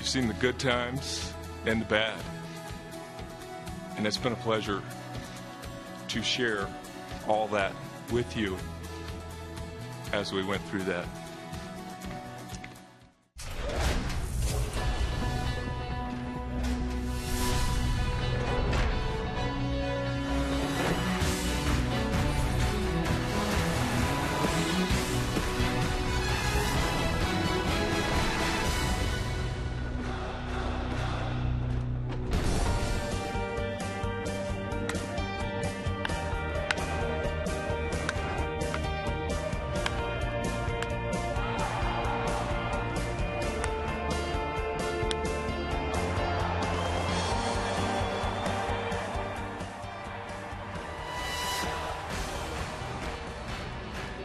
You've seen the good times and the bad. And it's been a pleasure to share all that with you as we went through that.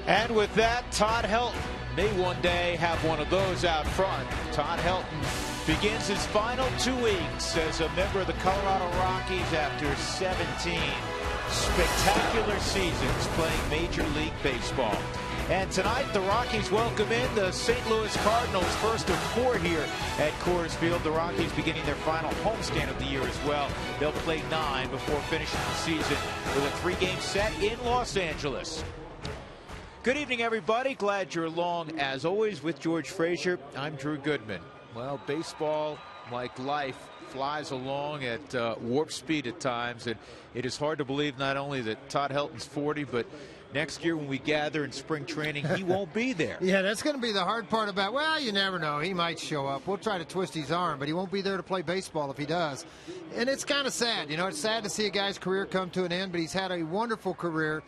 And with that, Todd Helton may one day have one of those out front. Todd Helton begins his final 2 weeks as a member of the Colorado Rockies after 17 spectacular seasons playing Major League Baseball. And tonight, the Rockies welcome in the St. Louis Cardinals, first of 4 here at Coors Field. The Rockies beginning their final homestand of the year as well. They'll play 9 before finishing the season with a 3-game set in Los Angeles. Good evening, everybody. Glad you're along, as always, with George Frazier. I'm Drew Goodman. Well, baseball, like life, flies along at warp speed at times, and it is hard to believe not only that Todd Helton's 40, but next year when we gather in spring training, he won't be there. Yeah, that's going to be the hard part about, well, you never know. He might show up. We'll try to twist his arm, but he won't be there to play baseball if he does. And it's kind of sad. You know, it's sad to see a guy's career come to an end, but he's had a wonderful career.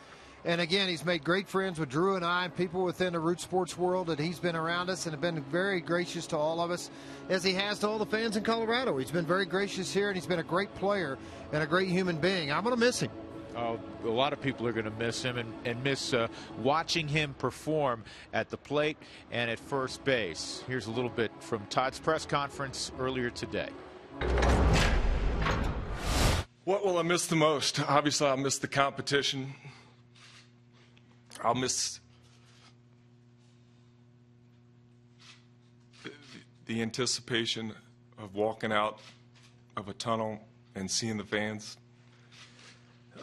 And again, he's made great friends with Drew and I, and people within the Root Sports world, that he's been around us and have been very gracious to all of us, as he has to all the fans in Colorado. He's been very gracious here, and he's been a great player and a great human being. I'm going to miss him. Oh, a lot of people are going to miss him and miss watching him perform at the plate and at first base. Here's a little bit from Todd's press conference earlier today. What will I miss the most? Obviously, I'll miss the competition. I'll miss the anticipation of walking out of a tunnel and seeing the fans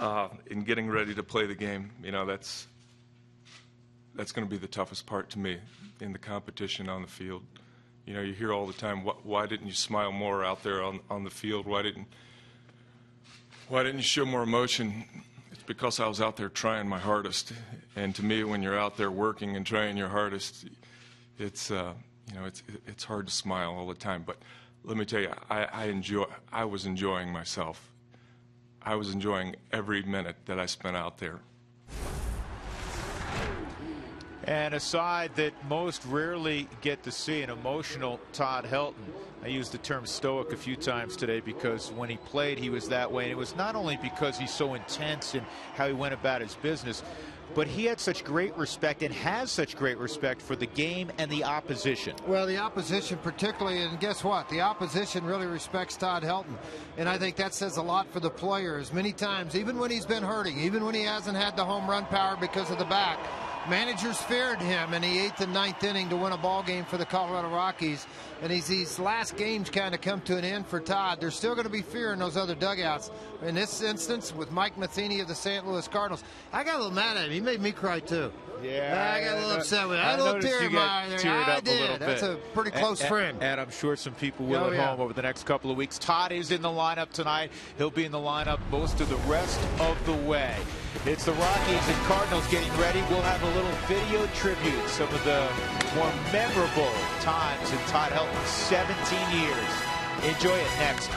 and getting ready to play the game. You know, that's going to be the toughest part to me in the competition on the field. You know, you hear all the time, why didn't you smile more out there on the field? Why didn't you show more emotion? It's because I was out there trying my hardest. And to me, when you're out there working and trying your hardest, it's you know, it's hard to smile all the time. But let me tell you, I was enjoying myself. I was enjoying every minute that I spent out there. And a side that most rarely get to see, an emotional Todd Helton. I used the term stoic a few times today because when he played, he was that way. And it was not only because he's so intense in how he went about his business, but he had such great respect and has such great respect for the game and the opposition. Well, the opposition particularly, and guess what? The opposition really respects Todd Helton. And I think that says a lot for the players. Many times, even when he's been hurting, even when he hasn't had the home run power because of the back, managers feared him in the 8th and 9th inning to win a ball game for the Colorado Rockies. And as these last games kind of come to an end for Todd, there's still going to be fear in those other dugouts. In this instance, with Mike Matheny of the St. Louis Cardinals, I got a little mad at him. He made me cry too. Yeah, I got a little upset with him. I had a little tear in my eye there. I did. That's a pretty close friend. And I'm sure some people will at home over the next couple of weeks. Todd is in the lineup tonight. He'll be in the lineup most of the rest of the way. It's the Rockies and Cardinals getting ready. We'll have a little video tribute, some of the more memorable times in Todd Helton's 17 years. Enjoy it next.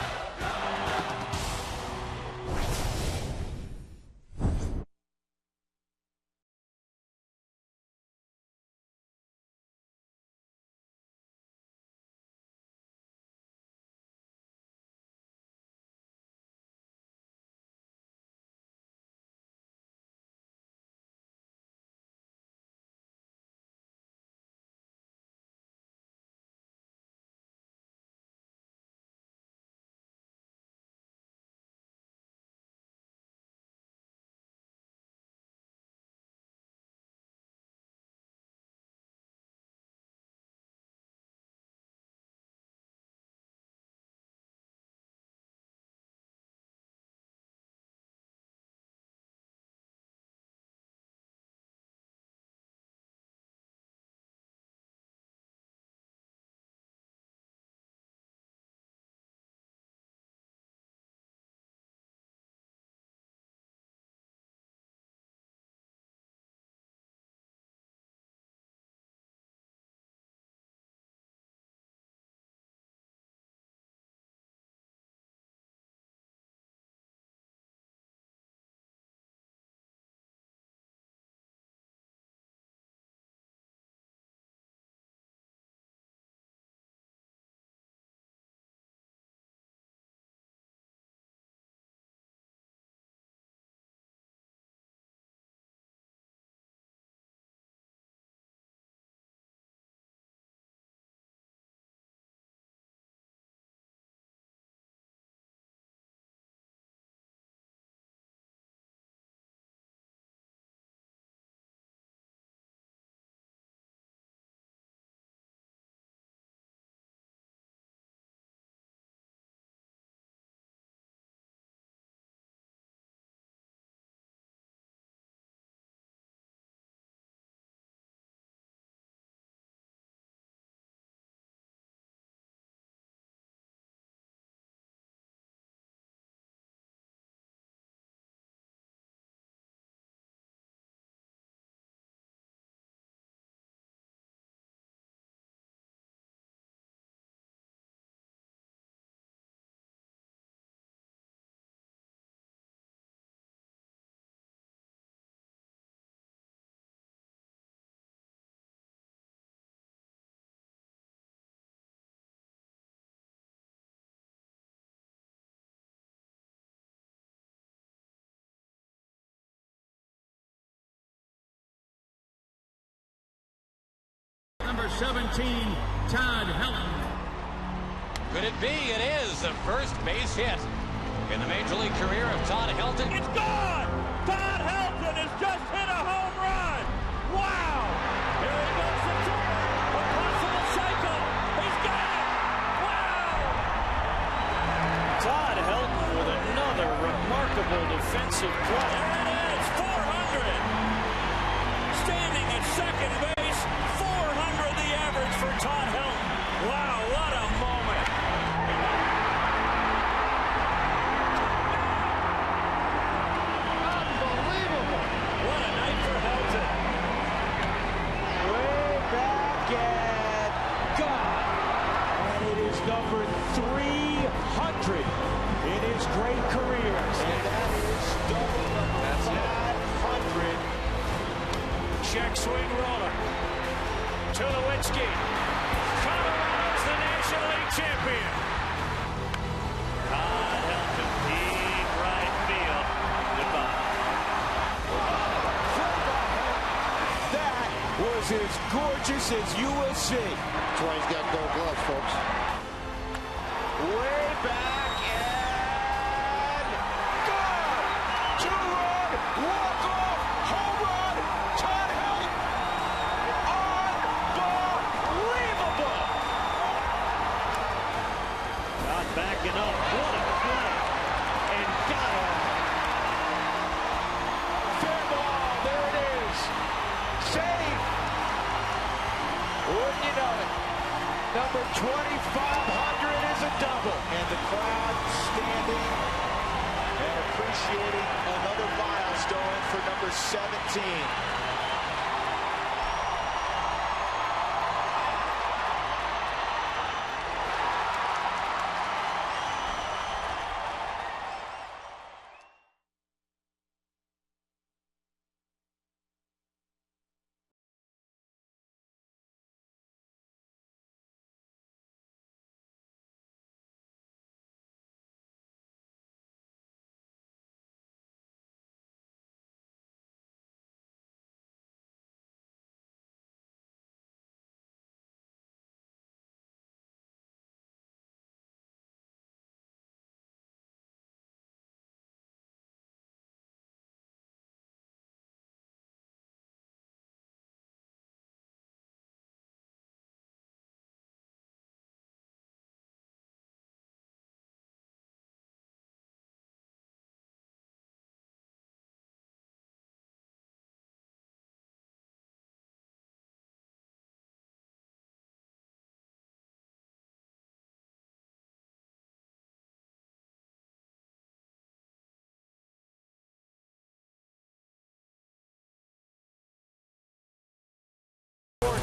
17, Todd Helton. Could it be? It is the first base hit in the Major League career of Todd Helton. It's gone! Todd Helton has just hit a home run! Wow! Here he goes to Turner. A possible cycle. He's got it! Wow! Todd Helton with another remarkable defensive play. There it is, 400. Standing at second base, 400 the average for Todd Helton. Wow, what a moment. Unbelievable. What a night for Helton. Way back and gone. And it is number 300 in his great career. And that is double number 500. Check swing roller. Tulowitzki. Colorado's the National League champion. Todd Helton, deep right field. Goodbye. That was as gorgeous as you will see. That's why he's got gold gloves, folks. Way back and gone. Two-run walk-off home run. Todd Helton. Unbelievable. Not backing up. What a play. And got him. Fair ball. There it is. Save. Wouldn't you know it? Number 2,500 is a double. And the crowd standing and appreciating another milestone for number 17.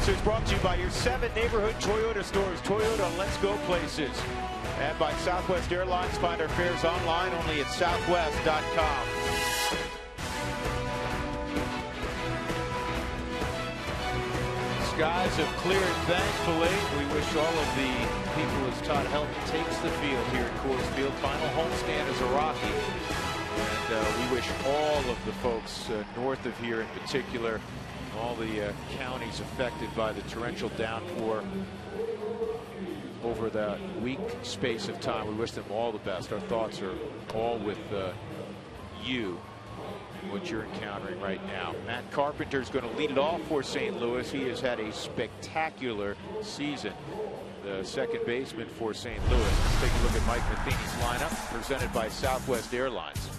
Is brought to you by your 7 neighborhood Toyota stores. Toyota Let's Go places. And by Southwest Airlines. Find our fares online only at southwest.com. Skies have cleared, thankfully. We wish all of the people as Todd Helton takes the field here at Coors Field. Final homestand as a Rocky. And we wish all of the folks north of here in particular, all the counties affected by the torrential downpour over that week space of time. We wish them all the best. Our thoughts are all with you, what you're encountering right now. Matt Carpenter is going to lead it off for St. Louis. He has had a spectacular season, the second baseman for St. Louis. Let's take a look at Mike Matheny's lineup, presented by Southwest Airlines.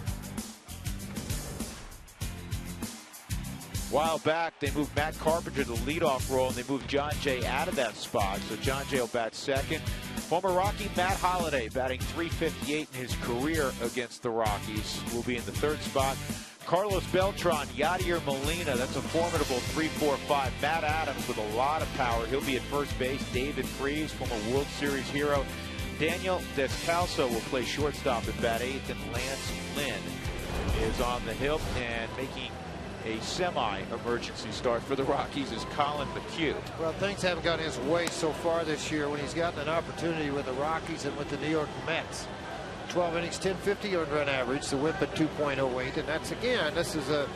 While back, they moved Matt Carpenter to the leadoff role, and they moved John Jay out of that spot. So John Jay will bat second. Former Rocky Matt Holliday, batting .358 in his career against the Rockies, will be in the third spot. Carlos Beltran, Yadier Molina, that's a formidable 3-4-5. Matt Adams with a lot of power. He'll be at first base. David Freese, former World Series hero. Daniel Descalso will play shortstop at bat eighth, and Lance Lynn is on the hill, and making a semi-emergency start for the Rockies is Colin McHugh. Well, things haven't gone his way so far this year when he's gotten an opportunity with the Rockies and with the New York Mets. 12 innings, 1050 earned run average, the whip at 2.08, and that's, again, this is a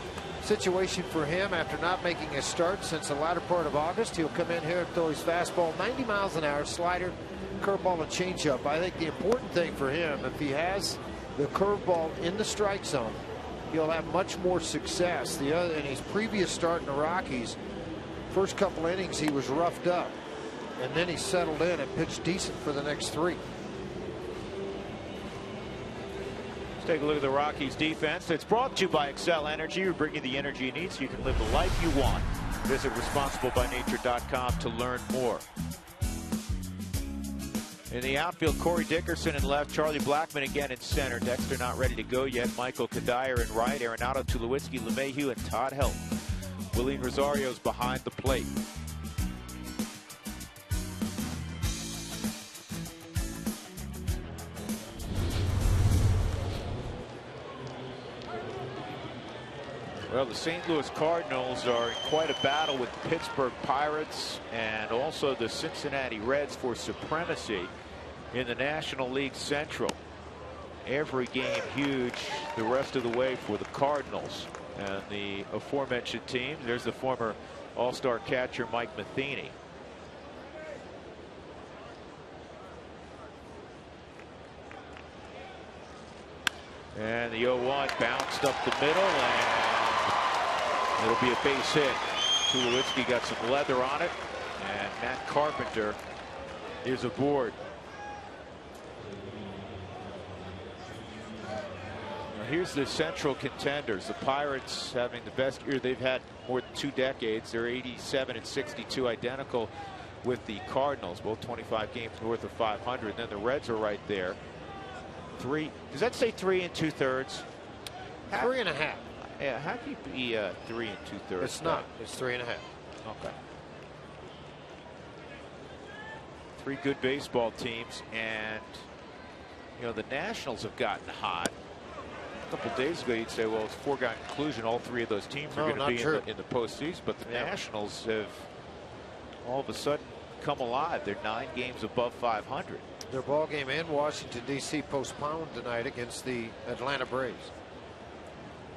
situation for him after not making a start since the latter part of August. He'll come in here and throw his fastball 90 miles an hour, slider, curveball, and changeup. I think the important thing for him, if he has the curveball in the strike zone, he'll have much more success. In his previous start in the Rockies, first couple innings he was roughed up, and then he settled in and pitched decent for the next 3. Let's take a look at the Rockies defense. It's brought to you by Excel Energy. We're bringing the energy you need so you can live the life you want. Visit responsiblebynature.com to learn more. In the outfield, Corey Dickerson in left, Charlie Blackmon again in center. Dexter not ready to go yet. Michael Kadire in right, Arenado, Tulowitzki, LeMahieu, and Todd Helton. Willie Rosario's behind the plate. Well, the St. Louis Cardinals are in quite a battle with the Pittsburgh Pirates and also the Cincinnati Reds for supremacy in the National League Central. Every game huge the rest of the way for the Cardinals. And the aforementioned team, there's the former All-Star catcher Mike Matheny. And the 0-1 bounced up the middle, and it'll be a base hit. Tulowitzki got some leather on it, and Matt Carpenter is aboard. Now here's the Central contenders. The Pirates having the best year they've had more than 2 decades. They're 87 and 62, identical with the Cardinals, both 25 games north of 500. And then the Reds are right there. Does that say 3 2/3? 3.5. Yeah, how can you be 3 2/3? It's not. It's 3.5. Okay. 3 good baseball teams, and you know the Nationals have gotten hot. A couple days ago, you'd say, well, it's foregone conclusion. All 3 of those teams are going to be in the postseason, but the Nationals have all of a sudden come alive. They're 9 games above 500. Their ball game in Washington, D.C. postponed tonight against the Atlanta Braves.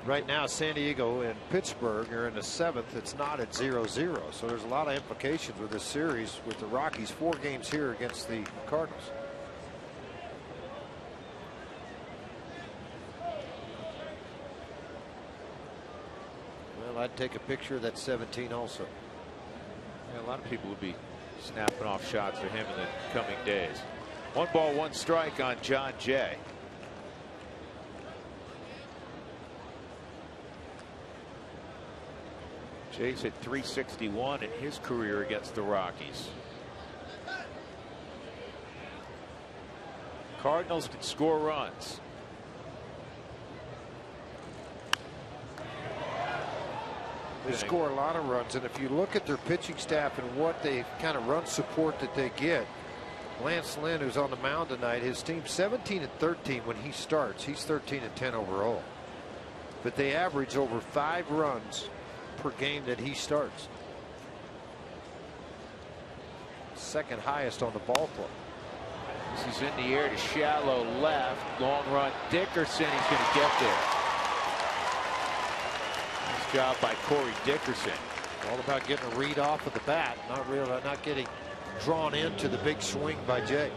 Right now, San Diego and Pittsburgh are in the 7th. It's not at 0-0. So there's a lot of implications with this series with the Rockies. 4 games here against the Cardinals. Well, I'd take a picture of that 17 also. Yeah, a lot of people would be snapping off shots for him in the coming days. 1 ball, 1 strike on John Jay. Jay's hit .361 in his career against the Rockies. Cardinals can score runs. They score a lot of runs, and if you look at their pitching staff and what they kind of run support that they get, Lance Lynn, who's on the mound tonight, his team's 17 and 13 when he starts. He's 13 and 10 overall. But they average over 5 runs per game that he starts. Second highest on the ball club. This is in the air to shallow left. Long run. Dickerson, he's going to get there. Nice job by Corey Dickerson. All about getting a read off of the bat, not getting drawn into the big swing by Jay.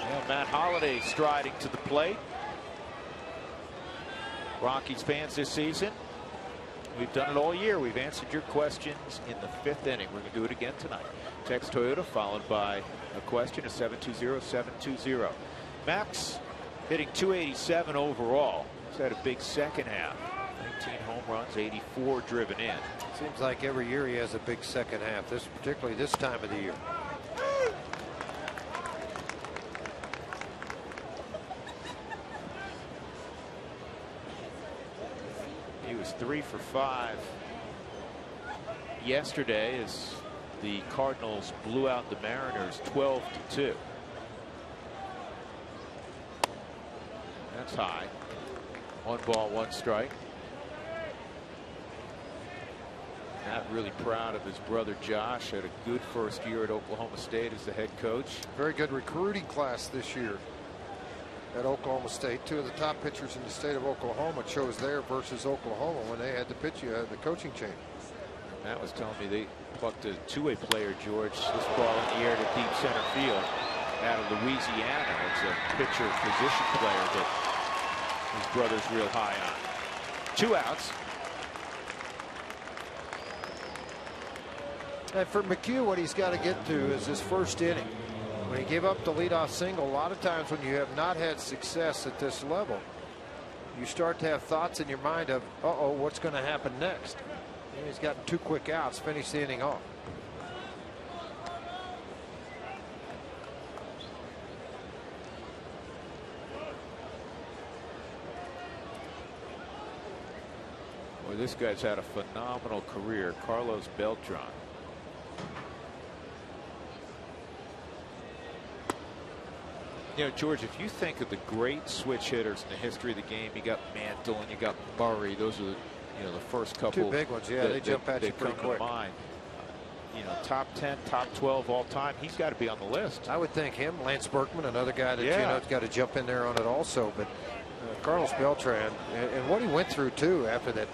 Yeah, Matt Holliday striding to the plate. Rockies fans this season, we've done it all year. We've answered your questions in the 5th inning. We're going to do it again tonight. Text Toyota followed by a question to 720-720. Max hitting .287 overall. He's had a big second half. 19 home runs, 84 driven in. Seems like every year he has a big second half, particularly this time of the year. He was 3 for 5 yesterday as the Cardinals blew out the Mariners 12-2. That's high. 1 ball, 1 strike. Not really proud of his brother Josh. Had a good first year at Oklahoma State as the head coach. Very good recruiting class this year. at Oklahoma State. Two of the top pitchers in the state of Oklahoma chose there versus Oklahoma when they had the coaching change. Matt was telling me they plucked a two-way player, George, this ball in the air to deep center field out of Louisiana. It's a pitcher position player that his brother's real high on. 2 outs. And for McHugh, what he's got to get to is this first inning. When he gave up the leadoff single, a lot of times when you have not had success at this level, you start to have thoughts in your mind of, uh-oh, what's going to happen next? And he's gotten 2 quick outs, finished the inning off. Boy, this guy's had a phenomenal career, Carlos Beltran. You know, George, if you think of the great switch hitters in the history of the game, you got Mantle and you got Murray. Those are the, the first couple. 2 big ones, yeah. They jump at you pretty quick. Mind. Top 10, top 12 all time. He's got to be on the list. I would think him, Lance Berkman, another guy that has got to jump in there on it also. But Carlos Beltran and what he went through too after that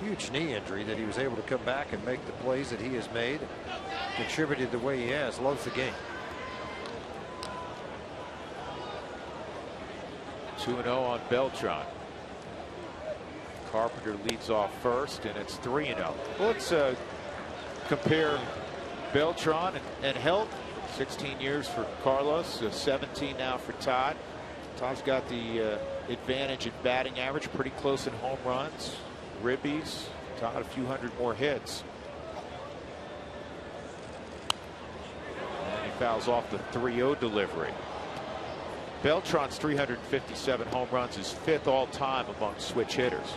huge knee injury, that he was able to come back and make the plays that he has made, contributed the way he has, loves the game. 2-0 on Beltran. Carpenter leads off first, and it's 3-0. Well, let's compare Beltran and Helt. 16 years for Carlos, 17 now for Todd. Todd's got the advantage in batting average, pretty close in home runs, ribbies. Todd a few hundred more hits. And he fouls off the 3-0 delivery. Beltran's 357 home runs is 5th all time among switch hitters.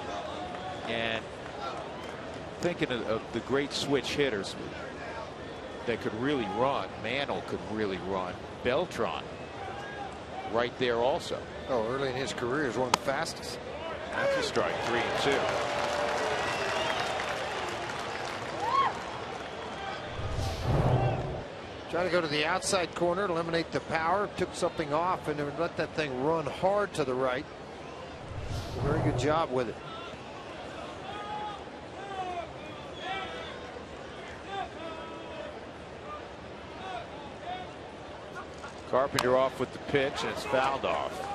And thinking of the great switch hitters that could really run, Mantle could really run. Beltran right there also. Oh, early in his career is one of the fastest. That's a strike, 3-2. Trying to go to the outside corner, eliminate the power, took something off, and then let that thing run hard to the right. Very good job with it. Carpenter off with the pitch, and it's fouled off.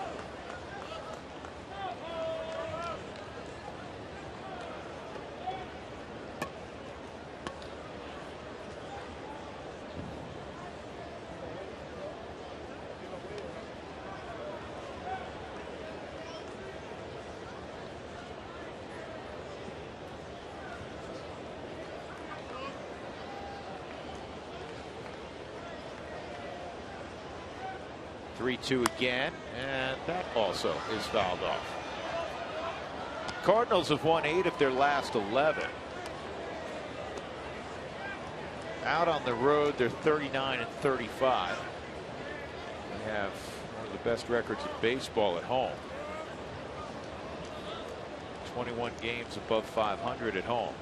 Three-two again, and that also is fouled off. Cardinals have won 8 of their last 11. Out on the road, they're 39-35. They have one of the best records in baseball at home. 21 games above 500 at home.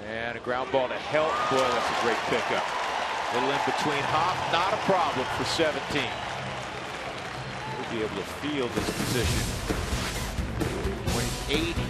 And a ground ball to Helt. Boy, that's a great pickup. A little in between hop, not a problem for 17. We'll be able to field this position. Weighs 80.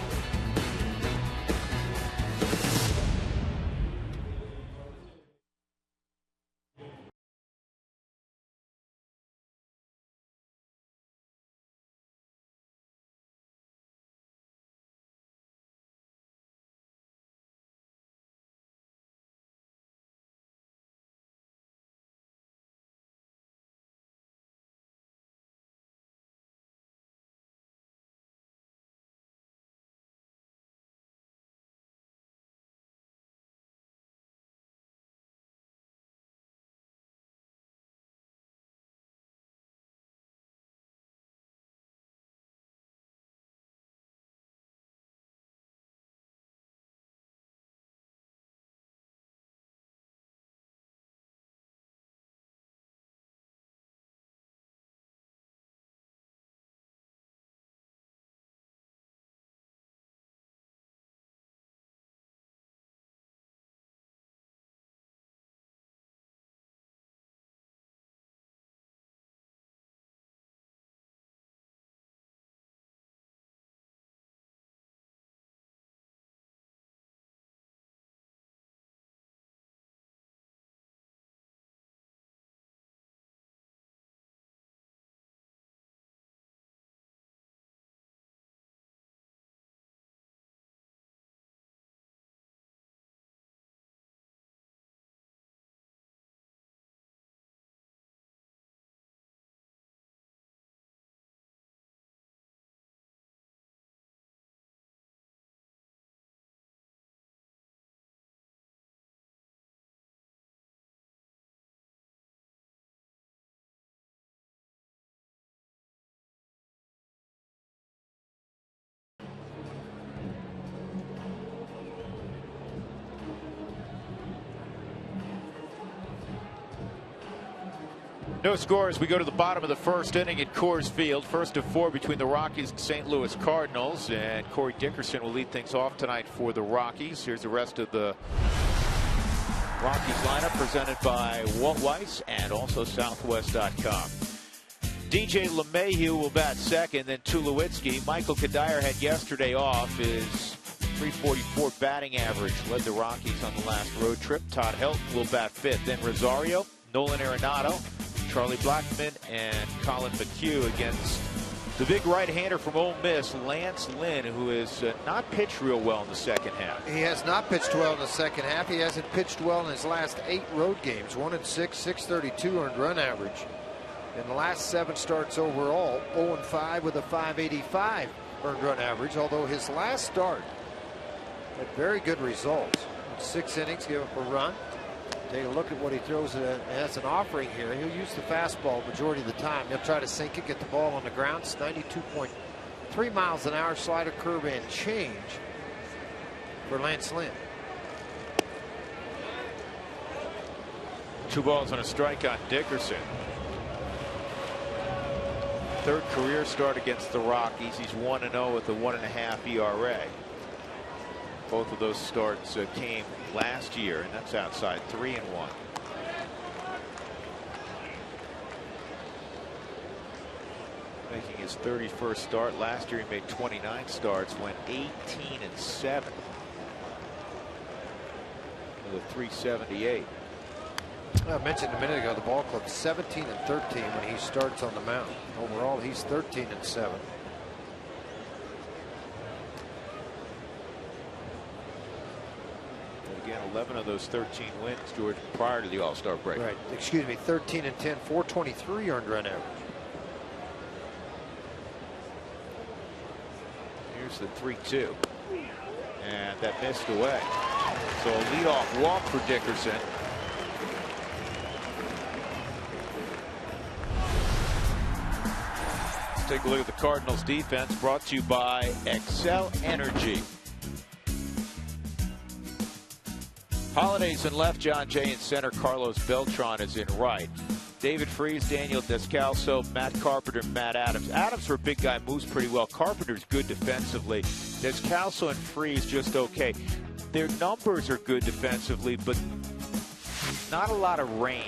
No score as we go to the bottom of the first inning at Coors Field. First of 4 between the Rockies and St. Louis Cardinals. And Corey Dickerson will lead things off tonight for the Rockies. Here's the rest of the Rockies lineup presented by Walt Weiss and also Southwest.com. DJ LeMahieu will bat second, then Tulowitzki. Michael Kadire had yesterday off. His .344 batting average led the Rockies on the last road trip. Todd Helton will bat fifth. Then Rosario, Nolan Arenado, Charlie Blackmon, and Colin McHugh against the big right-hander from Ole Miss, Lance Lynn, who has not pitched real well in the second half. He has not pitched well in the second half. He hasn't pitched well in his last 8 road games. 1-6, 632 earned run average. In the last 7 starts overall, 0-5 with a 585 earned run average, although his last start had very good results. 6 innings, give up a run. Take a look at what he throws as an offering here. He'll use the fastball majority of the time. He'll try to sink it, get the ball on the ground. It's 92.3 miles an hour, slider, curve, and change for Lance Lynn. 2 balls and a strike on Dickerson. 3rd career start against the Rockies. He's 1-0 with a 1.5 ERA. Both of those starts came last year, and that's outside 3-1. Making his 31st start. Last year he made 29 starts, went 18-7 with a 378. I mentioned a minute ago the ball club 17-13 when he starts on the mound. Overall, he's 13-7. Again, 11 of those 13 wins, George, prior to the All-Star break. Right. Excuse me, 13-10, 423 earned run average. Here's the 3-2. And that missed away. So a leadoff walk for Dickerson. Let's take a look at the Cardinals defense, brought to you by Excel Energy. Holiday's in left, John Jay in center, Carlos Beltran is in right. David Freese, Daniel Descalso, Matt Carpenter, Matt Adams. Adams, for a big guy, moves pretty well. Carpenter's good defensively. Descalso and Freese just okay. Their numbers are good defensively, but not a lot of range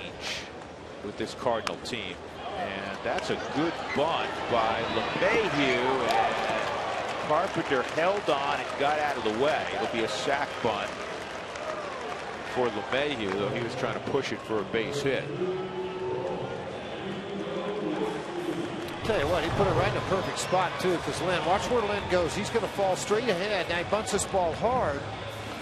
with this Cardinal team. And that's a good bunt by LeMahieu, and Carpenter held on and got out of the way. It'll be a sac bunt for LeMahieu, though he was trying to push it for a base hit. Tell you what, he put it right in a perfect spot too, because Lynn, watch where Lynn goes. He's going to fall straight ahead. Now he bunts this ball hard.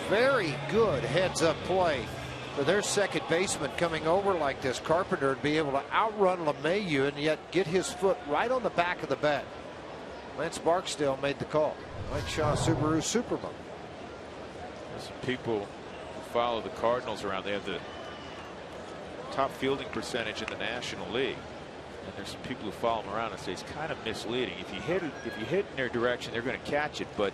Very good heads up play for their second baseman coming over like this. Carpenter to be able to outrun LeMahieu and yet get his foot right on the back of the bat. Lance Barksdale made the call. Mike Shaw, Subaru Superman. There's some people follow the Cardinals around. They have the top fielding percentage in the National League, and there's some people who follow them around and say it's kind of misleading. If you hit in their direction, they're going to catch it, but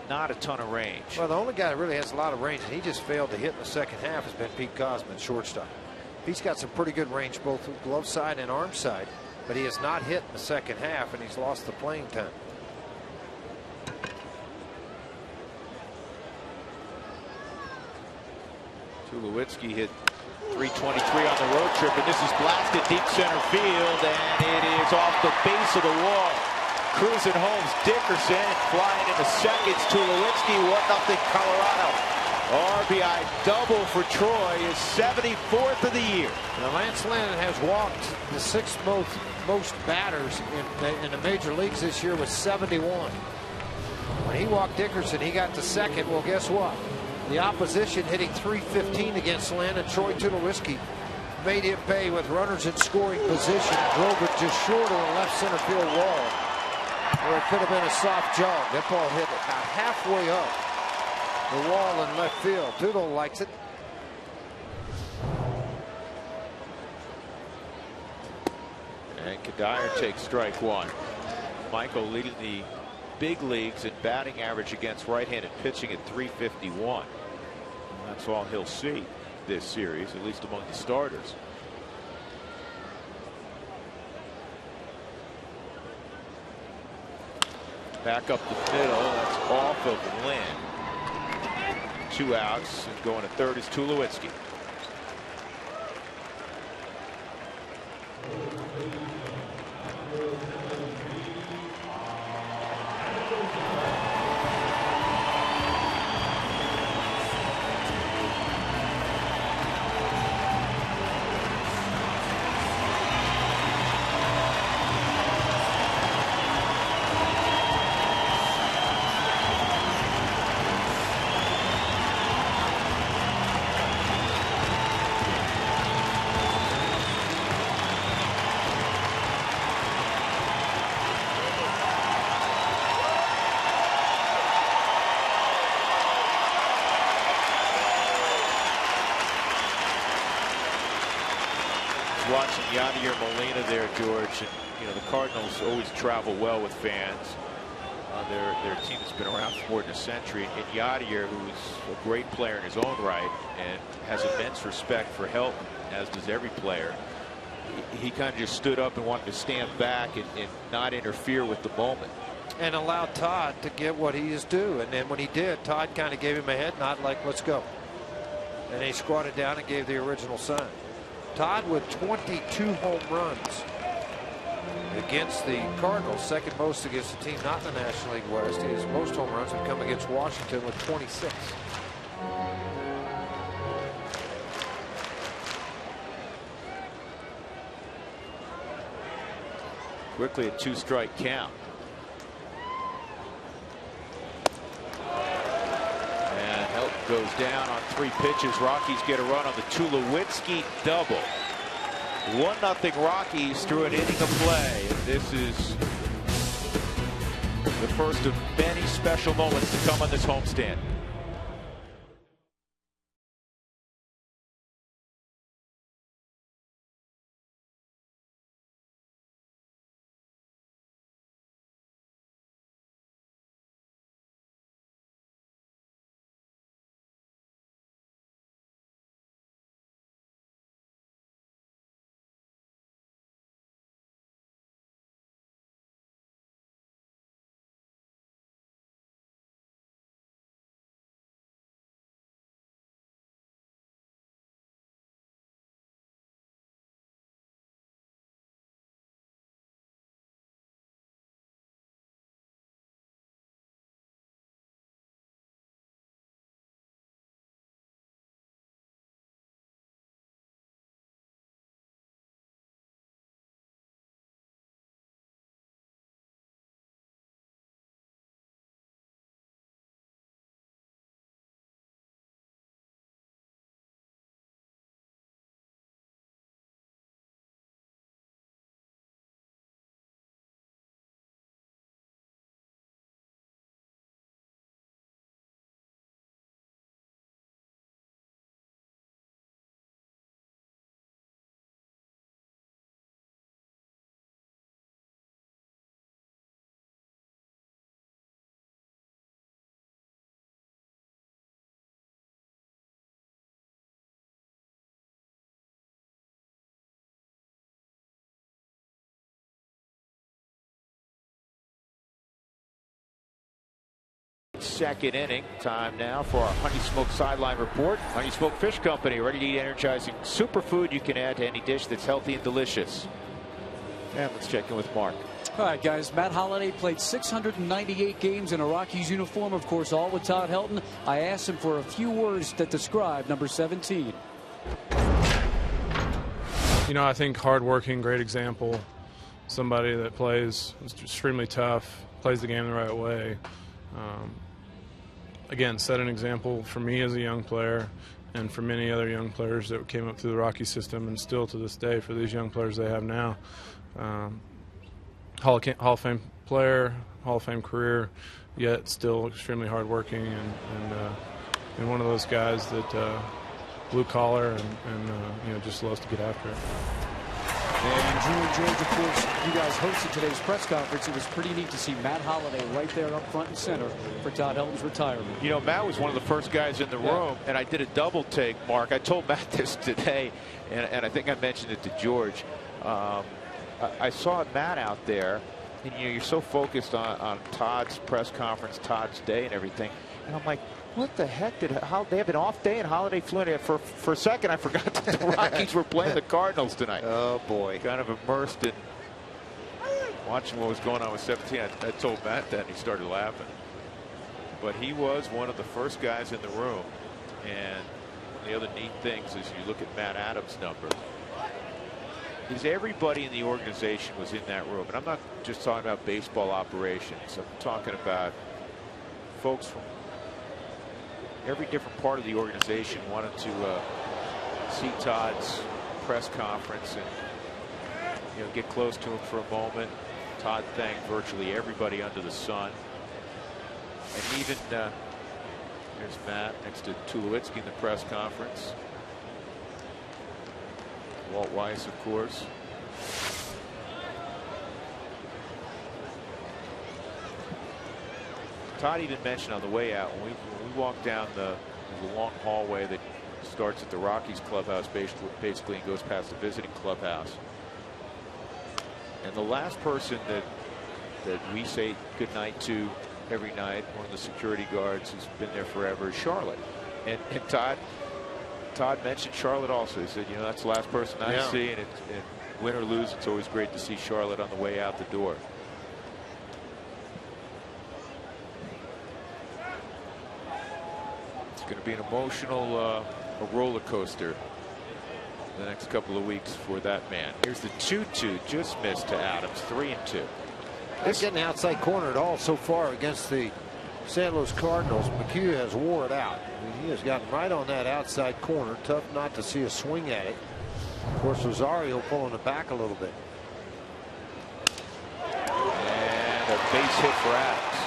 not a ton of range. Well, the only guy that really has a lot of range, and he just failed to hit in the second half, has been Pete Cosman, shortstop. He's got some pretty good range both glove side and arm side, but he has not hit in the second half, and he's lost the playing time. Tulowitzki hit .323 on the road trip, and this is blasted deep center field, and it is off the base of the wall. Cruising home's Dickerson, flying into seconds. Tulowitzki, 1-0 Colorado. RBI double for Troy, his 74th of the year. Now Lance Lynn has walked the 6th most batters in the major leagues this year with 71. When he walked Dickerson, he got to second. Well, guess what? The opposition hitting .315 against Lynn, and Troy Tulowitzki made him pay with runners in scoring position. Drove it just short of the left center field wall, where it could have been a soft jog. That ball hit about halfway up the wall in left field. Tulo likes it. And Kadire takes strike 1. Michael leading the big leagues in batting average against right-handed pitching at .351. That's all he'll see this series, at least among the starters. Back up the middle. That's off of Lynn. 2 outs, and going to third is Tulowitzki. Watching Yadier Molina there, George. And, you know, the Cardinals always travel well with fans. Their team has been around for more than a century. And Yadier, who's a great player in his own right and has immense respect for Helton, as does every player, he kind of just stood up and wanted to stand back and not interfere with the moment. And allowed Todd to get what he is due. And then when he did, Todd kind of gave him a head nod like, let's go. And he squatted down and gave the original sign. Todd with 22 home runs against the Cardinals, second most against a team not in the National League West. His most home runs have come against Washington with 26. Quickly a 2-strike count. And Helton goes down on 3 pitches. Rockies get a run on the Tulowitzki double. 1-0 Rockies through an inning of play. And this is the first of many special moments to come on this homestand. Second inning. Time now for our Honey Smoke Sideline Report. Honey Smoke Fish Company, ready to eat energizing superfood you can add to any dish that's healthy and delicious. And let's check in with Mark. All right, guys. Matt Holliday played 698 games in a Rockies uniform, of course, all with Todd Helton. I asked him for a few words that describe number 17. You know, I think hardworking, great example. Somebody that plays extremely tough, plays the game the right way. Again, set an example for me as a young player and for many other young players that came up through the Rocky system, and still to this day for these young players they have now. Hall of Fame player, Hall of Fame career, yet still extremely hardworking and one of those guys that blue collar and you know, just loves to get after it. And Drew and George, of course, you guys hosted today's press conference. It was pretty neat to see Matt Holliday right there up front and center for Todd Helton's retirement. You know, Matt was one of the first guys in the room, and I did a double take, Mark. I told Matt this today, and I think I mentioned it to George. I saw Matt out there, And, you know, you're so focused on Todd's press conference, Todd's day and everything. And I'm like, what the heck they have an off day and Holiday flew in. For a second, I forgot that the Rockies were playing the Cardinals tonight. Oh, boy. Kind of immersed in watching what was going on with 17. I told Matt that and he started laughing. But he was one of the first guys in the room. And the other neat things is you look at Matt Adams' number. Is everybody in the organization was in that room. And I'm not just talking about baseball operations. I'm talking about folks from every different part of the organization wanted to see Todd's press conference and, you know, get close to him for a moment. Todd thanked virtually everybody under the sun. And even there's Matt next to Tulowitzki in the press conference. Walt Weiss, of course. Todd even mentioned on the way out, when we walked down the long hallway that starts at the Rockies clubhouse basically and goes past the visiting clubhouse. And the last person that we say goodnight to every night, one of the security guards who's been there forever, is Charlotte. And Todd mentioned Charlotte also. He said, you know, that's the last person I see, and win or lose, it's always great to see Charlotte on the way out the door. It's going to be an emotional a roller coaster the next couple of weeks for that man. Here's the 2-2, just missed to Adams, 3-2. He's getting outside corner at all so far against the St. Louis Cardinals. McHugh has wore it out. I mean, he has gotten right on that outside corner. Tough not to see a swing at it. Of course, Rosario pulling it back a little bit. And a base hit for Adams.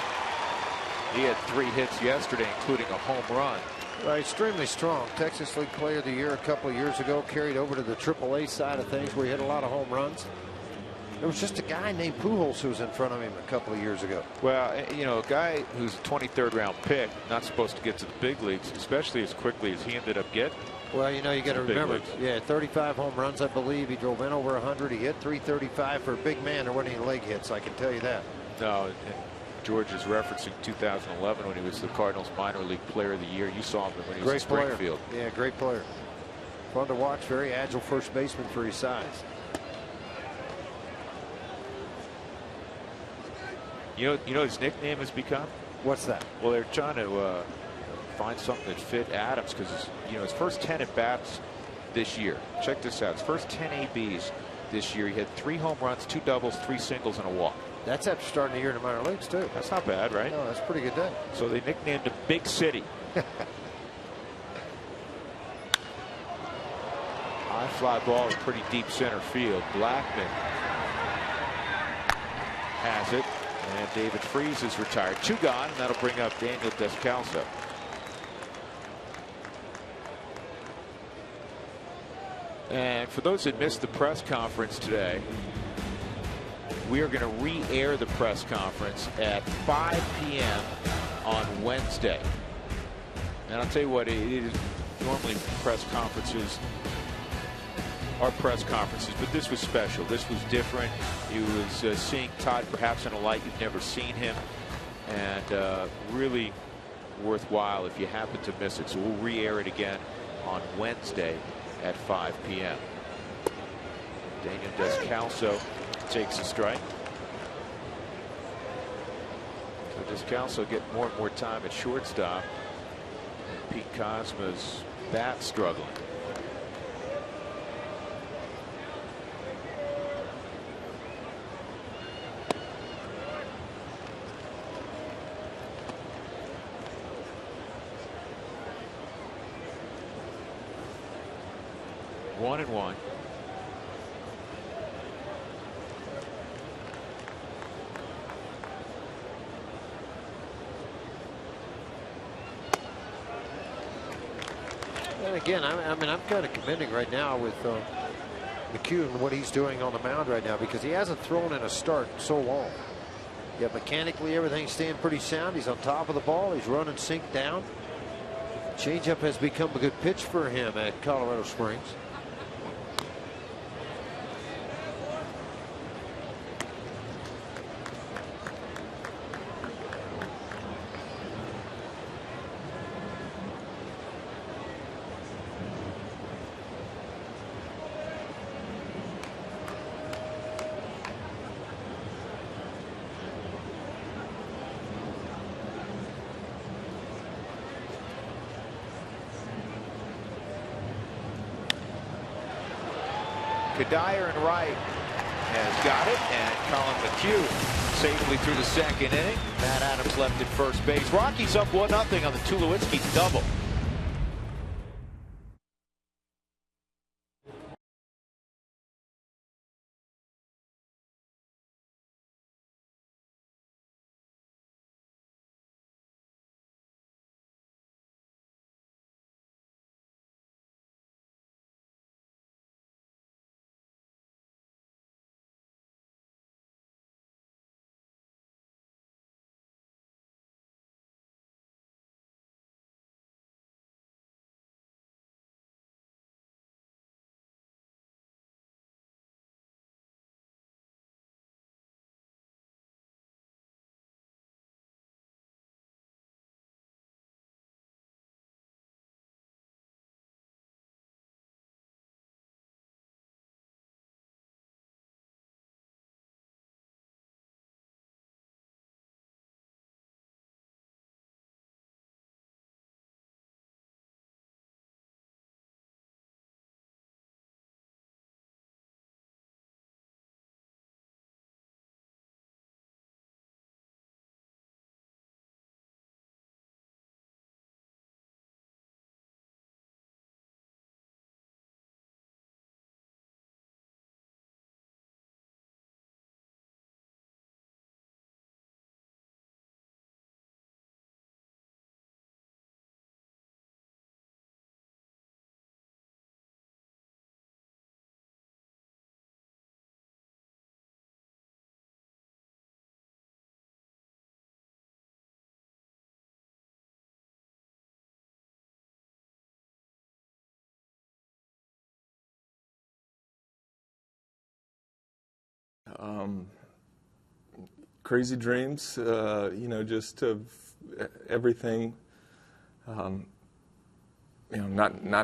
He had 3 hits yesterday, including a home run. Well, extremely strong. Texas League Player of the Year a couple of years ago. Carried over to the AAA side of things where he hit a lot of home runs. There was just a guy named Pujols who was in front of him a couple of years ago. Well, you know, a guy who's a 23rd round pick, not supposed to get to the big leagues, especially as quickly as he ended up getting. Well, you know, you got to remember, yeah, 35 home runs, I believe. He drove in over 100. He hit 335 for a big man. There weren't any leg hits, I can tell you that. No, and George is referencing 2011 when he was the Cardinals minor league player of the year. You saw him when he was in Springfield. Yeah, great player. Fun to watch. Very agile first baseman for his size. You know his nickname has become? What's that? Well, they're trying to find something that fit Adams because his first 10 at bats this year. Check this out. His first 10 ABs this year. He had 3 home runs, 2 doubles, 3 singles, and a walk. That's after starting the year in the minor leagues too. That's not bad, right? No, that's a pretty good day. So they nicknamed him Big City. High fly ball in pretty deep center field. Blackman has it. And David Freese is retired. 2 gone, and that'll bring up Daniel Descalso. And for those that missed the press conference today, we are going to re-air the press conference at 5 p.m. on Wednesday. And I'll tell you what, it is normally press conferences are press conferences, but this was special. This was different. You was seeing Todd perhaps in a light you've never seen him, and really worthwhile if you happen to miss it. So we'll re-air it again on Wednesday at 5 p.m. Daniel Descalso takes a strike. So Descalso get more and more time at shortstop. And Pete Kozma's bat struggling. One and one. And again, I mean, I'm kind of commending right now with McHugh and what he's doing on the mound right now because he hasn't thrown in a start in so long. Yet mechanically everything's staying pretty sound. He's on top of the ball. He's running sink down. Changeup has become a good pitch for him at Colorado Springs. Kadire and Wright has got it, and Colin McHugh safely through the second inning. Matt Adams left at first base. Rockies up 1-0 on the Tulowitzki double. Crazy dreams, just of everything, not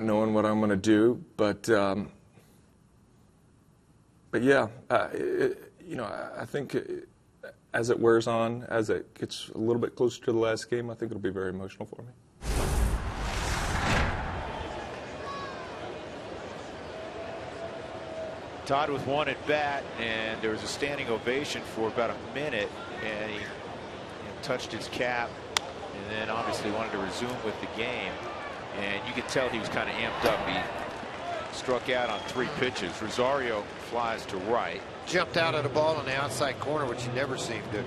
knowing what I'm going to do, but yeah, I think as it wears on, as it gets a little bit closer to the last game, I think it'll be very emotional for me. Todd with one at bat, and there was a standing ovation for about a minute, and he touched his cap, and then obviously wanted to resume with the game, and you could tell he was kind of amped up. He struck out on 3 pitches. Rosario flies to right. Jumped out at a ball in the outside corner, which he never seemed to.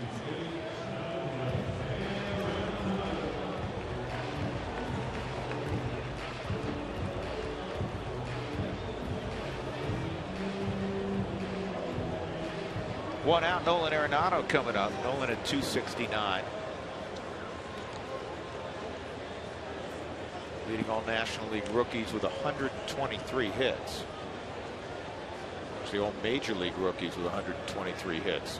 One out. Nolan Arenado coming up. Nolan at 269. Leading all National League rookies with 123 hits. Actually, all Major League rookies with 123 hits.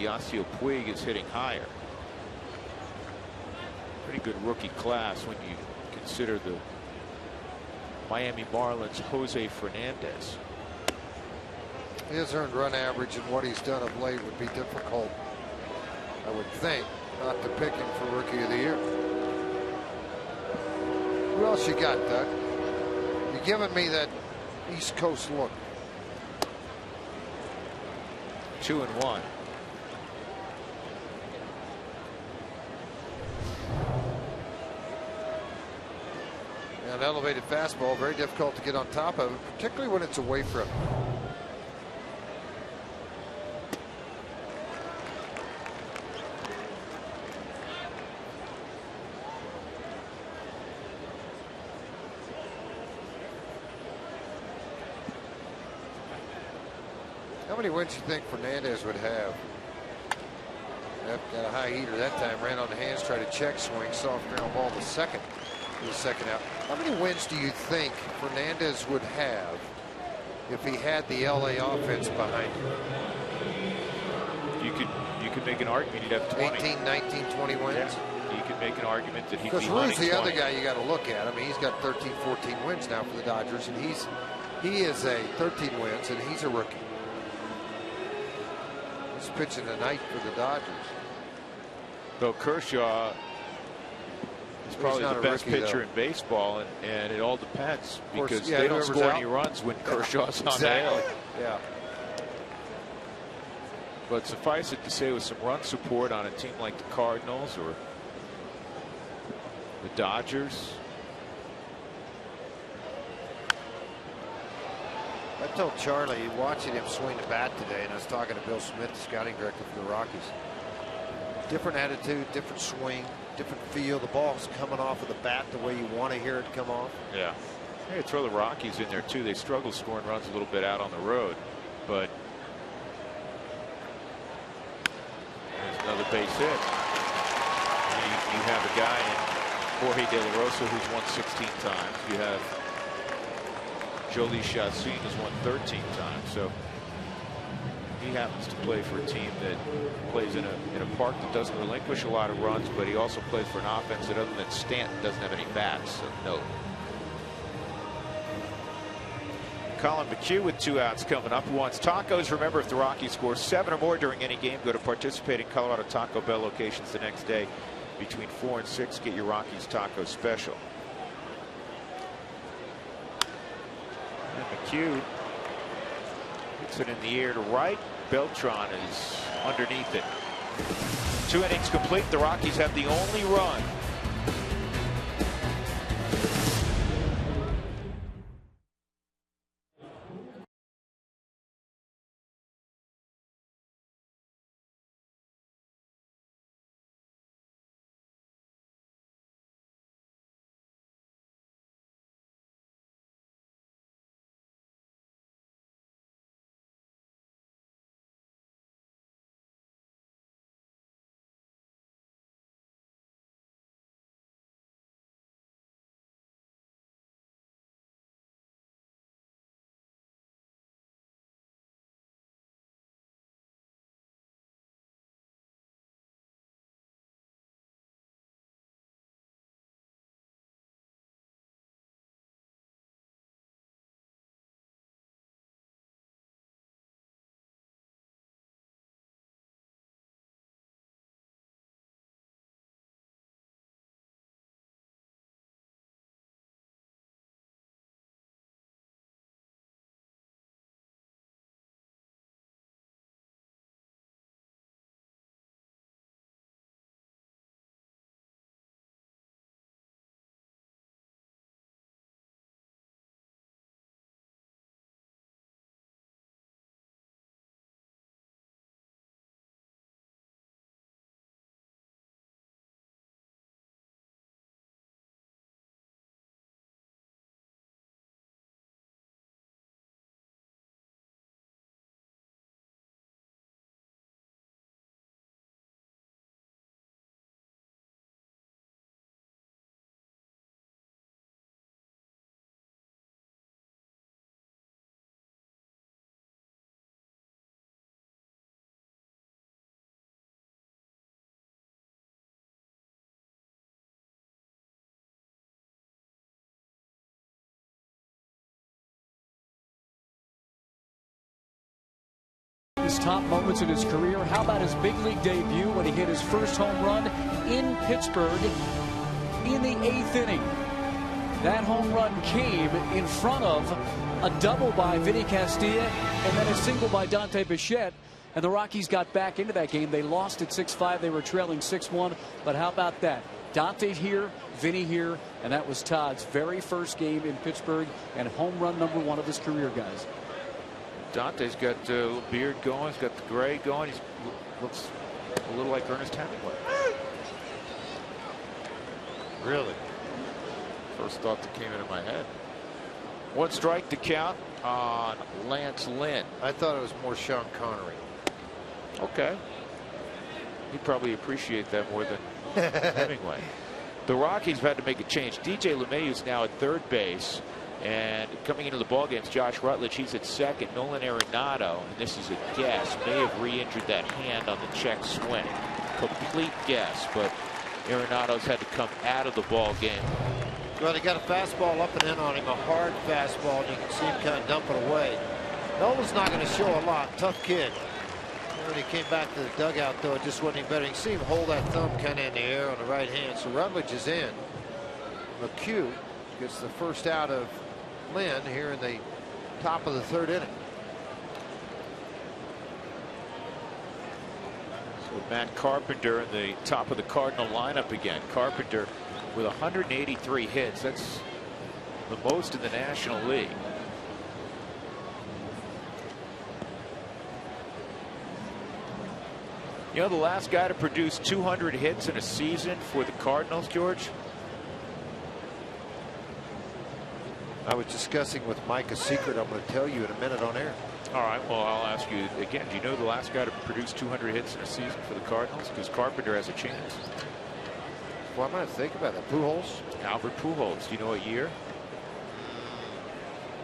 Yasiel Puig is hitting higher. Pretty good rookie class when you consider the Miami Marlins Jose Fernandez. His earned run average and what he's done of late would be difficult, I would think, not to pick him for Rookie of the Year. Who else you got, Doug? You're giving me that East Coast look. 2-1. An elevated fastball, very difficult to get on top of, particularly when it's away from him. How many wins do you think Fernandez would have? Got a high heater that time, ran on the hands, tried to check swing, soft ground ball to second. The second out. How many wins do you think Fernandez would have if he had the LA offense behind him? You could make an argument he'd have 20. 18, 19, 20 wins. Yeah. You could make an argument that he'd be because hunting Rue's the 20. other guy you got to look at. I mean, he's got 13, 14 wins now for the Dodgers, and he's He is a 13 wins, and he's a rookie. He's pitching tonight for the Dodgers. Though Kershaw is probably the best rookie, pitcher though. in baseball, and it all depends Course, because yeah, they don't whoever's score out. any runs when Kershaw's on the Exactly. hill. Yeah. But suffice it to say, with some run support on a team like the Cardinals or the Dodgers. I told Charlie, watching him swing the bat today, and I was talking to Bill Smith, the scouting director for the Rockies. Different attitude, different swing, different feel. The ball's coming off of the bat the way you want to hear it come off. Yeah. Hey, throw the Rockies in there too. They struggle scoring runs a little bit out on the road, but there's another base hit. You have a guy in Jorge De La Rosa who's won 16 times. You have Jolie Chassin has won 13 times. So he happens to play for a team that plays in a park that doesn't relinquish a lot of runs, but he also plays for an offense that, other than Stanton, doesn't have any bats of note. Colin McHugh with 2 outs coming up. Who wants tacos? Remember, if the Rockies score 7 or more during any game, go to participating Colorado Taco Bell locations the next day between 4 and 6. Get your Rockies taco special. And McHugh hits it in the air to right. Beltran is underneath it. 2 innings complete. The Rockies have the only run. His top moments in his career. How about his big league debut when he hit his first home run in Pittsburgh in the 8th inning? That home run came in front of a double by Vinny Castilla and then a single by Dante Bichette. And the Rockies got back into that game. They lost at 6-5. They were trailing 6-1. But how about that? Dante here, Vinny here, and that was Todd's very first game in Pittsburgh and home run #1 of his career, guys. Dante's got a little beard going. He's got the gray going. He looks a little like Ernest Hemingway. Really? First thought that came into my head. 1 strike to count on Lance Lynn. I thought it was more Sean Connery. Okay. He'd probably appreciate that more than Hemingway. The Rockies have had to make a change. DJ LeMahieu is now at third base. And coming into the ballgame is Josh Rutledge. He's at second. Nolan Arenado, and this is a guess, may have re-injured that hand on the check swing. Complete guess, but Arenado's had to come out of the ball game Well, he got a fastball up and in on him, a hard fastball, and you can see him kind of dump it away. Nolan's not going to show a lot. Tough kid. When he came back to the dugout, though, it just wasn't any better. You can see him hold that thumb kind of in the air on the right hand. So Rutledge is in. McHugh gets the first out of Lynn here in the top of the third inning. So Matt Carpenter in the top of the Cardinal lineup again. Carpenter with 183 hits. That's the most in the National League. You know, the last guy to produce 200 hits in a season for the Cardinals, George? I was discussing with Mike a secret I'm going to tell you in a minute on air. All right, well, I'll ask you again. Do you know the last guy to produce 200 hits in a season for the Cardinals? Because Carpenter has a chance. Well, I'm going to think about that. Pujols? Albert Pujols. Do you know what year?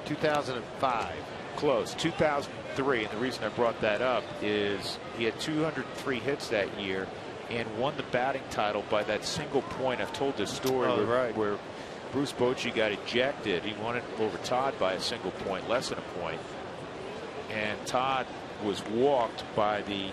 2005. Close. 2003. And the reason I brought that up is he had 203 hits that year and won the batting title by that single point. I've told this story where Bruce Bochy got ejected. He won it over Todd by a single point, less than a point. And Todd was walked by the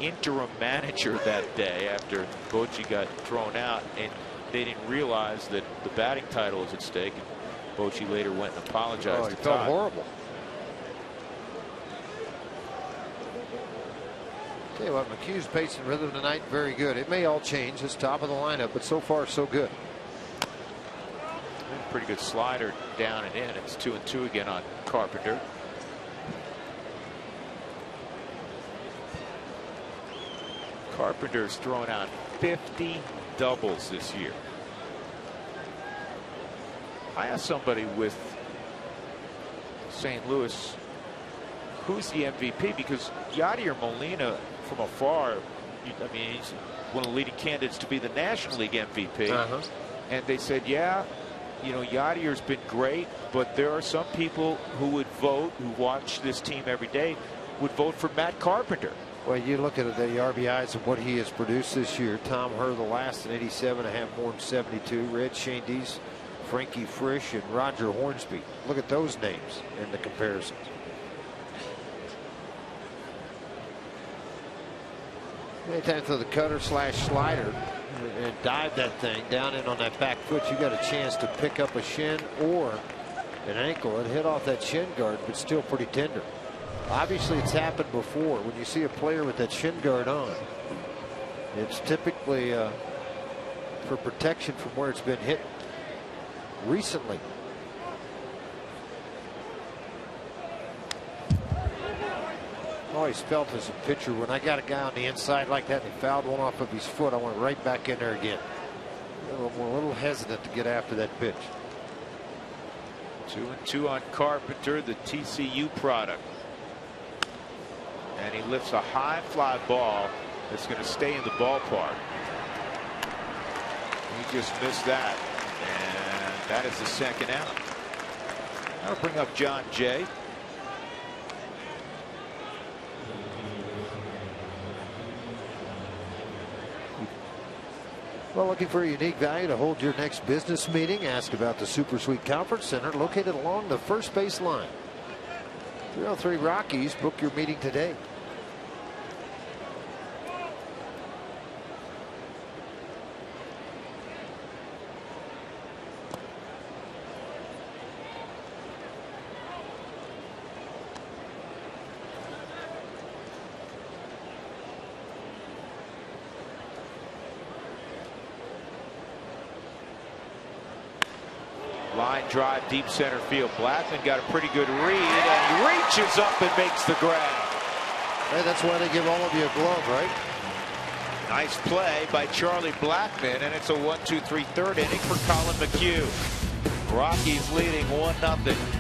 interim manager that day after Bochy got thrown out, and they didn't realize that the batting title was at stake. And Bochy later went and apologized to Todd. Felt horrible. Tell you what, McHugh's pace and rhythm tonight, very good. It may all change. It's top of the lineup, but so far so good. Pretty good slider down and in. It's 2-2 again on Carpenter. Carpenter's thrown out 50 doubles this year. I asked somebody with St. Louis who's the MVP, because Yadier Molina from afar, I mean, he's one of the leading candidates to be the National League MVP. And they said, yeah, you know, Yadier's been great, but there are some people who would vote, who watch this team every day, would vote for Matt Carpenter. Well, you look at the RBIs and what he has produced this year. Tom Herr, the last in 87, to have more than 72. Red Shandies, Frankie Frisch, and Roger Hornsby. Look at those names in the comparisons. Anytime through the cutter slash slider and dive that thing down in on that back foot, you got a chance to pick up a shin or an ankle and hit off that shin guard, but still pretty tender. Obviously, it's happened before. When you see a player with that shin guard on, it's typically for protection from where it's been hit recently. Always felt as a pitcher, when I got a guy on the inside like that and he fouled one off of his foot, I went right back in there again. I'm a little hesitant to get after that pitch. 2-2 on Carpenter, the TCU product. And he lifts a high fly ball that's going to stay in the ballpark. He just missed that. And that is the second out. I'll bring up John Jay. Well, looking for a unique value to hold your next business meeting? Ask about the Super Suite Conference Center located along the first base line. 303 Rockies. Book your meeting today. Line drive deep center field. Blackman got a pretty good read, and he reaches up and makes the grab. Hey, that's why they give all of you a glove, right? Nice play by Charlie Blackman, and it's a 1-2-3 third inning for Colin McHugh. Rockies leading 1-0.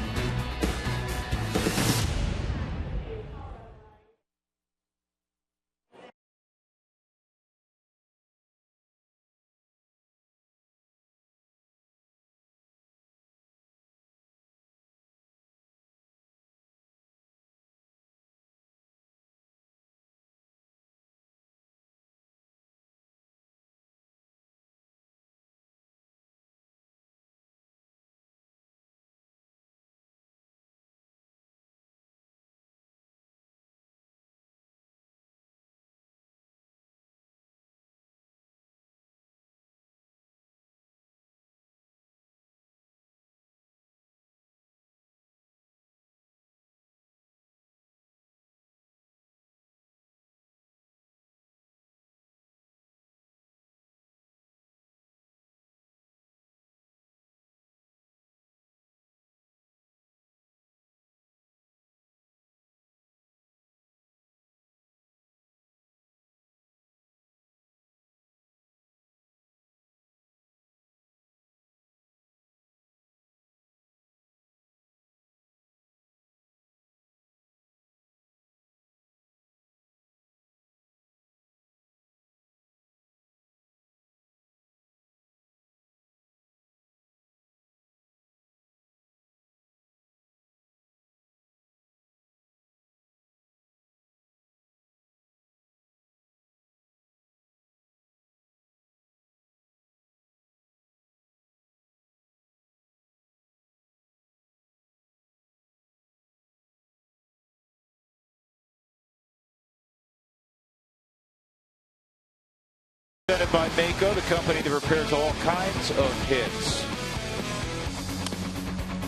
Presented by Mako, the company that repairs all kinds of hits.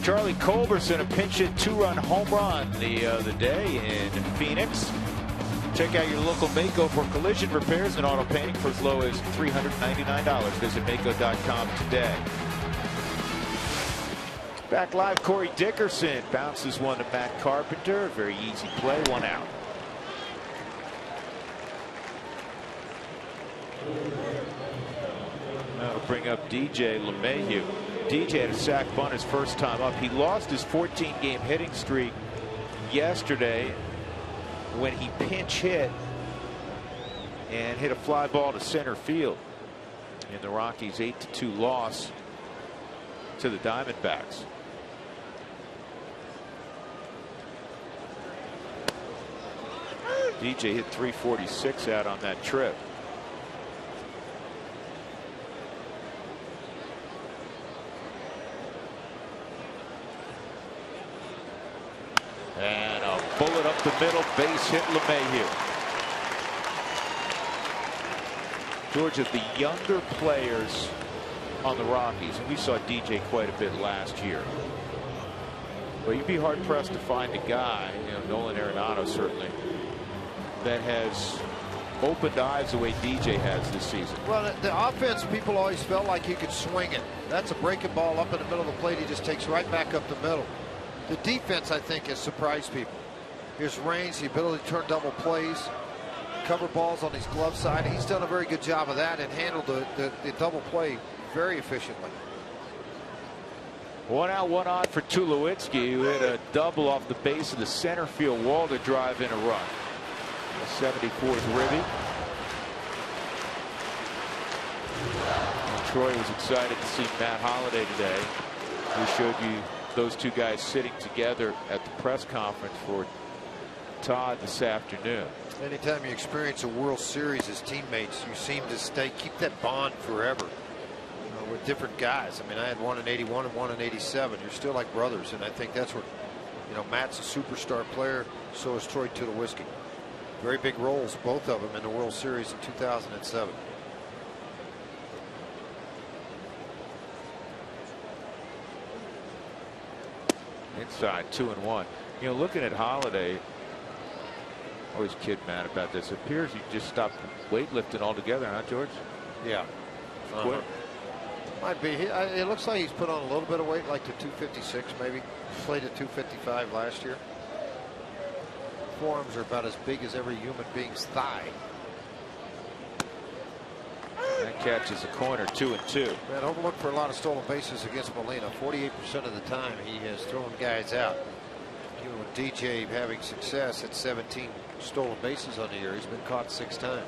Charlie Culberson, a pinch hit 2-run home run the other day in Phoenix. Check out your local Mako for collision repairs and auto painting for as low as $399. Visit Mako.com today. Back live, Corey Dickerson bounces one to Matt Carpenter. Very easy play, 1 out. That'll bring up DJ LeMahieu. DJ had a sac bunt his first time up. He lost his 14-game hitting streak yesterday when he pinch hit and hit a fly ball to center field in the Rockies' 8-2 loss to the Diamondbacks. DJ hit 346 out on that trip. And a bullet up the middle, base hit LeMahieu. George, of the younger players on the Rockies, and we saw DJ quite a bit last year, but you'd be hard pressed to find a guy, Nolan Arenado certainly, that has opened eyes the way DJ has this season. Well, the offense, people always felt like he could swing it. That's a breaking ball up in the middle of the plate. He just takes right back up the middle. The defense, I think, has surprised people. His range, the ability to turn double plays, cover balls on his glove side. He's done a very good job of that and handled the double play very efficiently. 1 out, 1 on for Tulowitzki, who hit a double off the base of the center field wall to drive in a run. The 74th ribby. And Troy was excited to see Matt Holliday today. We showed you those two guys sitting together at the press conference for Todd this afternoon. Anytime you experience a World Series as teammates, you seem to keep that bond forever with different guys. I mean, I had one in 81 and one in 87. You're still like brothers, and I think that's what, Matt's a superstar player, so is Troy Tulowitzki. Very big roles, both of them, in the World Series in 2007. Inside, 2-1. Looking at Holliday, always kid Matt about this. It appears he just stopped weightlifting altogether, huh, George? Yeah. Quit. Might be. It looks like he's put on a little bit of weight, like to 256 maybe. Played at 255 last year. Forearms are about as big as every human being's thigh. That catches a corner, 2-2. Man, don't look for a lot of stolen bases against Molina. 48% of the time he has thrown guys out. Even with DJ having success at 17 stolen bases on the year, he's been caught 6 times.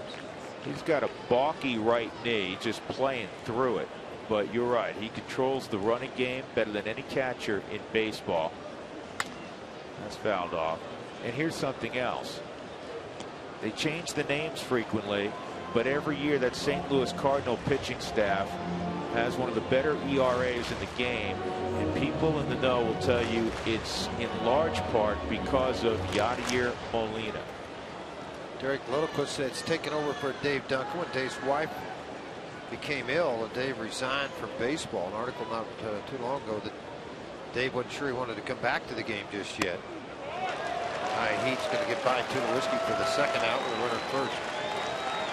He's got a balky right knee, just playing through it. But you're right, he controls the running game better than any catcher in baseball. That's fouled off. And here's something else. They change the names frequently, but every year that St. Louis Cardinal pitching staff has one of the better ERAs in the game, and people in the know will tell you it's in large part because of Yadier Molina. Derek Littlequist said it's taken over for Dave Duncan when Dave's wife became ill and Dave resigned from baseball. An article not too long ago that Dave wasn't sure he wanted to come back to the game just yet. High Heat's going to get by Tulowitzki for the second out with a runner first.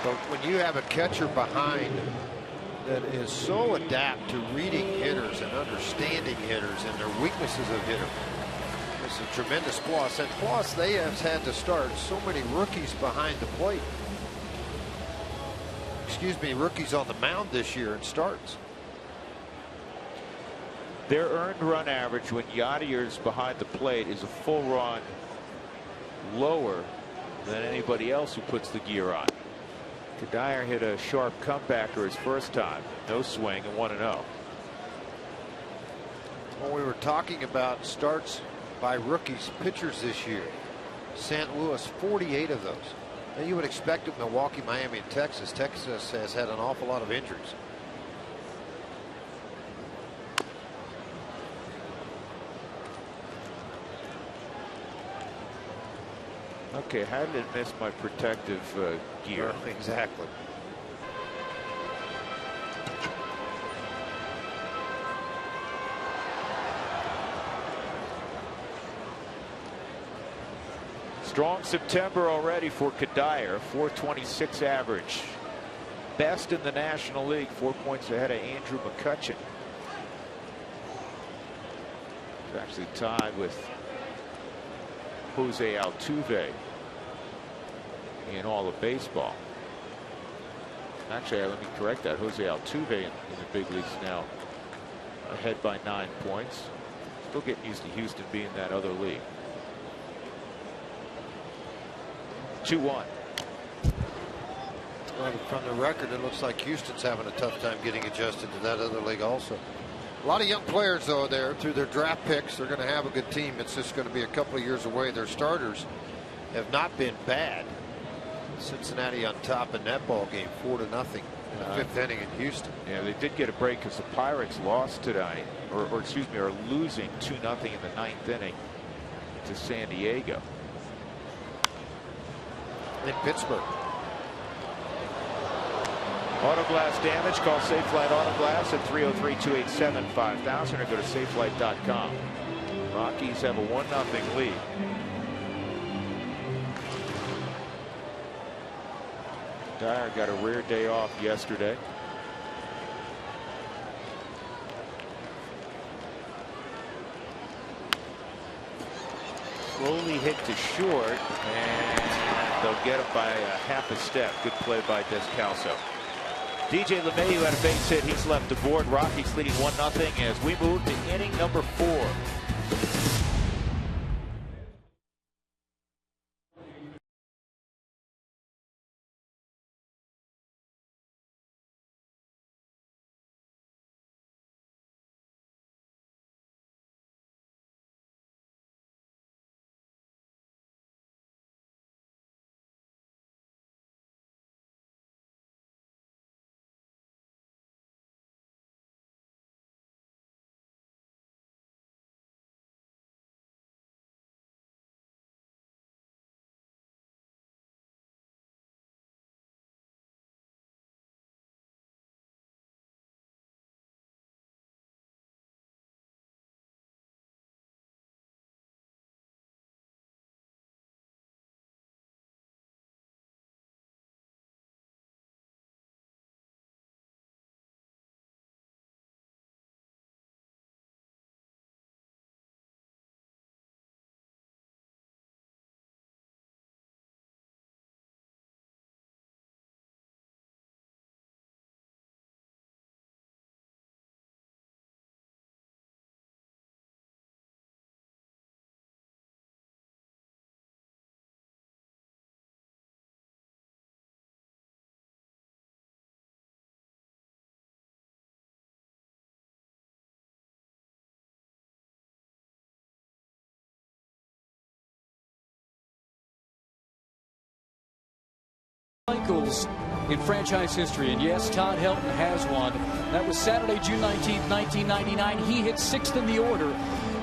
But when you have a catcher behind that is so adept to reading hitters and understanding hitters and their weaknesses of hitters, it's a tremendous plus. And plus, they have had to start so many rookies behind the plate. Excuse me, rookies on the mound this year in starts. Their earned run average when Yadier's behind the plate is a full run lower than anybody else who puts the gear on. Kadire hit a sharp comebacker his first time. No swing and 1-0. Well, we were talking about starts by rookies pitchers this year. St. Louis, 48 of those. Now you would expect it Milwaukee, Miami, and Texas. Texas has had an awful lot of injuries. Okay, how did it miss my protective gear? Exactly. Strong September already for Kadire. 426 average. Best in the National League. 4 points ahead of Andrew McCutcheon. He's actually tied with Jose Altuve in all of baseball. Actually, let me correct that. Jose Altuve in the big leagues now ahead by 9 points. Still getting used to Houston being that other league. 2-1. Well, from the record, it looks like Houston's having a tough time getting adjusted to that other league also. A lot of young players, though, there through their draft picks. They're going to have a good team. It's just going to be a couple of years away. Their starters have not been bad. Cincinnati on top in that ball game, 4-0 in the 5th inning in Houston. Yeah, they did get a break because the Pirates lost tonight, or excuse me, are losing 2-0 in the 9th inning to San Diego. In Pittsburgh. Auto glass damage, call Safelite Auto Glass at 303-287-5000 or go to safelight.com. Rockies have a 1-0 lead. Dyer got a rare day off yesterday. Slowly hit to short, and they'll get him by a half a step. Good play by Descalso. DJ LeMahieu had a base hit. He's left the board. Rockies leading 1-0 as we move to inning number 4. Cycles in franchise history, and yes, Todd Helton has one. That was Saturday, June 19th, 1999. He hit 6th in the order.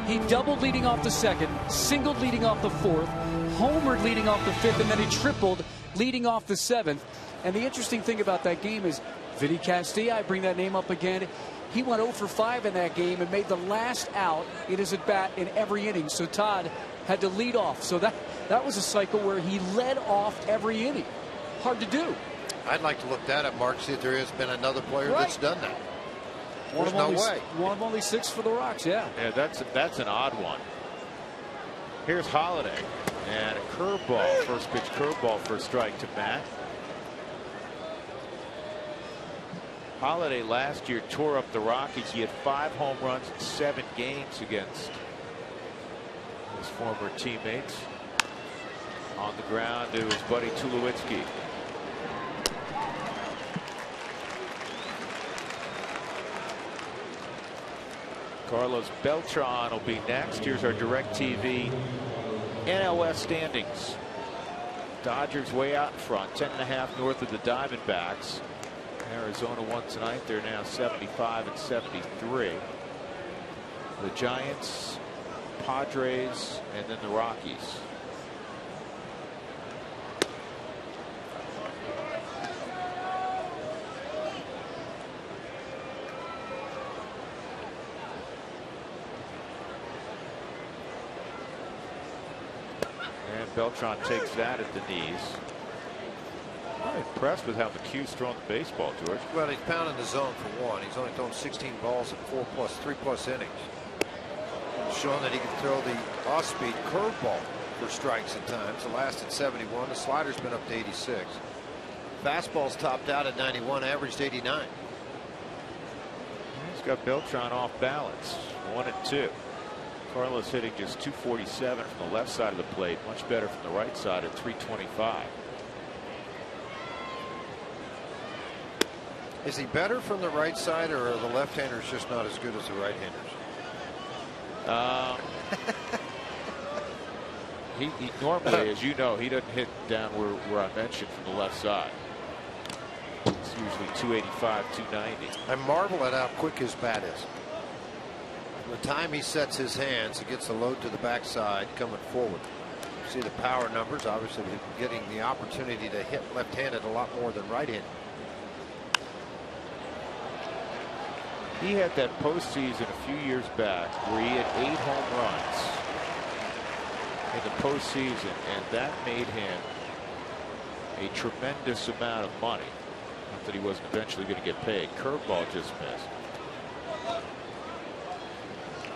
He doubled leading off the 2nd, singled leading off the 4th, homered leading off the 5th, and then he tripled leading off the 7th. And the interesting thing about that game is Vinny Castilla, I bring that name up again, he went 0 for 5 in that game and made the last out in his at-bat in every inning. So Todd had to lead off. So that was a cycle where he led off every inning. Hard to do. I'd like to look that up, Mark, see if there has been another player that's done that. There's no way. One of only 6 for the Rocks, yeah. Yeah, that's an odd one. Here's Holiday, and a curveball, first pitch curveball for a strike to Matt. Holiday last year tore up the Rockies. He had 5 home runs in 7 games against his former teammates. On the ground to his buddy Tulowitzki. Carlos Beltran will be next. Here's our DirecTV NLS standings. Dodgers way out in front, 10.5 north of the Diamondbacks. Arizona won tonight. They're now 75 and 73. The Giants, Padres, and then the Rockies. And Beltran takes that at the knees. I'm impressed with how McHugh's thrown the baseball, George. Well, he's pounding the zone for one. He's only thrown 16 balls in 3+ innings. Showing that he can throw the off-speed curveball for strikes at times. The last at 71. The slider's been up to 86. Fastball's topped out at 91, averaged 89. He's got Beltran off balance. 1-2. Carlos hitting just 247 from the left side of the plate. Much better from the right side at 325. Is he better from the right side, or are the left-handers just not as good as the right-handers? He normally, as you know, he doesn't hit down where I mentioned from the left side. It's usually 285, 290. I marvel at how quick his bat is. From the time he sets his hands, he gets the load to the backside coming forward. You see the power numbers. Obviously, getting the opportunity to hit left-handed a lot more than right-handed. He had that postseason a few years back where he had 8 home runs in the postseason, and that made him a tremendous amount of money. Not that he wasn't eventually going to get paid. Curveball just missed.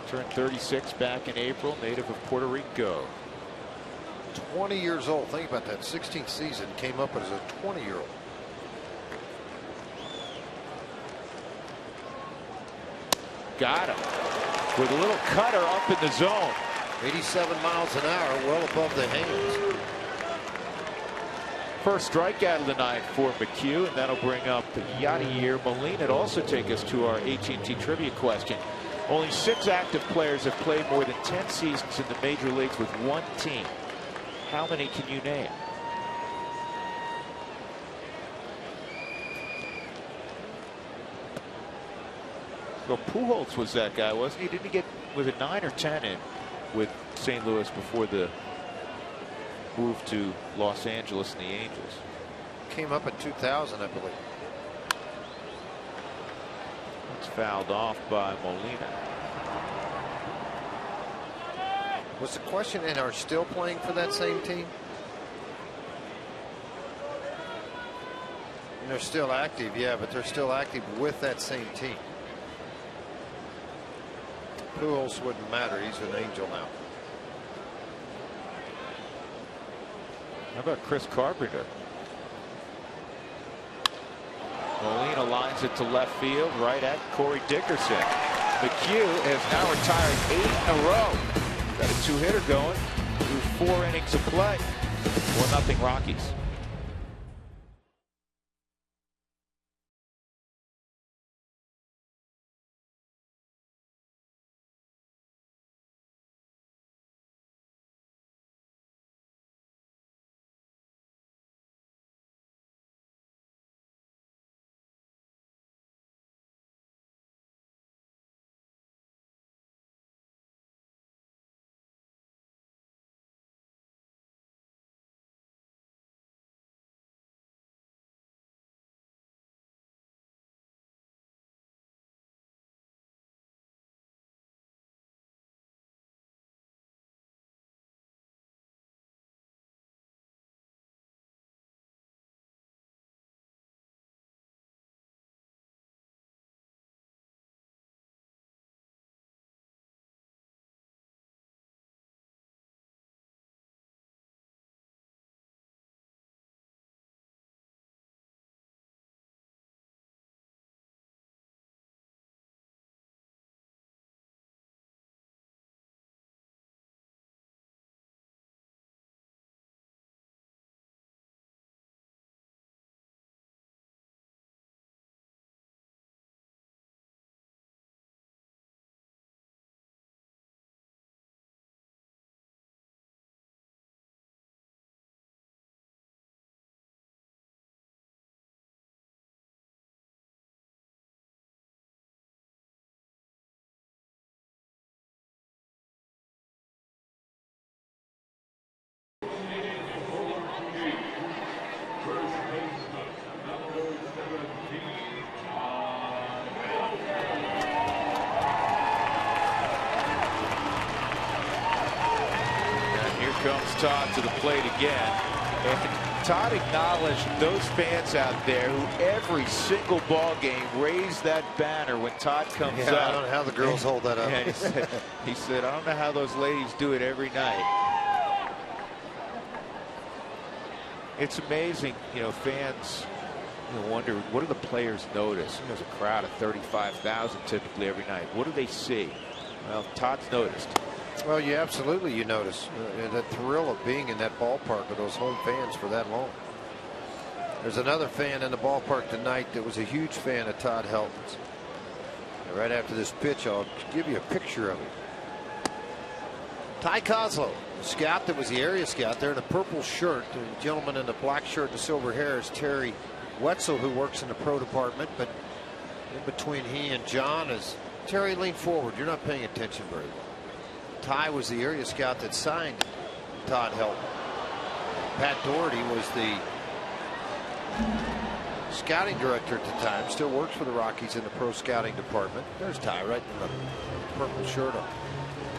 Turned 36 back in April, native of Puerto Rico. 20 years old. Think about that. 16th season, came up as a 20-year-old. Got him with a little cutter up in the zone. 87 miles an hour, well above the hands. First strikeout of the night for McHugh, and that'll bring up Yadier Molina. It'll also take us to our AT&T trivia question. Only 6 active players have played more than 10 seasons in the major leagues with one team. How many can you name? Well, Pujols was that guy, wasn't he? Didn't he get with a 9 or 10 in with St. Louis before the move to Los Angeles and the Angels? Came up in 2000, I believe. It's fouled off by Molina. Was the question, and are still playing for that same team? And they're still active, yeah, but they're still active with that same team. Pujols wouldn't matter. He's an Angel now. How about Chris Carpenter? Molina lines it to left field, right at Corey Dickerson. McHugh has now retired 8 in a row. Got a 2-hitter going through 4 innings of play. 1-0 Rockies. comes Todd to the plate again. And Todd acknowledged those fans out there who every single ball game raise that banner when Todd comes up. I don't know how the girls hold that up. And he said, I don't know how those ladies do it every night. It's amazing, you know, fans wonder, what do the players notice? There's a crowd of 35,000 typically every night. What do they see? Well, Todd's noticed. Well, you notice that thrill of being in that ballpark with those home fans for that long. There's another fan in the ballpark tonight that was a huge fan of Todd Helton's. And right after this pitch, I'll give you a picture of him. Ty Kozlow, the scout that was the area scout there in a purple shirt. The gentleman in the black shirt and the silver hair is Terry Wetzel, who works in the pro department. But in between he and John is Terry. Lean forward. You're not paying attention very well. Ty was the area scout that signed Todd Helton. Pat Doherty was the scouting director at the time. Still works for the Rockies in the pro scouting department. There's Ty right in the purple shirt on.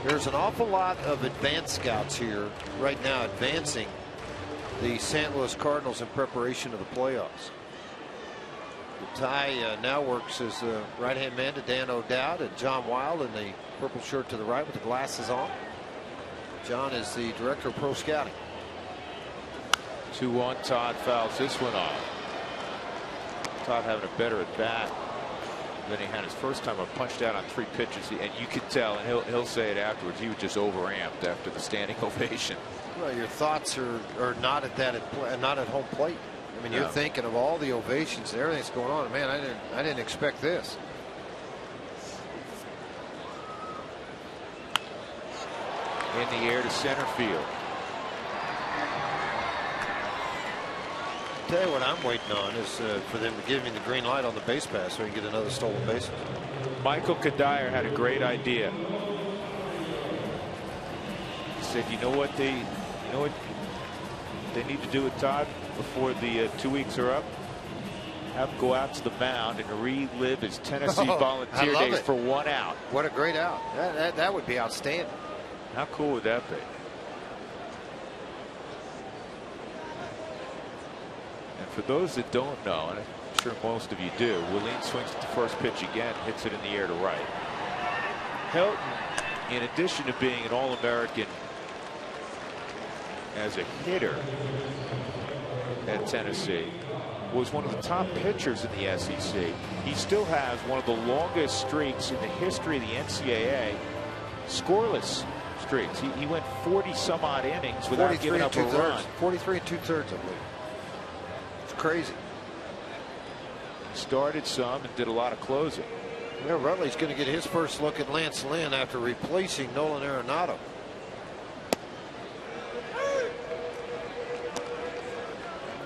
There's an awful lot of advanced scouts here right now advancing the St. Louis Cardinals in preparation of the playoffs. Ty now works as a right-hand man to Dan O'Dowd and John Wild in the purple shirt to the right with the glasses on. John is the director of pro scouting. 2-1. Todd fouls this one off. Todd having a better at bat than he had his first time. Punched out on 3 pitches, and you could tell, and he'll say it afterwards, he was just overamped after the standing ovation. Well, your thoughts are not at home plate. I mean, you're thinking of all the ovations and everything's going on. Man, I didn't expect this. In the air to center field. Tell you what I'm waiting on is for them to give me the green light on the base pass so we can get another stolen base. Michael Kadire had a great idea. He said, you know what they need to do with Todd before the 2 weeks are up? Have him go out to the mound and relive his Tennessee volunteer days for 1 out. What a great out. That would be outstanding. How cool would that be? And for those that don't know, and I'm sure most of you do, Willeen swings at the first pitch again, hits it in the air to right. Helton, in addition to being an All-American as a hitter at Tennessee, was one of the top pitchers in the SEC. He still has one of the longest streaks in the history of the NCAA, scoreless streaks. He went 40 some odd innings without giving up a run. 43 2/3, I believe. It's crazy. Started some and did a lot of closing. Yeah, Rutledge's going to get his first look at Lance Lynn after replacing Nolan Arenado.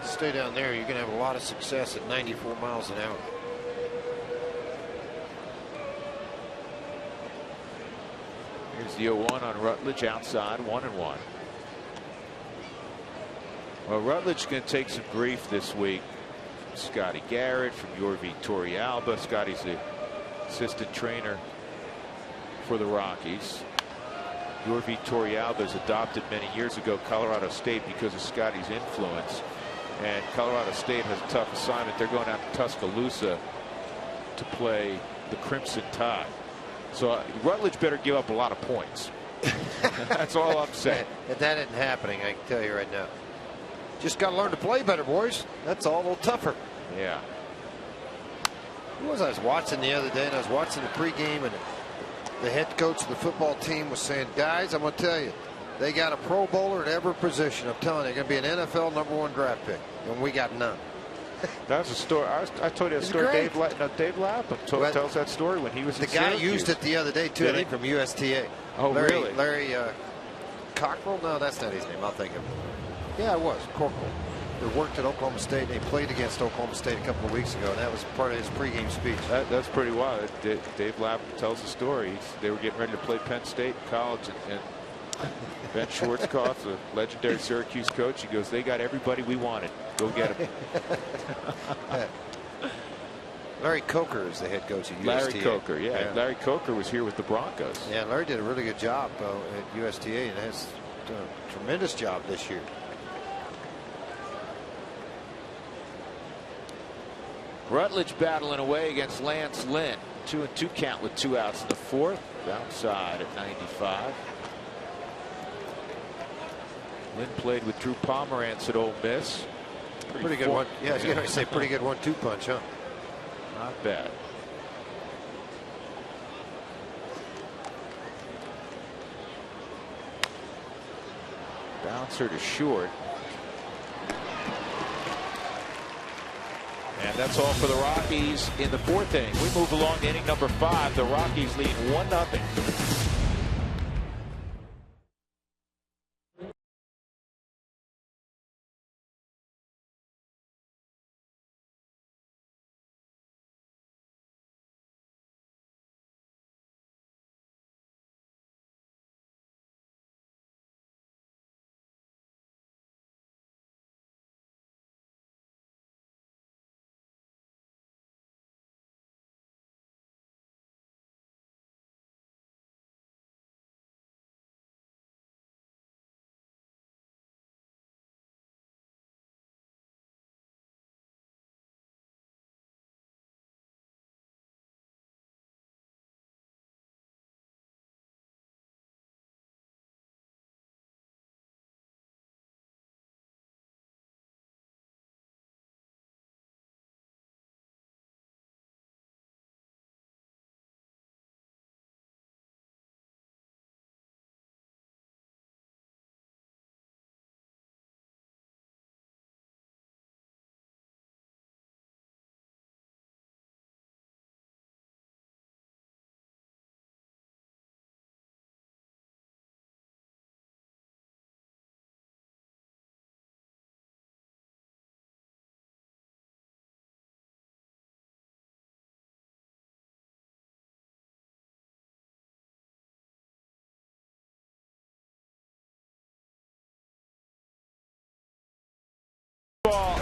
Stay down there, you're going to have a lot of success at 94 miles an hour. Here's the 0-1 on Rutledge outside, 1-1. Well, Rutledge is going to take some grief this week from Scotty Garrett, from Yorvi Torrealba. Scotty's the assistant trainer for the Rockies. Yorvi Torrealba was adopted many years ago Colorado State because of Scotty's influence. And Colorado State has a tough assignment. They're going out to Tuscaloosa to play the Crimson Tide. So Rutledge better give up a lot of points. That's all I'm saying. That isn't happening, I can tell you right now. Just got to learn to play better, boys. That's all a little tougher. Yeah. Who was I was watching the other day, and I was watching the pregame, and the head coach of the football team was saying, guys, I'm going to tell you, they got a Pro Bowler at every position. I'm telling you, they're going to be an NFL #1 draft pick, and we got none. That's a story. I told you that story. Dave Lapham tells that story when he was in Syracuse. The guy used it the other day, too, I think, from USTA. Oh, really? Larry Cockrell? No, that's not his name. I'll think of it. Yeah, it was. Corporal. He worked at Oklahoma State, and he played against Oklahoma State a couple of weeks ago, and that was part of his pregame speech. That's pretty wild. Dave Lapham tells the story. They were getting ready to play Penn State in college, and Ben Schwarzkopf, the legendary Syracuse coach, he goes, they got everybody we wanted. Go get them. Larry Coker is the head coach at USTA. Larry Coker, yeah. Larry Coker was here with the Broncos. Yeah, Larry did a really good job at USTA and has done a tremendous job this year. Rutledge battling away against Lance Lynn. 2-2 count with 2 outs in the 4th. Outside at 95. Lynn played with Drew Pomerantz at Ole Miss. Pretty good one. Yeah, I was going to say pretty good 1-2 punch, huh? Not bad. Bouncer to short. And that's all for the Rockies in the 4th inning. We move along to inning number 5. The Rockies lead 1-0.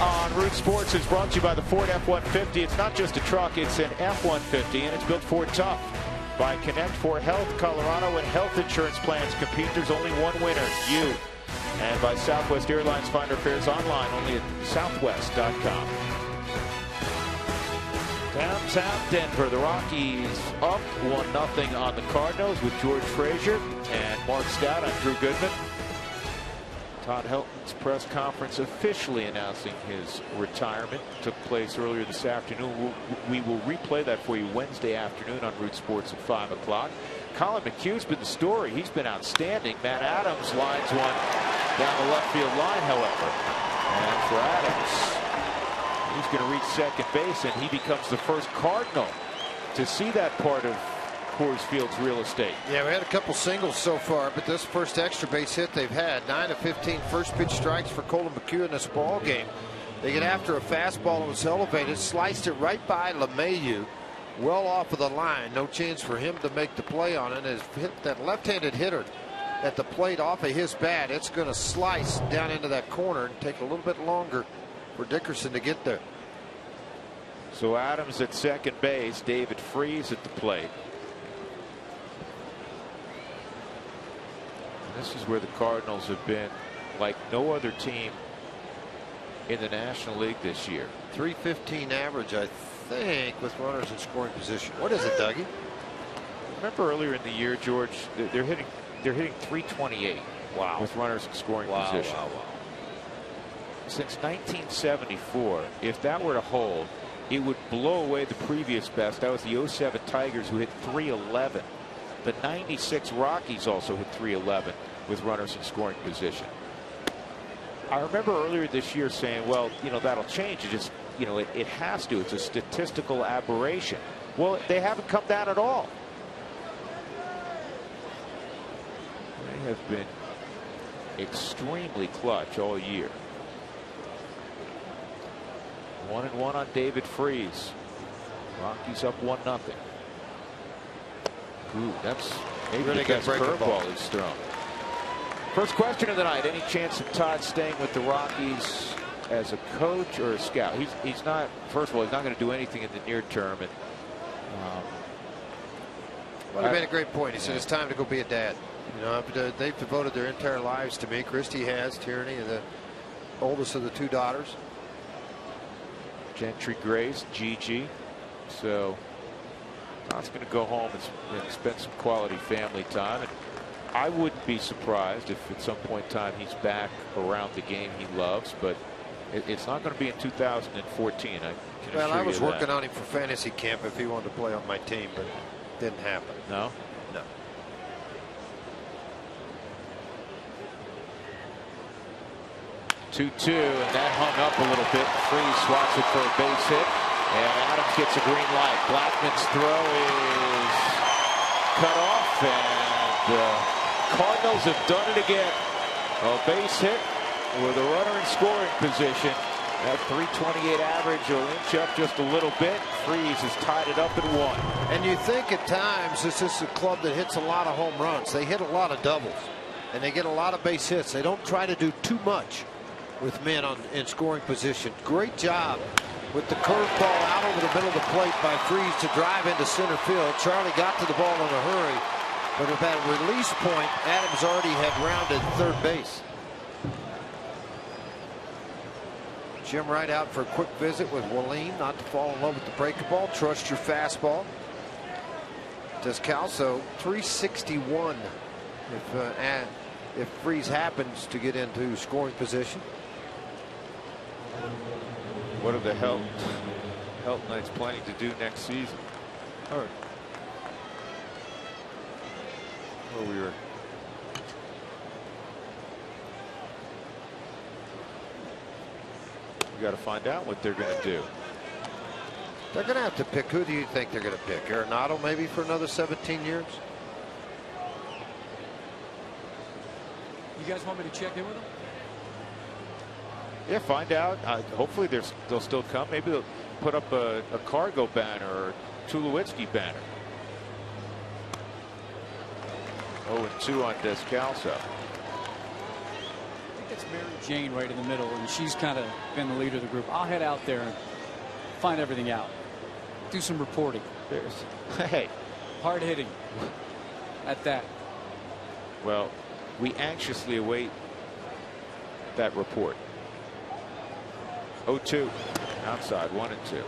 On Root Sports is brought to you by the Ford F-150. It's not just a truck, it's an F-150, and it's built Ford tough. By Connect for Health Colorado and health insurance plans compete. There's only one winner, you. And by Southwest Airlines. Find our fares online only at southwest.com. Downtown Denver, the Rockies up 1-0 on the Cardinals with George Frazier and Mark Stout. I'm Drew Goodman. Todd Helton's press conference officially announcing his retirement took place earlier this afternoon. We will replay that for you Wednesday afternoon on Root Sports at 5 o'clock. Colin McHugh's been the story. He's been outstanding. Matt Adams lines one down the left field line, however. And for Adams, he's going to reach second base, and he becomes the first Cardinal to see that part of Coors Field's real estate. Yeah, we had a couple singles so far, but this first extra base hit they've had. 9 of 15 first pitch strikes for Colin McHugh in this ball game. They get after a fastball that was elevated, sliced it right by LeMahieu, well off of the line. No chance for him to make the play on it. As hit that left-handed hitter at the plate off of his bat, it's going to slice down into that corner and take a little bit longer for Dickerson to get there. So Adams at second base, David Freese at the plate. This is where the Cardinals have been like no other team in the National League this year. .315 average, I think, with runners in scoring position. What is it, Dougie? Remember earlier in the year, George, they're hitting .328. Wow. With runners in scoring position. Wow. Since 1974, if that were to hold, it would blow away the previous best. That was the '07 Tigers, who hit .311. The '96 Rockies also hit .311 with runners in scoring position. I remember earlier this year saying, well, you know, that'll change. It just, you know, it has to. It's a statistical aberration. Well, they haven't come down at all. They have been extremely clutch all year. 1-1 on David Freese. Rockies up 1-0. Ooh, that's maybe really the best curveball he's thrown. First question of the night: any chance of Todd staying with the Rockies as a coach or a scout? He's not. First of all, he's not going to do anything in the near term, and Well, he made a great point. He said it's time to go be a dad. You know, they've devoted their entire lives to me. Christy has, Tierney, and the oldest of the 2 daughters. Gentry Grace, Gigi. So Todd's going to go home and spend some quality family time. And I wouldn't be surprised if at some point in time he's back around the game he loves, but it's not going to be in 2014. Well, I was working on him for fantasy camp if he wanted to play on my team, but it didn't happen. No? No. Two, and that hung up a little bit. Freeze swats it for a base hit, and Adams gets a green light. Blackman's throw is cut off, and the Cardinals have done it again. A base hit with a runner in scoring position. That 328 average will inch up just a little bit. Freeze has tied it up at 1. And you think at times this is a club that hits a lot of home runs. They hit a lot of doubles, and they get a lot of base hits. They don't try to do too much with men in scoring position. Great job with the curveball out over the middle of the plate by Freeze to drive into center field. Charlie got to the ball in a hurry, but at that release point, Adams already had rounded third base. Jim Wright out for a quick visit with Wallin, not to fall in love with the breakable. Trust your fastball. Descalso 361 if Freeze happens to get into scoring position. What are the Health Knights planning to do next season? Where we were. We got to find out what they're going to do. They're going to have to pick. Who do you think they're going to pick? Arenado maybe for another 17 years? You guys want me to check in with them? Yeah, find out. Hopefully they'll still come. Maybe they'll put up a Cargo banner or Tulowitzki banner. 0-2 on Descalso. It's Mary Jane right in the middle, and she's kind of been the leader of the group. I'll head out there and find everything out. Do some reporting. Hey. Hard hitting. At that. Well, we anxiously await that report. 0-2. Outside, 1-2.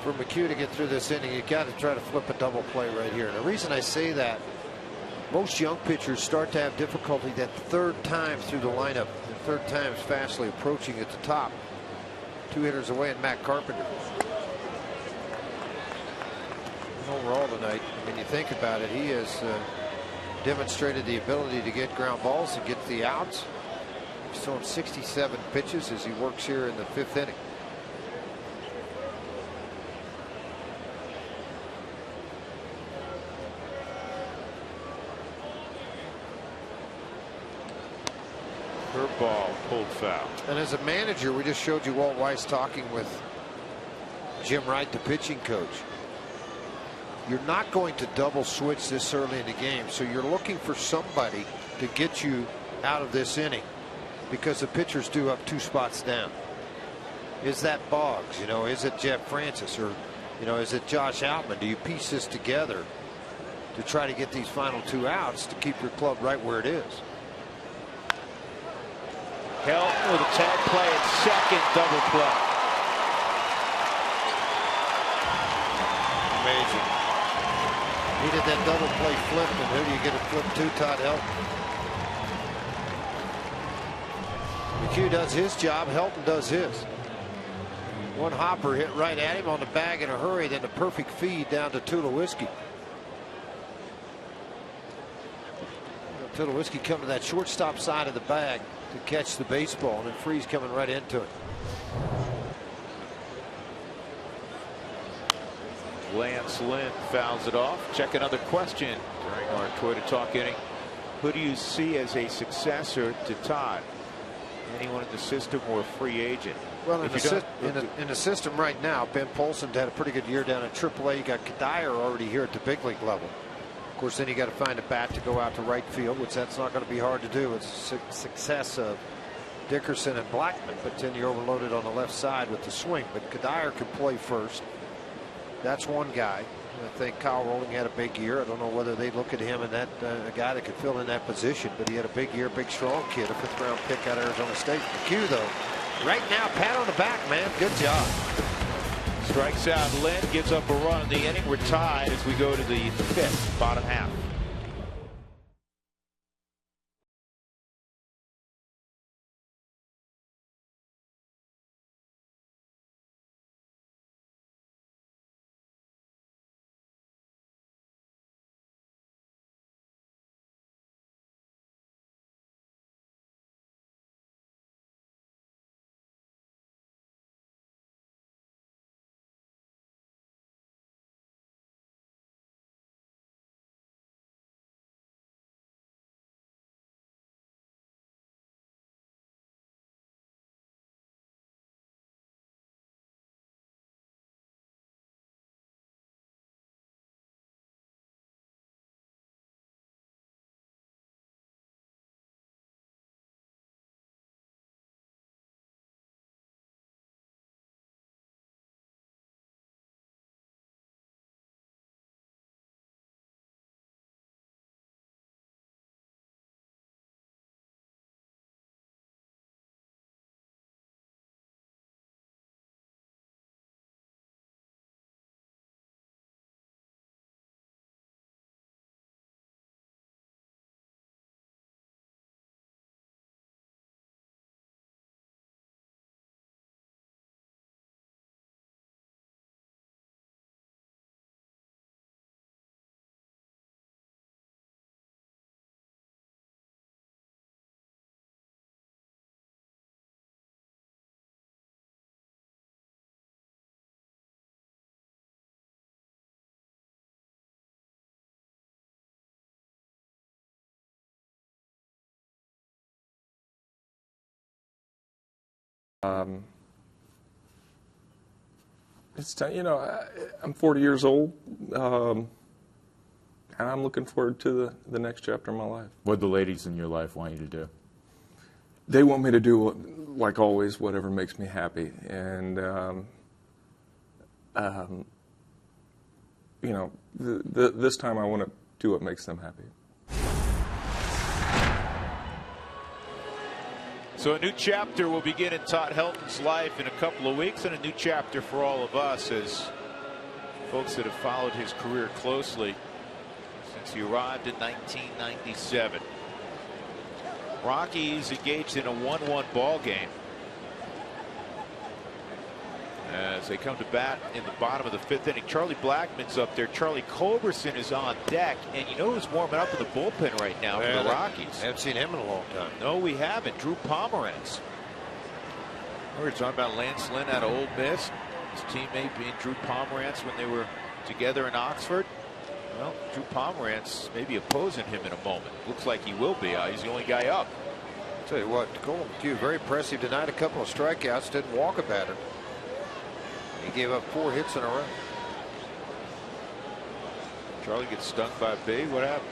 For McHugh to get through this inning, you got to try to flip a double play right here. And the reason I say that, most young pitchers start to have difficulty that third time through the lineup. The third time is fastly approaching at the top. 2 hitters away and Matt Carpenter. And overall tonight, when you think about it, he has demonstrated the ability to get ground balls and get the outs. He's thrown 67 pitches as he works here in the 5th inning. Ball pulled foul. And as a manager, we just showed you Walt Weiss talking with Jim Wright, the pitching coach. You're not going to double switch this early in the game, so you're looking for somebody to get you out of this inning because the pitchers do up 2 spots down. Is that Boggs? You know, is it Jeff Francis, or is it Josh Outman? Do you piece this together to try to get these final 2 outs to keep your club right where it is? Helton with a tag play at second, double play. Amazing. Needed that double play flip, and who do you get a flip to? Todd Helton. McHugh does his job. Helton does his. One hopper hit right at him on the bag in a hurry, then the perfect feed down to Tulowitzki. Tulowitzki come to that shortstop side of the bag to catch the baseball, and then Freeze coming right into it. Lance Lynn fouls it off. Check another question during our Toyota Talk inning. Who do you see as a successor to Todd? Anyone in the system or a free agent? Well, in the system right now, Ben Polson had a pretty good year down at AAA. You got Kadire already here at the big league level. Of course, then you got to find a bat to go out to right field, which that's not going to be hard to do. It's a success of Dickerson and Blackman, but then you're overloaded on the left side with the swing. But Kadire can play first. That's one guy. I think Kyle Rowling had a big year. I don't know whether they look at him and that a guy that could fill in that position, but he had a big year, big strong kid, a 5th round pick out of Arizona State. McHugh, though, right now, pat on the back, man. Good job. Strikes out Lynn, gives up a run in the inning. We're tied as we go to the 5th, bottom half. It's you know, I'm 40 years old, and I'm looking forward to the next chapter of my life. What the ladies in your life want you to do? They want me to do, like always, whatever makes me happy, and you know, this time I want to do what makes them happy. So a new chapter will begin in Todd Helton's life in a couple of weeks, and a new chapter for all of us as folks that have followed his career closely since he arrived in 1997. Rockies engaged in a 1-1 ball game as they come to bat in the bottom of the 5th inning. Charlie Blackmon's up there. Charlie Culberson is on deck, and you know who's warming up in the bullpen right now for the Rockies? Haven't seen him in a long time. No, we haven't. Drew Pomeranz. We were talking about Lance Lynn out of Ole Miss, his teammate being Drew Pomeranz when they were together in Oxford. Well, Drew Pomeranz may be opposing him in a moment. Looks like he will be. He's the only guy up. Tell you what, Cole McHugh, very impressive tonight. A couple of strikeouts, didn't walk a batter. He gave up 4 hits in a row. Charlie gets stung by a bee. What happened?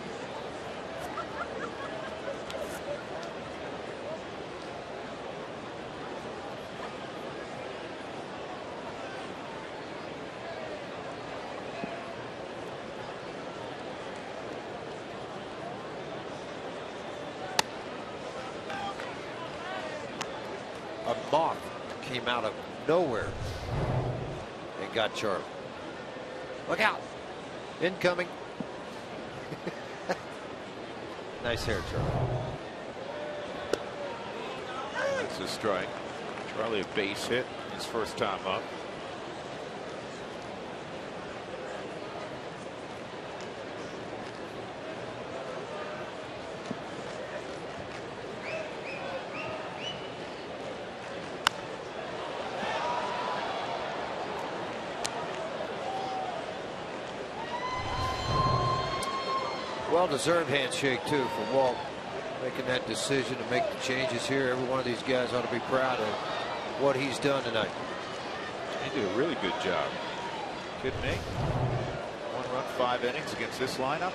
A moth came out of nowhere and got Charlie. Look out. Incoming. Nice hair, Charlie. That's a strike. Charlie a base hit his first time up. Well-deserved handshake, too, for Walt making that decision to make the changes here. Every one of these guys ought to be proud of what he's done tonight. He did a really good job. Kidding me? 1 run, 5 innings against this lineup.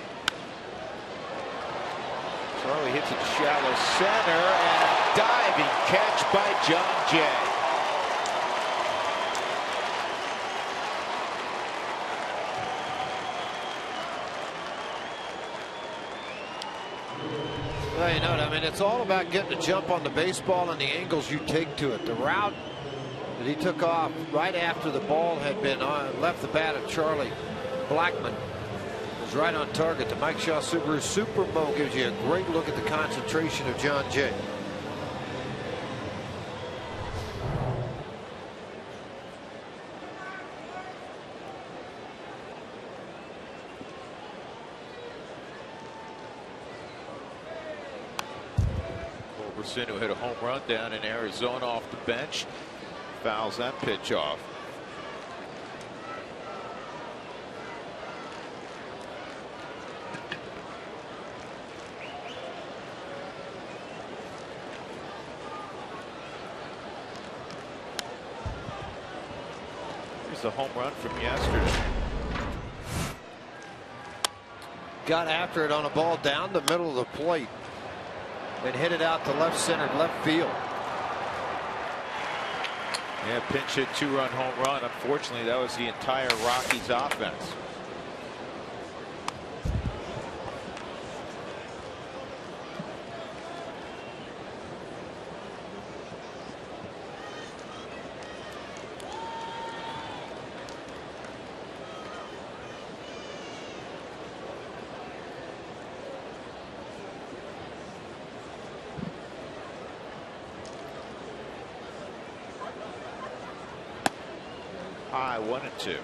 Charlie hits it shallow center, and a diving catch by John Jay. Well, you know what I mean. It's all about getting a jump on the baseball and the angles you take to it. The route that he took off right after the ball had been left the bat of Charlie Blackmon was right on target. The Mike Shaw Subaru Super Bowl gives you a great look at the concentration of John Jay. Who hit a home run down in Arizona off the bench, fouls that pitch off. Here's the home run from yesterday. Got after it on a ball down the middle of the plate and hit it out to left center, left field. Yeah, pinch hit, 2-run home run. Unfortunately, that was the entire Rockies offense. High, 1-2.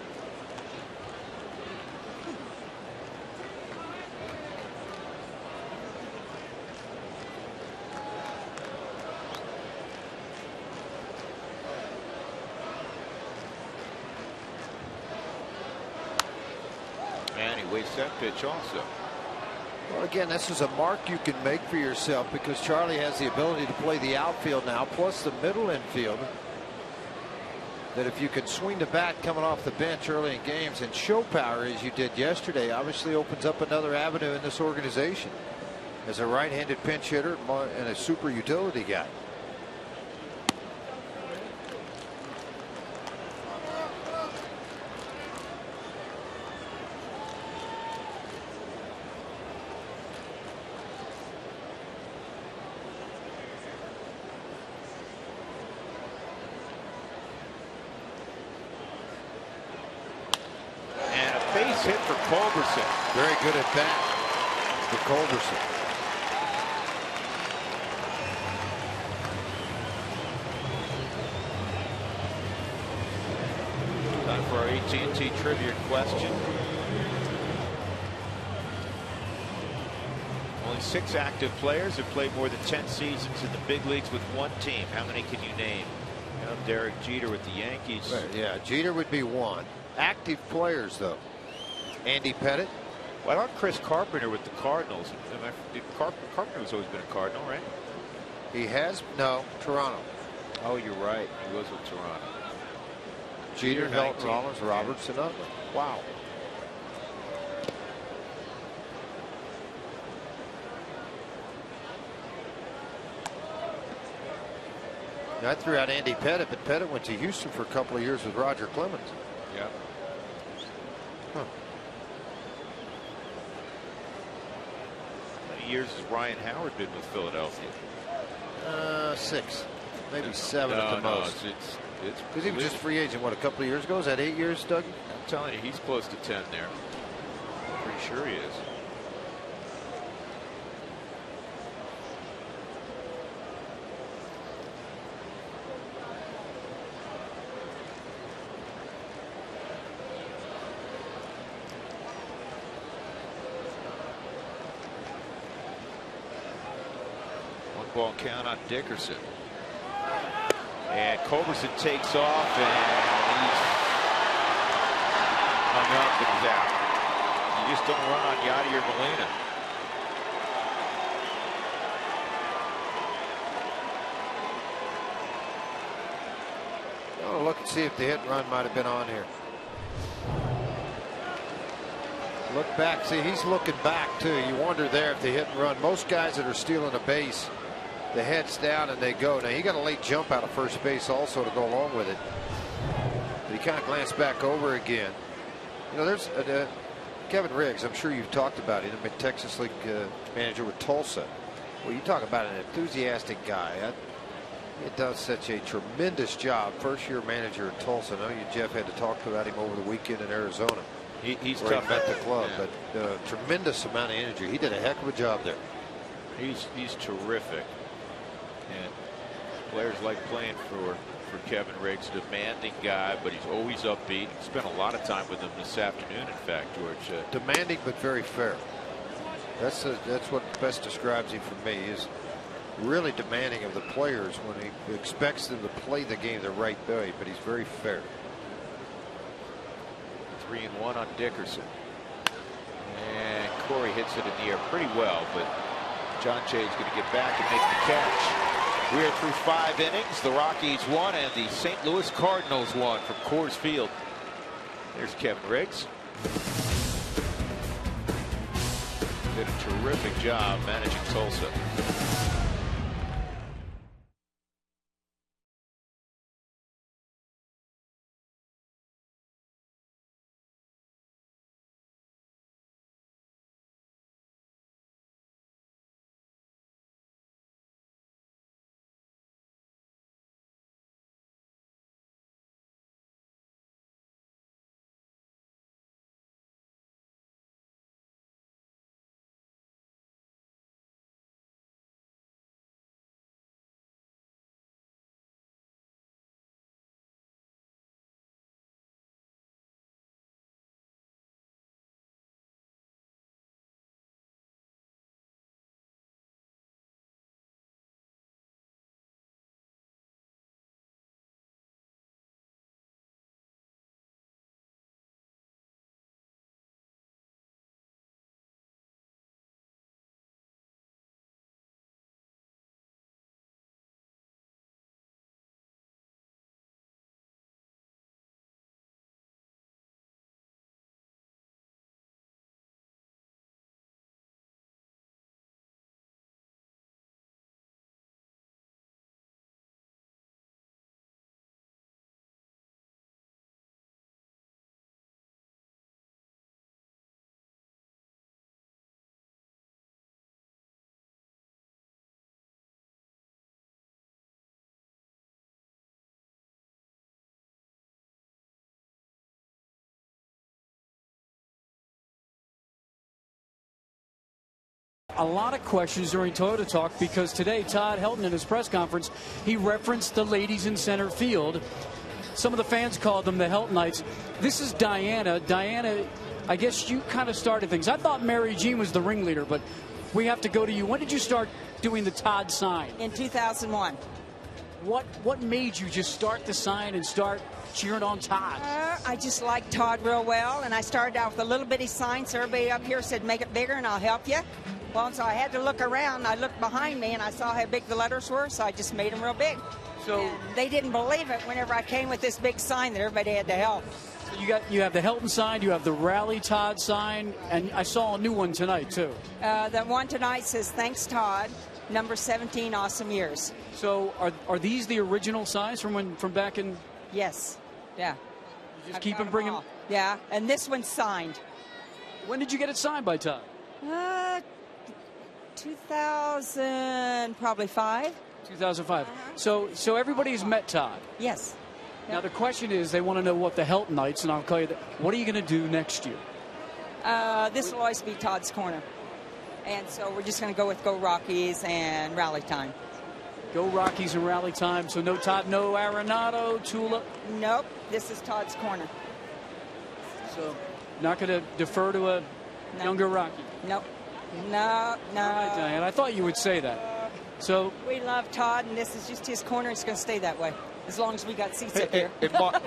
And he wastes that pitch also. Well, again, this is a mark you can make for yourself because Charlie has the ability to play the outfield now, plus the middle infield. That if you can swing the bat coming off the bench early in games and show power as you did yesterday, obviously opens up another avenue in this organization as a right-handed pinch hitter and a super utility guy. Hit for Culberson. Very good at bat for Culberson. Time for our AT&T trivia question. Only 6 active players have played more than 10 seasons in the big leagues with one team. How many can you name? You know, Derek Jeter with the Yankees. Right, yeah, Jeter would be one. Active players, though. Andy Pettit. Well, I thought Chris Carpenter with the Cardinals. Carpenter's always been a Cardinal, right? He has, no, Toronto. Oh, you're right. He was with Toronto. Jeter, Hilton, Rollins, Robertson, Utley. Wow. I threw out Andy Pettit, but Pettit went to Houston for a couple of years with Roger Clemens. Yeah. Huh. How many years has Ryan Howard been with Philadelphia? 6, maybe 7 at the most. Because he was just free agent, what, a couple of years ago? Is that 8 years, Doug? I'm telling you, he's close to 10 there. Pretty sure he is. Ball count on Dickerson. And Culberson takes off and he's hung up and he's out. You just don't run on Yadier Molina. I want to look and see if the hit and run might have been on here. Look back. See, he's looking back too. You wonder there if the hit and run. Most guys that are stealing a base, the head's down and they go. Now he got a late jump out of first base also to go along with it. But he kind of glanced back over again. You know, there's Kevin Riggs, I'm sure you've talked about him, a Texas League manager with Tulsa. Well, you talk about an enthusiastic guy. It does such a tremendous job. First-year manager at Tulsa. I know you, Jeff, had to talk about him over the weekend in Arizona. He's tough. tough At the club, but tremendous amount of energy. He did a heck of a job there. He's terrific, and players like playing for Kevin Riggs. Demanding guy, but he's always upbeat. Spent a lot of time with him this afternoon. In fact, George. Demanding but very fair. That's what best describes him for me. Is really demanding of the players when he expects them to play the game the right way, but he's very fair. 3-1 on Dickerson. And Corey hits it in the air pretty well, but John Jay's going to get back and make the catch. We are through 5 innings. The Rockies won and the St. Louis Cardinals won from Coors Field. There's Kevin Riggs. Did a terrific job managing Tulsa. A lot of questions during Toyota Talk because today Todd Helton in his press conference, he referenced the ladies in center field. Some of the fans called them the Heltonites. This is Diana. Diana, I guess you kind of started things. I thought Mary Jean was the ringleader, but we have to go to you. When did you start doing the Todd sign? In 2001. What made you just start the sign and start cheering on Todd? I just liked Todd real well, and I started out with a little bitty sign, so everybody up here said, make it bigger and I'll help you. Well, so I had to look around. I looked behind me, and I saw how big the letters were, so I just made them real big. So and they didn't believe it whenever I came with this big sign that everybody had to help. So you have the Helton sign, you have the Rally Todd sign, and I saw a new one tonight, too. The one tonight says, thanks, Todd, number 17, awesome years. So are these the original signs from back in? Yes. Yeah. You just keep them bringing? Yeah, and this one's signed. When did you get it signed by Todd? 2005. 2005. So everybody's met Todd. Yes. Now the question is, they want to know what the Heltonites, and I'll tell you that. What are you going to do next year? This will always be Todd's Corner, and so we're just going to go with Go Rockies and Rally Time. Go Rockies and Rally Time. So no Todd, no Arenado, Tula. Nope. This is Todd's Corner. So not going to defer to a younger Rocky. Nope. No. Diane, I thought you would say that. So we love Todd, and this is just his corner. It's going to stay that way as long as we got seats up here.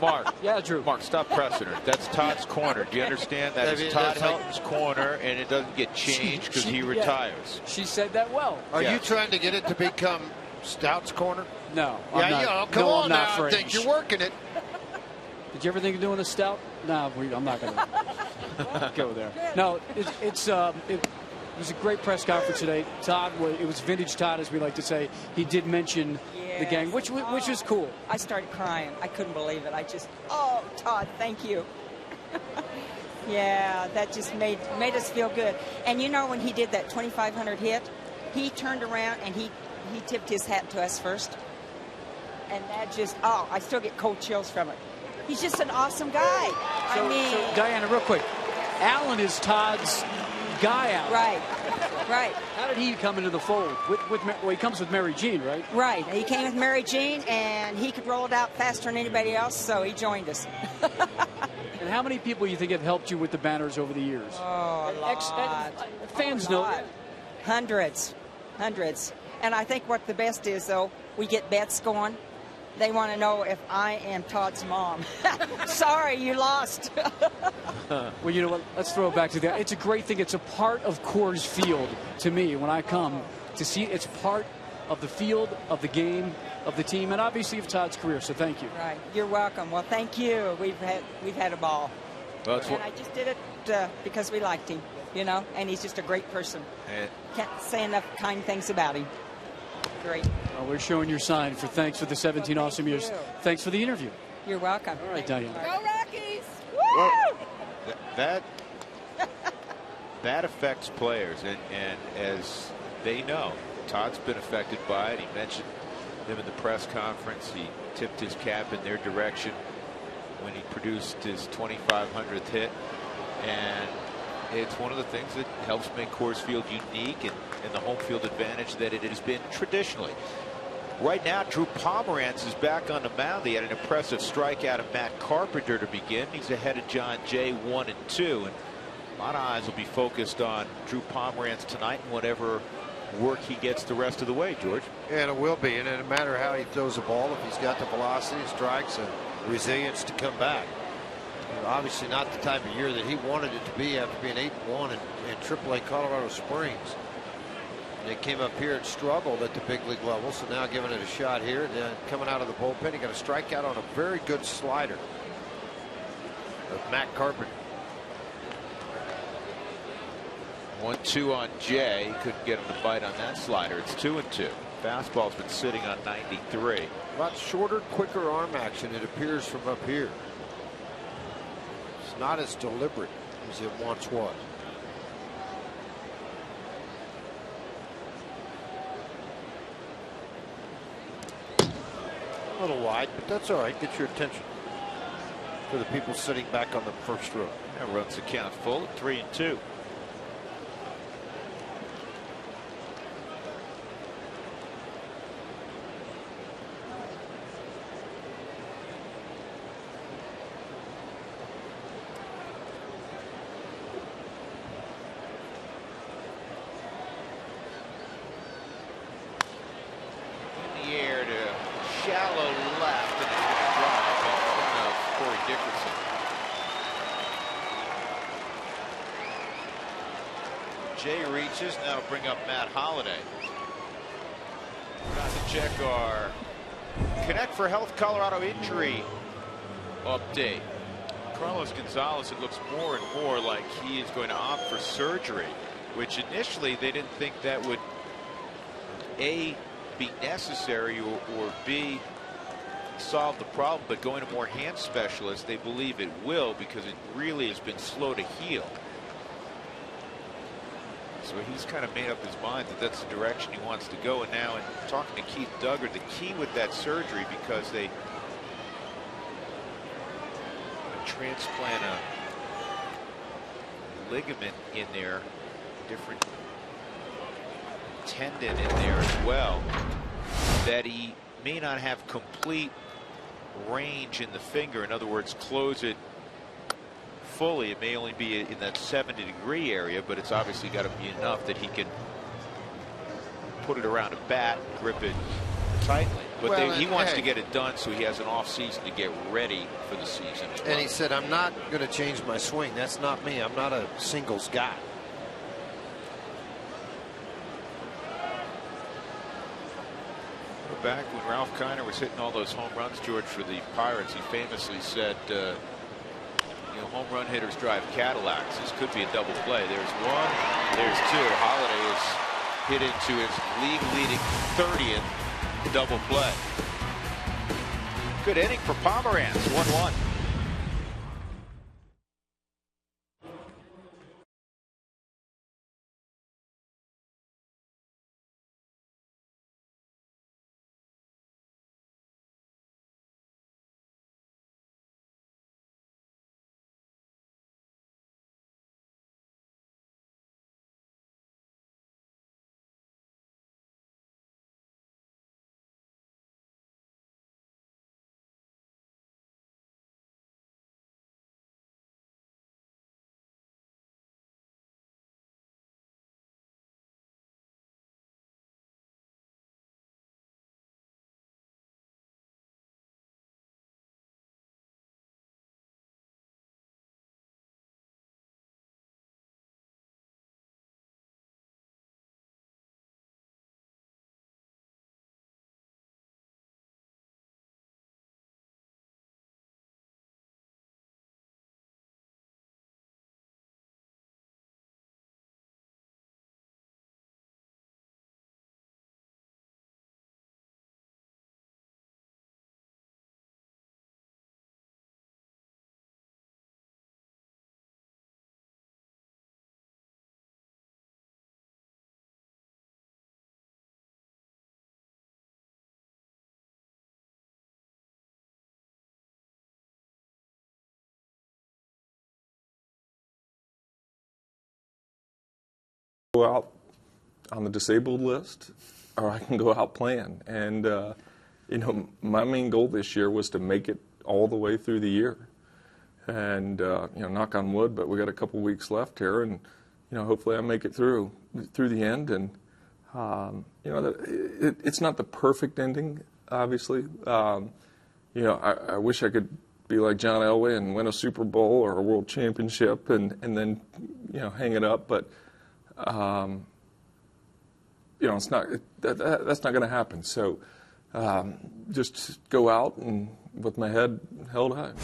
Mark. Yeah, Drew. Mark, stop pressing her. That's Todd's corner. Do you understand? That is Todd Helton's corner, and it doesn't get changed because he retires. She said that well. Are you trying to get it to become Stout's Corner? No. Come on now. I think you're working it. Did you ever think of doing a Stout? No, I'm not going to go there. No, it was a great press conference today. Todd, it was vintage Todd, as we like to say. He did mention the gang, which was cool. I started crying. I couldn't believe it. Oh, Todd, thank you. Yeah, that just made us feel good. And you know, when he did that 2,500 hit, he turned around and he tipped his hat to us first. And that just, I still get cold chills from it. He's just an awesome guy. So Diana, real quick, Alan is Todd's guy out. Right, right. How did he come into the fold? Well, he comes with Mary Jean, right? Right. He came with Mary Jean, and he could roll it out faster than anybody else, so he joined us. And how many people you think have helped you with the banners over the years? Oh, a lot. Fans know that. Hundreds. And I think what the best is, though, we get bets going. They want to know if I am Todd's mom. Sorry, you lost. Well, you know what? Let's throw it back to that. It's a great thing. It's a part of Coors Field to me when I come to see it. It's part of the field, of the game, of the team, and obviously of Todd's career. So thank you. Right. You're welcome. Well, thank you. We've had a ball. Well, and I just did it because we liked him, you know, and he's just a great person. Can't say enough kind things about him. Great. Well, we're showing your sign for thanks for the 17 awesome years. Thanks for the interview. You're welcome. All right, Diane. Go Rockies! Well, that affects players, and as they know, Todd's been affected by it. He mentioned them in the press conference. He tipped his cap in their direction when he produced his 2,500th hit, and it's one of the things that helps make Coors Field unique and the home field advantage that it has been traditionally. Right now, Drew Pomerantz is back on the mound. He had an impressive strikeout of Matt Carpenter to begin. He's ahead of John Jay 1-2, and a lot of eyes will be focused on Drew Pomerantz tonight and whatever work he gets the rest of the way, George. And it will be, and no matter how he throws the ball, if he's got the velocity, strikes, and resilience to come back. Obviously not the type of year that he wanted it to be after being 8-1 in AAA Colorado Springs. They came up here and struggled at the big league level, so now giving it a shot here. And coming out of the bullpen, he got a strikeout on a very good slider of Matt Carpenter. 1-2 on Jay. Couldn't get him to bite on that slider. It's 2-2. Fastball's been sitting on 93. A lot shorter, quicker arm action, it appears, from up here. It's not as deliberate as it once was. A little wide, but that's all right. Get your attention for the people sitting back on the first row. That runs the count full at 3-2. Jay reaches, and that'll bring up Matt Holliday. Time to check our Connect for Health Colorado injury update. Carlos Gonzalez, it looks more and more like he is going to opt for surgery, which initially they didn't think that would A, be necessary, or B, solve the problem, but going to more hand specialists, they believe it will, because it really has been slow to heal. So he's kind of made up his mind that that's the direction he wants to go. And now, in talking to Keith Duggar, the key with that surgery, because they transplant a ligament in there, different tendon in there as well, that he may not have complete range in the finger. In other words, close it fully. It may only be in that 70-degree area, but it's obviously got to be enough that he can put it around a bat, grip it tightly. But he wants to get it done so he has an off season to get ready for the season. And he said, I'm not going to change my swing. That's not me. I'm not a singles guy. Back when Ralph Kiner was hitting all those home runs, George, for the Pirates, he famously said, home run hitters drive Cadillacs. This could be a double play. There's one, there's two. Holliday is hit into his league-leading 30th double play. Good inning for Pomerantz. 1-1. go out on the disabled list, or I can go out playing. And, you know, my main goal this year was to make it all the way through the year. And, you know, knock on wood, but we got a couple weeks left here, and, you know, hopefully I make it through the end. And, you know, it's not the perfect ending, obviously. You know, I wish I could be like John Elway and win a Super Bowl or a World Championship and then, you know, hang it up. But, you know, it's not that's not going to happen. So just go out and with my head held high. And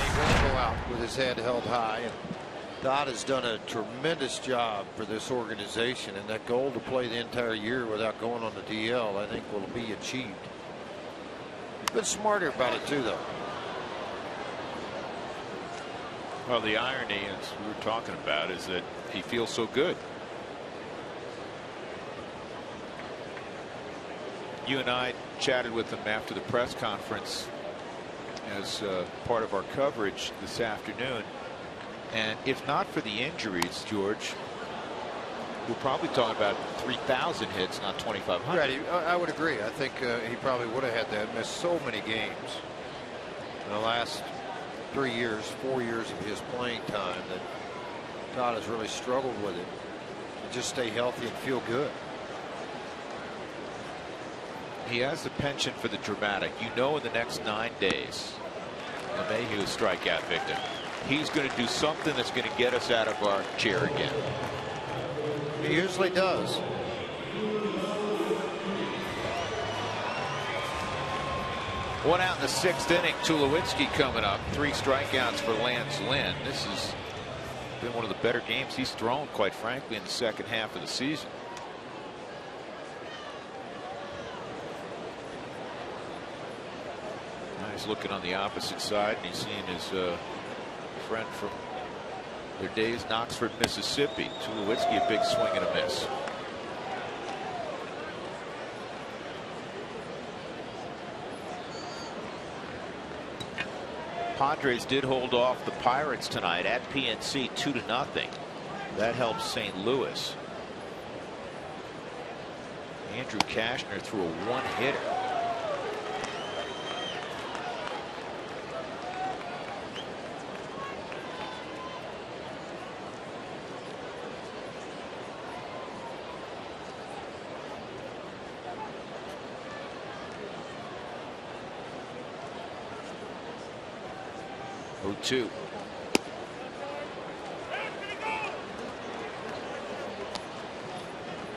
he will go out with his head held high. And Todd has done a tremendous job for this organization, and that goal to play the entire year without going on the DL, I think, will be achieved. He's been smarter about it too, though. Well, the irony, as we were talking about, is that he feels so good. You and I chatted with him after the press conference as part of our coverage this afternoon. And if not for the injuries, George, we're probably talking about 3,000 hits, not 2,500. Right, I would agree. I think he probably would have had that. Missed so many games in the last 3 years, 4 years of his playing time that Todd has really struggled with it. To just stay healthy and feel good. He has the penchant for the dramatic. You know, in the next 9 days, LeMahieu, strikeout victim, he's going to do something that's going to get us out of our chair again. He usually does. One out in the 6th inning. Tulowitzki coming up. 3 strikeouts for Lance Lynn. This has been one of the better games he's thrown, quite frankly, in the second half of the season. He's looking on the opposite side, and he's seeing his friend from their days, Knoxford, Mississippi. Tulowitzki, a big swing and a miss. Padres did hold off the Pirates tonight at PNC 2-0. That helps St. Louis. Andrew Cashner threw a one-hitter. Two.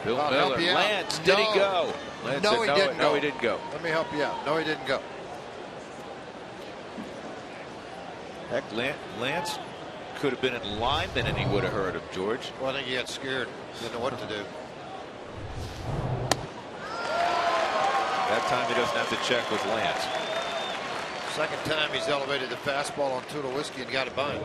Bill Miller, Lance, did he go? Lance no, said, he didn't go. No, he didn't go. Let me help you out. No, he didn't go. Heck, Lance could have been in lineman and he would have heard him, George. Well, I think he got scared. Didn't know what to do. That time he doesn't have to check with Lance. Second time he's elevated the fastball on Tulowitzki and got it by him.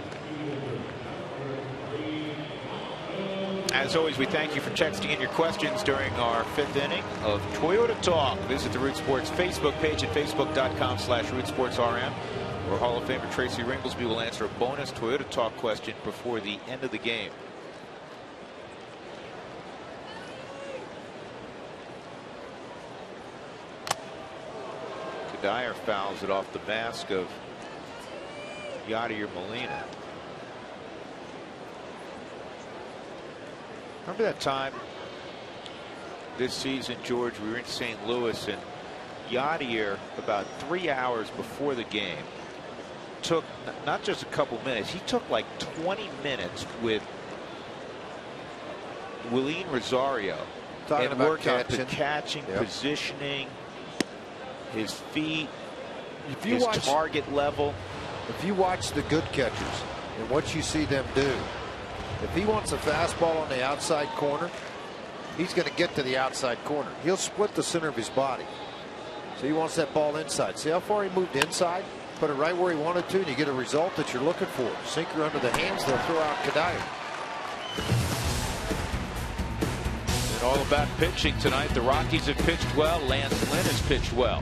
As always, we thank you for texting in your questions during our 5th inning of Toyota Talk. Visit the Root Sports Facebook page at facebook.com/RootSportsRM, where Hall of Famer Tracy Ringlesby will answer a bonus Toyota Talk question before the end of the game. Dyer fouls it off the mask of Yadier Molina. Remember that time this season, George, we were in St. Louis, and Yadier, about 3 hours before the game, took not just a couple minutes, he took like 20 minutes with Willeen Rosario and worked on the catching, positioning, his feet, his target level. If you watch the good catchers and what you see them do, if he wants a fastball on the outside corner, he's going to get to the outside corner. He'll split the center of his body. So he wants that ball inside. See how far he moved inside? Put it right where he wanted to, and you get a result that you're looking for. Sinker under the hands, they'll throw out Kadire. And all about pitching tonight. The Rockies have pitched well. Lance Lynn has pitched well.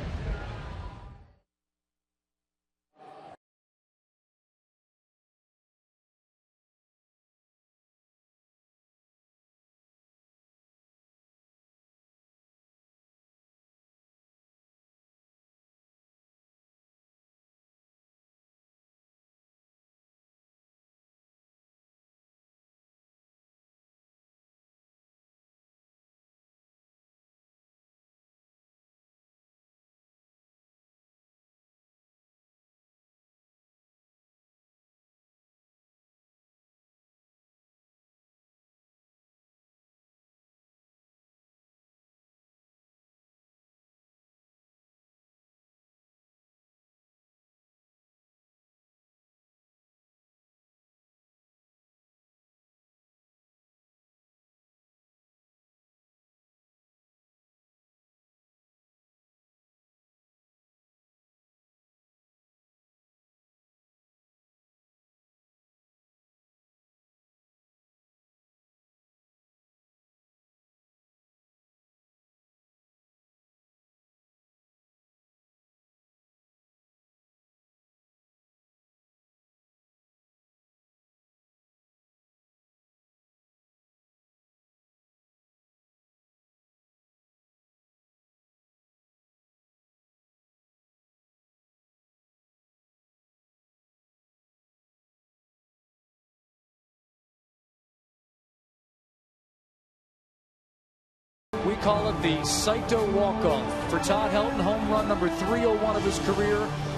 call it the Saito walk-off. For Todd Helton, home run number 301 of his career,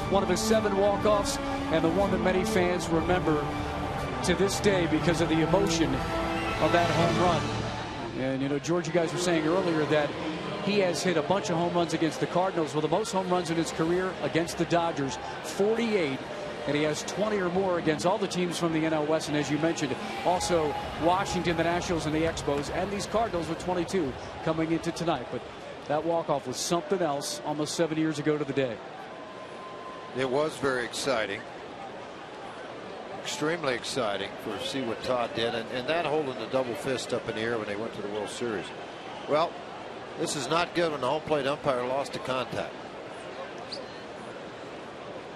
one of his 7 walk-offs, and the one that many fans remember to this day because of the emotion of that home run. And, you know, George, you guys were saying earlier that he has hit a bunch of home runs against the Cardinals. Well, the most home runs in his career against the Dodgers, 48. And he has 20 or more against all the teams from the NL West. And as you mentioned, also Washington, the Nationals, and the Expos, and these Cardinals with 22 coming into tonight. But that walk-off was something else almost 7 years ago to the day. It was very exciting. Extremely exciting to see what Todd did. And that holding the double fist up in the air when they went to the World Series. Well, this is not good when the home plate umpire lost to contact.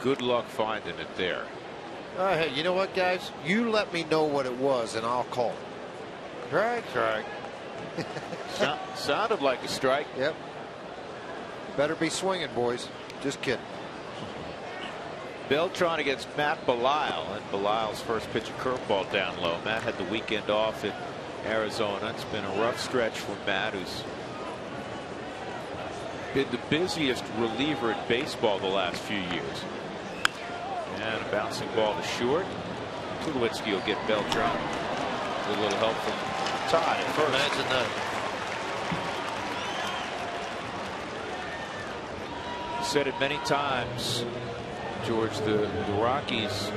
Good luck finding it there. Hey, you know what, guys? You let me know what it was, and I'll call it. Strike. Sounded like a strike. Yep. Better be swinging, boys. Just kidding. Beltran against Matt Belisle, and Belile's first pitch, a curveball down low. Matt had the weekend off in Arizona. It's been a rough stretch for Matt, who's been the busiest reliever in baseball the last few years. And a bouncing ball to short. Tulowitzki will get Beltran with a little help from Todd at first. Imagine that. Said it many times, George, the Rockies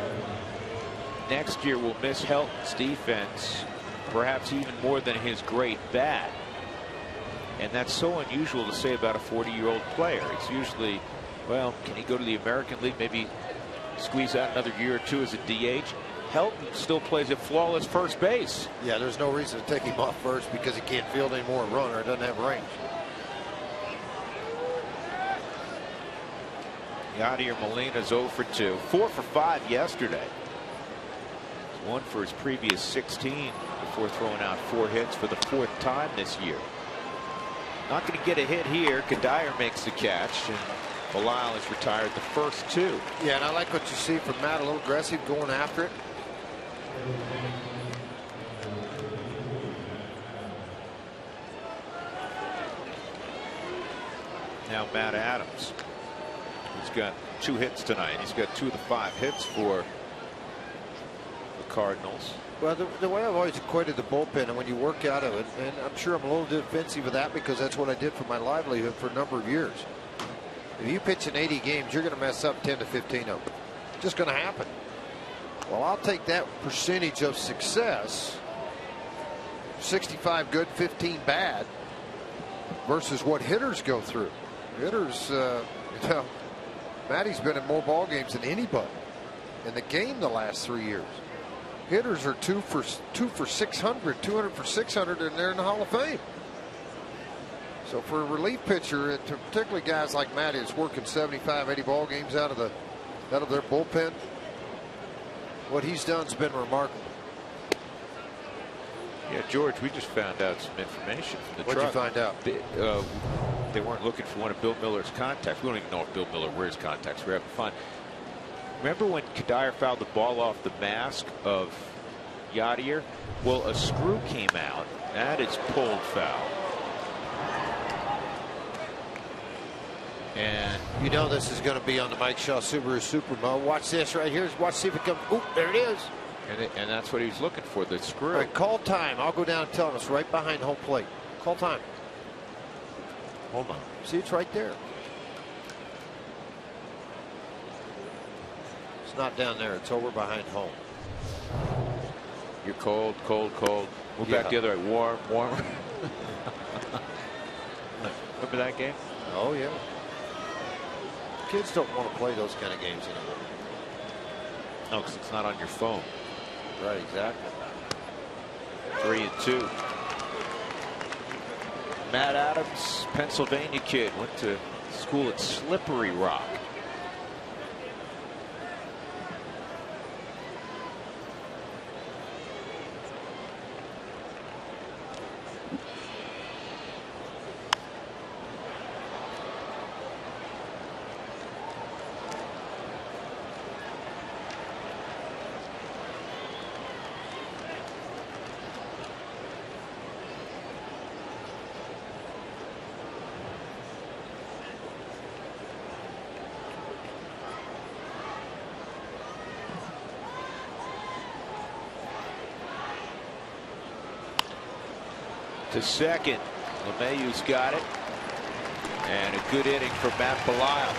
next year will miss Helton's defense perhaps even more than his great bat. And that's so unusual to say about a 40-year-old player. It's usually, well, can he go to the American League, maybe squeeze out another year or two as a DH? Helton still plays at flawless first base. Yeah, there's no reason to take him off first because he can't field anymore and run or doesn't have range. Yadier Molina's 0 for 2. 4 for 5 yesterday. 1 for his previous 16 before throwing out 4 hits for the 4th time this year. Not going to get a hit here. Kadire makes the catch, and Belisle has retired the first 2. Yeah, and I like what you see from Matt, a little aggressive going after it. Now Matt Adams. He's got 2 hits tonight. He's got 2 of the 5 hits for the Cardinals. Well, the way I've always equated the bullpen, and when you work out of it, and I'm sure I'm a little defensive of that because that's what I did for my livelihood for a number of years. If you pitch in 80 games, you're going to mess up 10 to 15 of them. Just going to happen. Well, I'll take that percentage of success, 65 good, 15 bad, versus what hitters go through. Hitters, you know, Matty's been in more ball games than anybody in the game the last 3 years. Hitters are 2 for 600, 200 for 600, and they're in the Hall of Fame. So for a relief pitcher, particularly guys like Matty, that's working 75, 80 ball games out of their bullpen, what he's done's been remarkable. Yeah, George, we just found out some information from the truck. What'd you find out? They weren't looking for one of Bill Miller's contacts. We don't even know if Bill Miller wears contacts. We're having fun. Remember when Kadire fouled the ball off the mask of Yadier? Well, a screw came out. That is pulled foul. And you know this is going to be on the Mike Shaw Subaru Supermo. Watch this right here. Watch, see if it comes. Oop, there it is. And that's what he was looking for, the screw. All right, call time. I'll go down and tell him it's right behind home plate. Call time. Hold on. See, it's right there. It's not down there. It's over behind home. You're cold, cold, cold. Move back the other way. Warm, warmer. Remember that game? Oh, yeah. Kids don't want to play those kind of games anymore. No, because it's not on your phone. Right, exactly. 3-2. Matt Adams, Pennsylvania kid, went to school at Slippery Rock. to second. LeMahieu's got it. And a good inning from Matt Belisle.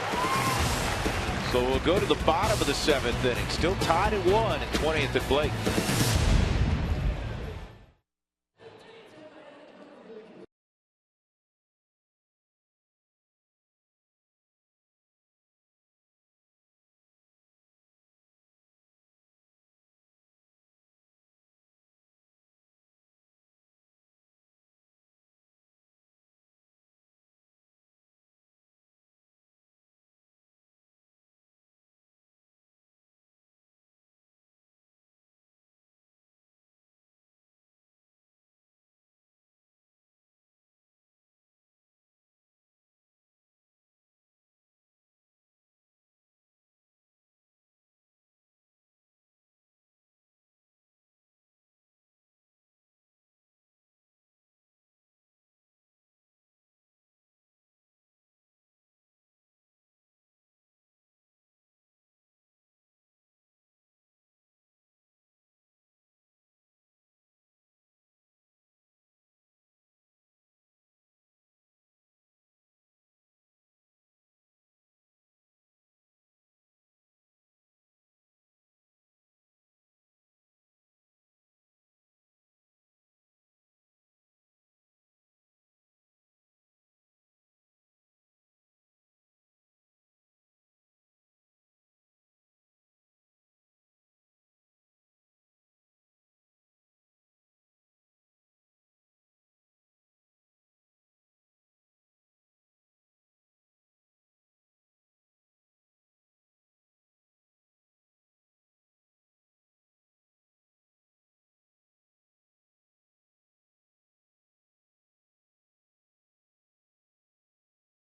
So we'll go to the bottom of the 7th inning. Still tied at 1 and 20th at Blake.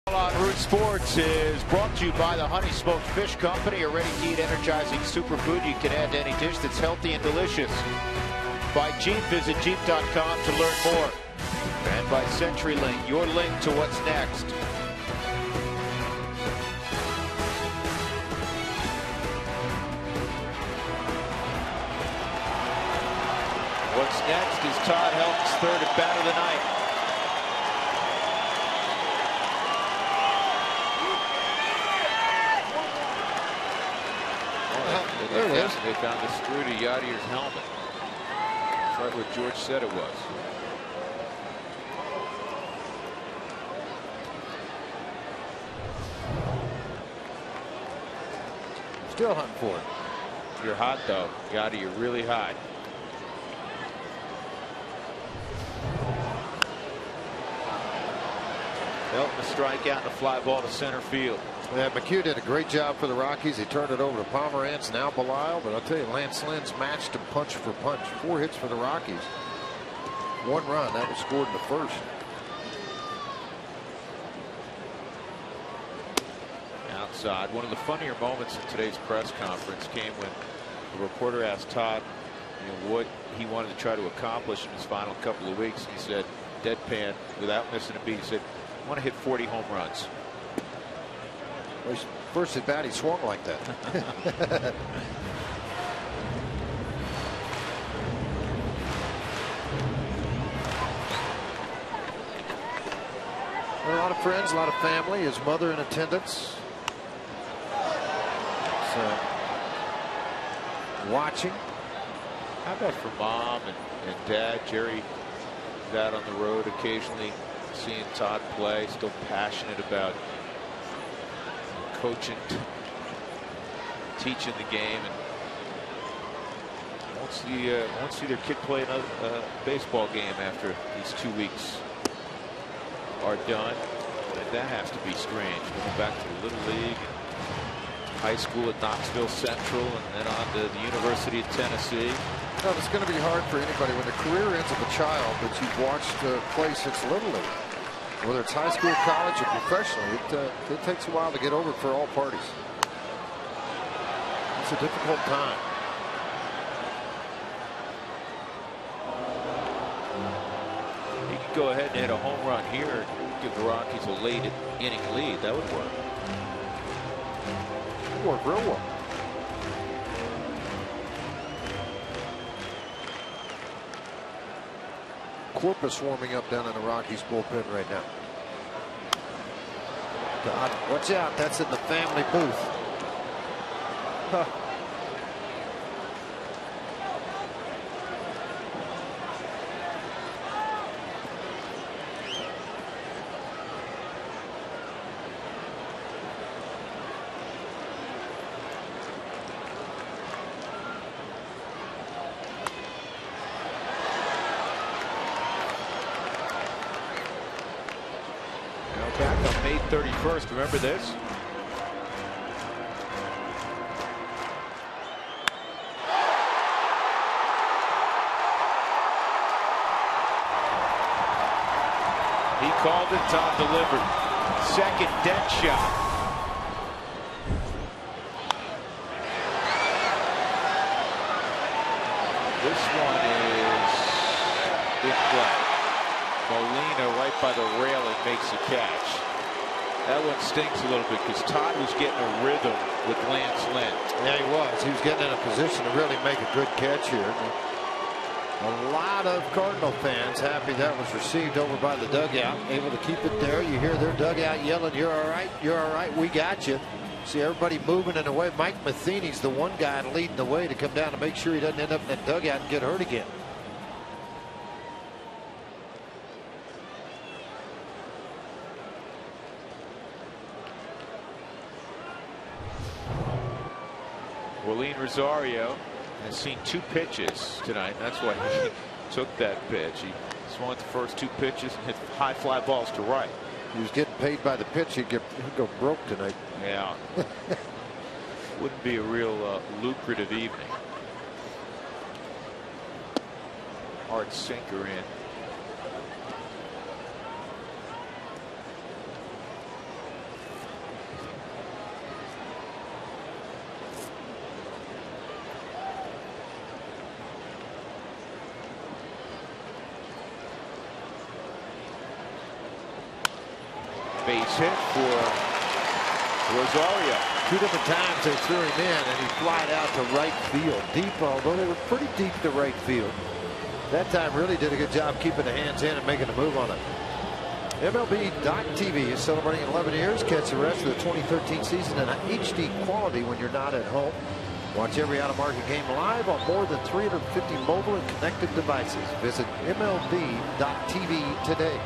On Root Sports is brought to you by the Honey Smoked Fish Company, a ready-to-eat energizing superfood you can add to any dish that's healthy and delicious. By Jeep, visit Jeep.com to learn more. And by CenturyLink, your link to what's next. What's next is Todd Helton's 3rd at bat of the night. They found the screw to Yadier's helmet. That's right what George said it was. Still hunting for it. You're hot though. Yadier, you're really hot. Helton a strikeout and a fly ball to center field. Yeah, McHugh did a great job for the Rockies. He turned it over to Pomerantz, now Belisle. But I'll tell you, Lance Lynn's matched him punch for punch. 4 hits for the Rockies. 1 run. That was scored in the 1st. Outside. One of the funnier moments in today's press conference came when the reporter asked Todd, what he wanted to try to accomplish in his final couple of weeks. He said, deadpan, without missing a beat, he said, I want to hit 40 home runs. First at bat, he swung like that. A lot of friends, a lot of family. His mother in attendance. So, watching. How about for mom and dad? Jerry is out on the road occasionally, seeing Todd play, still passionate about coaching, teaching the game, and won't see their kid play another baseball game after these 2 weeks are done. And that has to be strange. Going back to the Little League, and high school at Knoxville Central, and then on to the University of Tennessee. No, it's going to be hard for anybody when the career ends of a child that you've watched play since Little League. Whether it's high school, college, or professional, it takes a while to get over for all parties. It's a difficult time. He could go ahead and hit a home run here, give the Rockies a late inning lead. That would work. It would work real well. corpus warming up down in the Rockies bullpen right now. God, watch out. That's in the family booth. Huh. Back on May 31st. Remember this? He called it. Tom delivered. Second dead shot. This one is in play. Molina right by the railing makes a catch. That one stinks a little bit because Todd was getting a rhythm with Lance Lynn. Yeah, he was. He was getting in a position to really make a good catch here. A lot of Cardinal fans happy that was received over by the dugout. Able to keep it there. You hear their dugout yelling, "You're all right. You're all right. We got you." See everybody moving in the way. Mike Matheny's the one guy leading the way to come down to make sure he doesn't end up in that dugout and get hurt again. Willeen Rosario has seen 2 pitches tonight. That's why he took that pitch. He swung at the first 2 pitches and hit high fly balls to right. He was getting paid by the pitch. He'd go broke tonight. Yeah. Wouldn't be a real lucrative evening. Hard sinker in. Base hit for Rosario. 2 different times they threw him in and he flied out to right field. Deep, although they were pretty deep to right field. That time really did a good job keeping the hands in and making a move on it. MLB.TV is celebrating 11 years. Catch the rest of the 2013 season in HD quality when you're not at home. Watch every out-of-market game live on more than 350 mobile and connected devices. Visit MLB.TV today.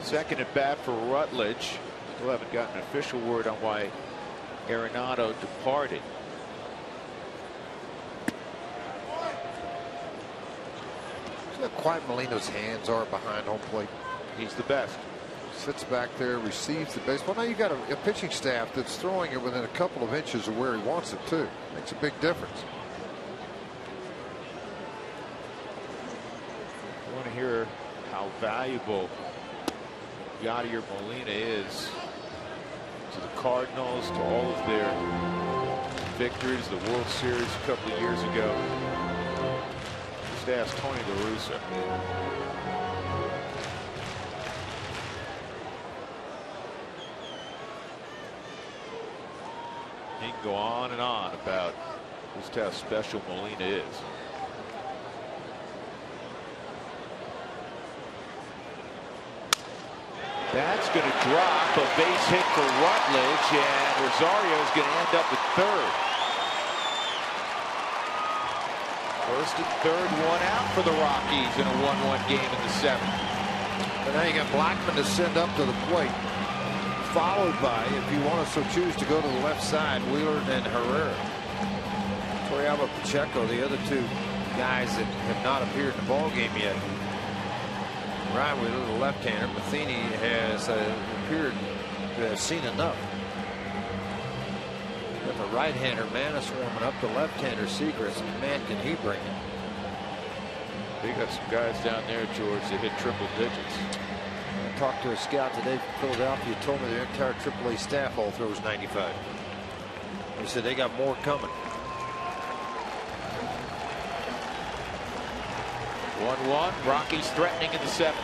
Second at bat for Rutledge. Still haven't gotten an official word on why Arenado departed. See how quiet Molino's hands are behind home plate. He's the best. Sits back there, receives the baseball. Now you got a pitching staff that's throwing it within a couple of inches of where he wants it to. Makes a big difference. I want to hear how valuable Yadier Molina is to the Cardinals, to all of their victories, the World Series a couple of years ago. Just ask Tony La Russa. He can go on and on about just how special Molina is. That's going to drop. A base hit for Rutledge, and Rosario's going to end up at third. First and third, 1 out for the Rockies in a 1-1 game in the 7th. But now you got Blackman to send up to the plate, followed by, if you want to so choose to go to the left side, Wheeler and Herrera. Torrealba Pacheco, the other 2 guys that have not appeared in the ball game yet. Ryan Wheeler, the left-hander. Matheny has appeared to have seen enough. Got the right-hander Manis warming up, the left-hander Segrist. Man, can he bring it? They got some guys down there, George, that hit triple digits. I talked to a scout today from Philadelphia. Told me their entire AAA staff all throws 95. He said they got more coming. 1-1. Rockies threatening in the 7th.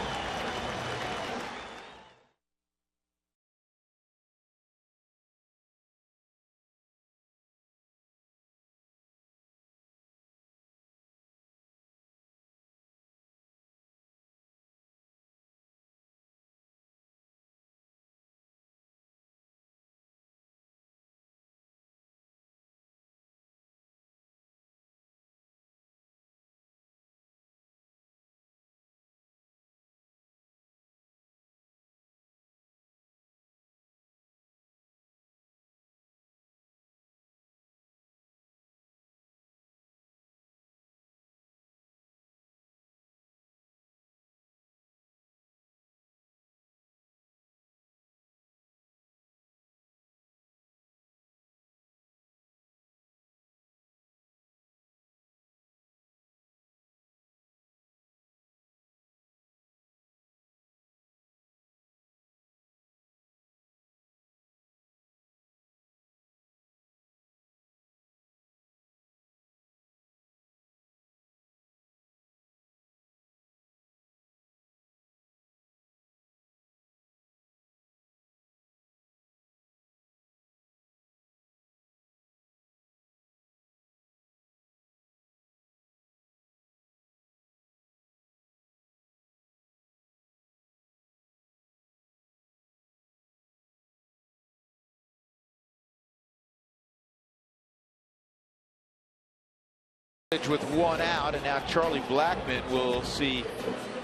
With 1 out, and now Charlie Blackmon will see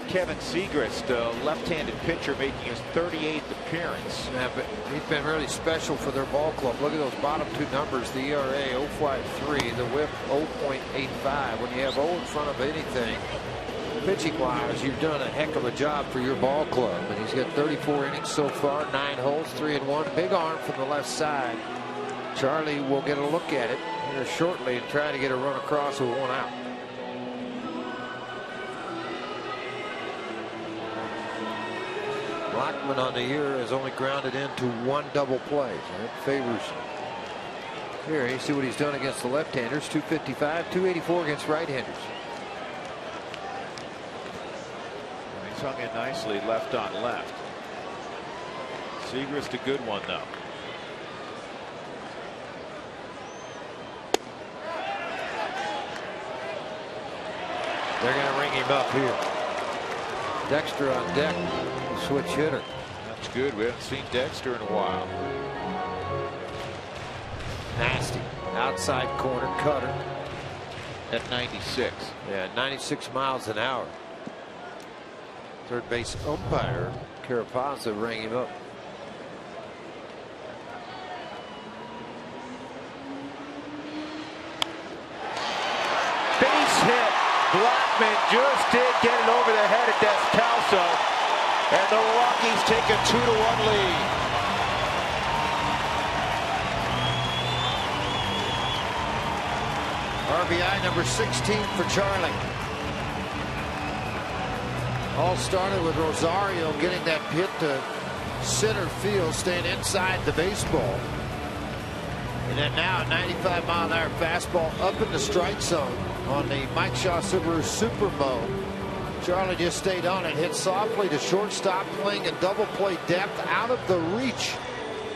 Kevin Segrist, a left-handed pitcher, making his 38th appearance. Yeah, but he's been really special for their ball club. Look at those bottom 2 numbers: the ERA 0.53, the WHIP 0.85. When you have 0 in front of anything, pitching-wise, you've done a heck of a job for your ball club. And he's got 34 innings so far, 9 holes, 3 and 1. Big arm from the left side. Charlie will get a look at it here shortly and try to get a run across with 1 out. Blackmon on the year has only grounded into 1 double play. So that favors. Here, you see what he's done against the left-handers: 255, 284 against right-handers. He's hung in nicely, left on left. Segrist a good one, though. They're going to ring him up here. Dexter on deck, switch hitter. That's good. We haven't seen Dexter in a while. Nasty outside corner cutter at 96. Yeah, 96 miles an hour. Third base umpire Carapazza rang him up. Base hit. Blackmon just did get it over the head of Descalso, and the Rockies take a 2-1 lead. RBI number 16 for Charlie. All started with Rosario getting that hit to center field, staying inside the baseball. And then now a 95-mile-an-hour fastball up in the strike zone on the Mike Shaw Subaru Super Mode. Charlie just stayed on it, hit softly to shortstop, playing in double play depth out of the reach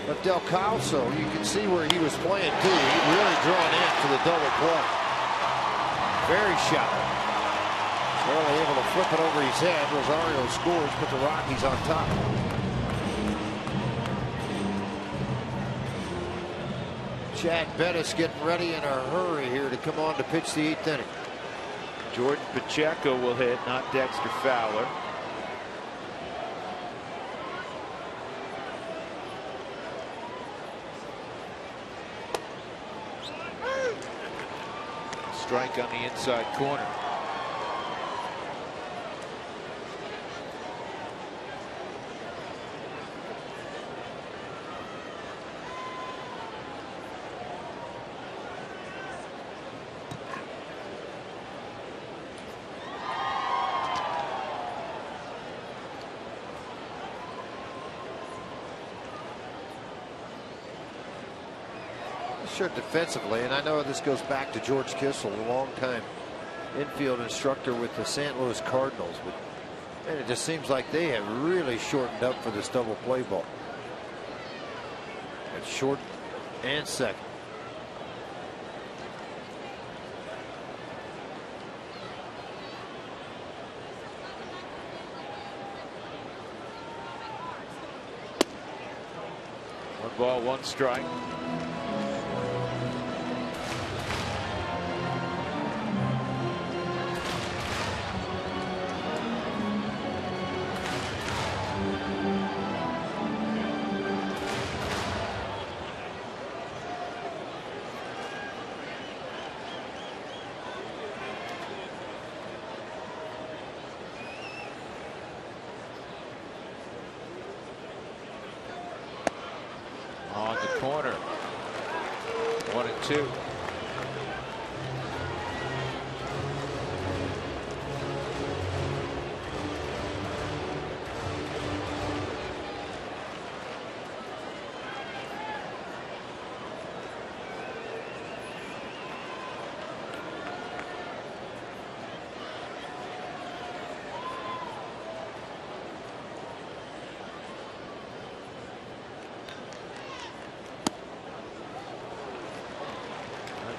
of Del Calso. You can see where he was playing too. He really drawn in to the double play. Very shallow. Charlie able to flip it over his head. Rosario scores, put the Rockies on top. Chad Bettis getting ready in a hurry here to come on to pitch the 8th inning. Jordan Pacheco will hit, not Dexter Fowler. Strike on the inside corner. Sure, defensively, and I know this goes back to George Kissel, a long time infield instructor with the St. Louis Cardinals. But man, it just seems like they have really shortened up for this double play ball. It's short and second. One ball, one strike. On the corner. 1-2.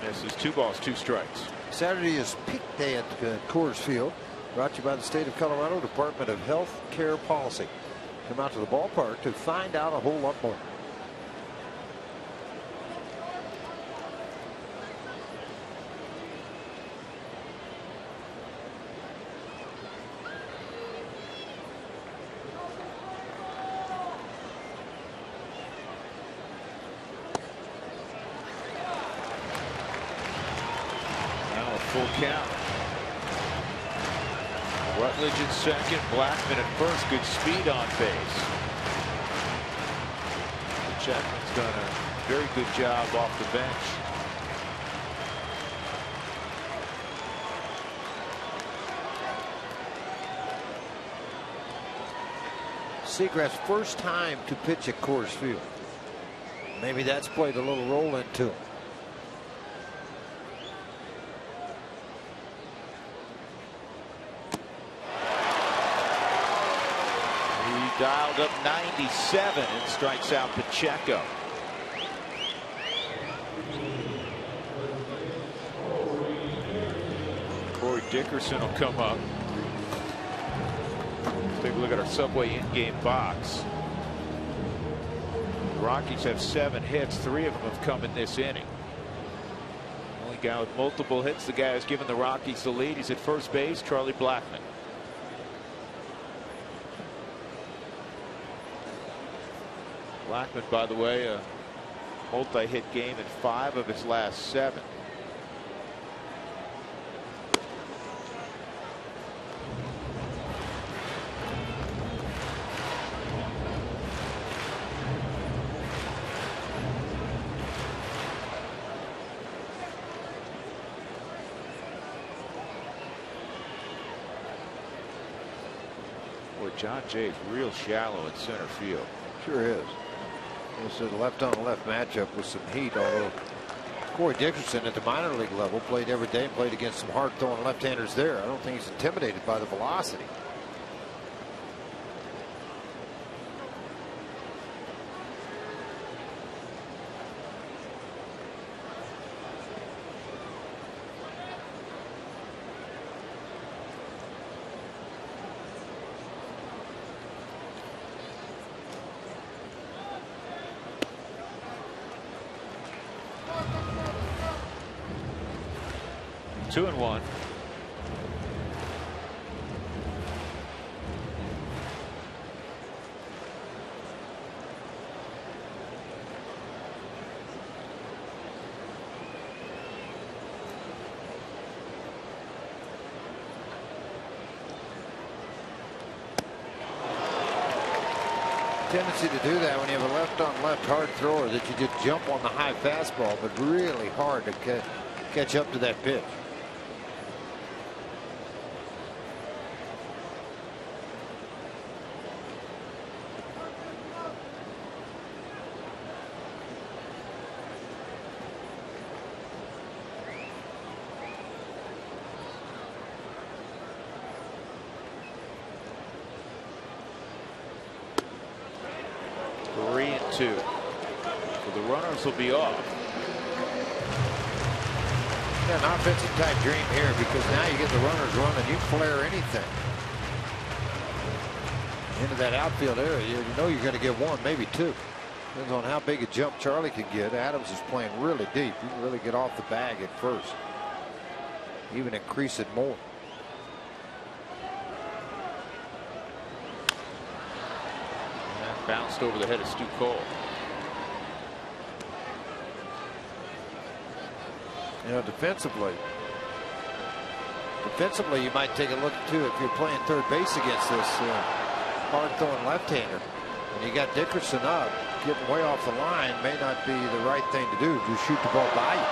This is 2 balls, 2 strikes. Saturday is peak day at Coors Field. Brought to you by the state of Colorado Department of Health Care Policy. Come out to the ballpark to find out a whole lot more. Full count. Rutledge at second, Blackman at first. Good speed on base. Chapman's done a very good job off the bench. Seagrass first time to pitch at Coors Field. Maybe that's played a little role into it. Dialed up 97 and strikes out Pacheco. Corey Dickerson will come up. Let's take a look at our Subway in-game box. The Rockies have 7 hits. 3 of them have come in this inning. Only guy with multiple hits, the guy who's given the Rockies the lead. He's at first base, Charlie Blackman. Blackman, by the way, a multi-hit game in 5 of his last 7. Boy, John Jay's real shallow in center field. Sure is. This is a left-on-left matchup with some heat, although Corey Dickerson at the minor league level played every day and played against some hard-throwing left-handers there. I don't think he's intimidated by the velocity. Two and one. Tendency to do that when you have a left-on-left hard thrower, that you just jump on the high fastball, but really hard to catch up to that pitch. 2. So the runners will be off. Yeah, an offensive type dream here because now you get the runners running. You flare anything into that outfield area. You know you're going to get one, maybe two. Depends on how big a jump Charlie can get. Adams is playing really deep. You can really get off the bag at first. Even increase it more. That bounced over the head of Stu Cole. You know, defensively, you might take a look too if you're playing third base against this hard throwing left-hander, and you got Dickerson up, getting way off the line may not be the right thing to do. Just shoot the ball by you.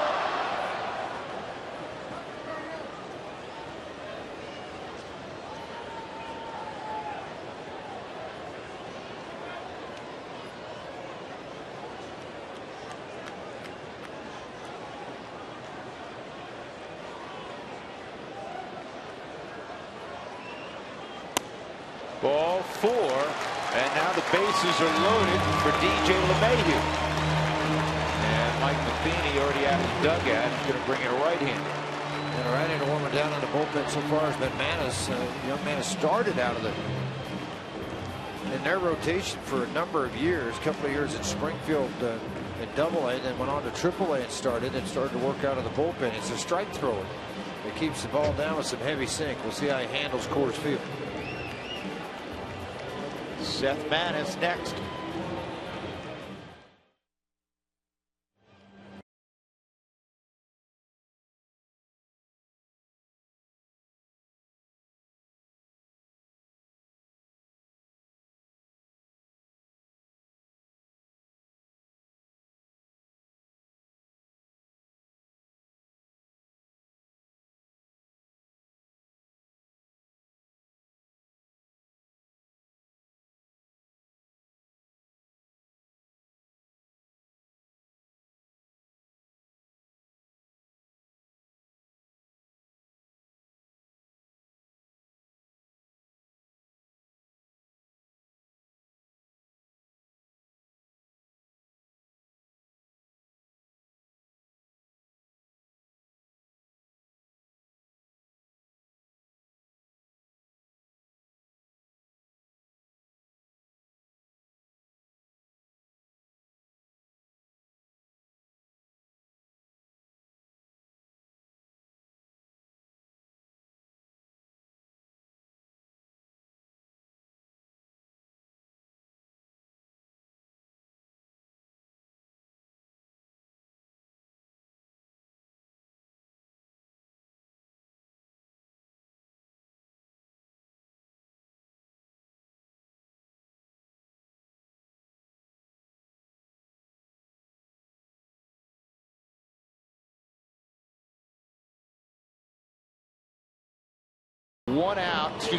Ball 4, and now the bases are loaded for DJ LeMahieu. And Mike Matheny already out of the dugout. He's going to bring in a right-hander. And a right-hander warming down in the bullpen so far has been Manis. Young Manis started out of in their rotation for a number of years. A couple of years at Springfield at Double-A, then went on to Triple-A and started to work out of the bullpen. It's a strike thrower that keeps the ball down with some heavy sink. We'll see how he handles Coors Field. Seth Manis next.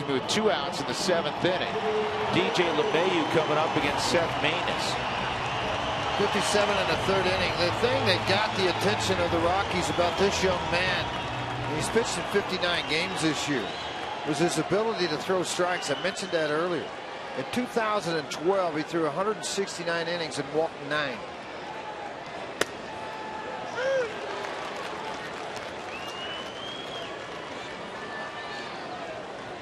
With 2 outs in the 7th inning. DJ LeMahieu coming up against Seth Manis. 57 in the 3rd inning. The thing that got the attention of the Rockies about this young man, and he's pitched in 59 games this year, was his ability to throw strikes. I mentioned that earlier. In 2012, he threw 169 innings and walked 9.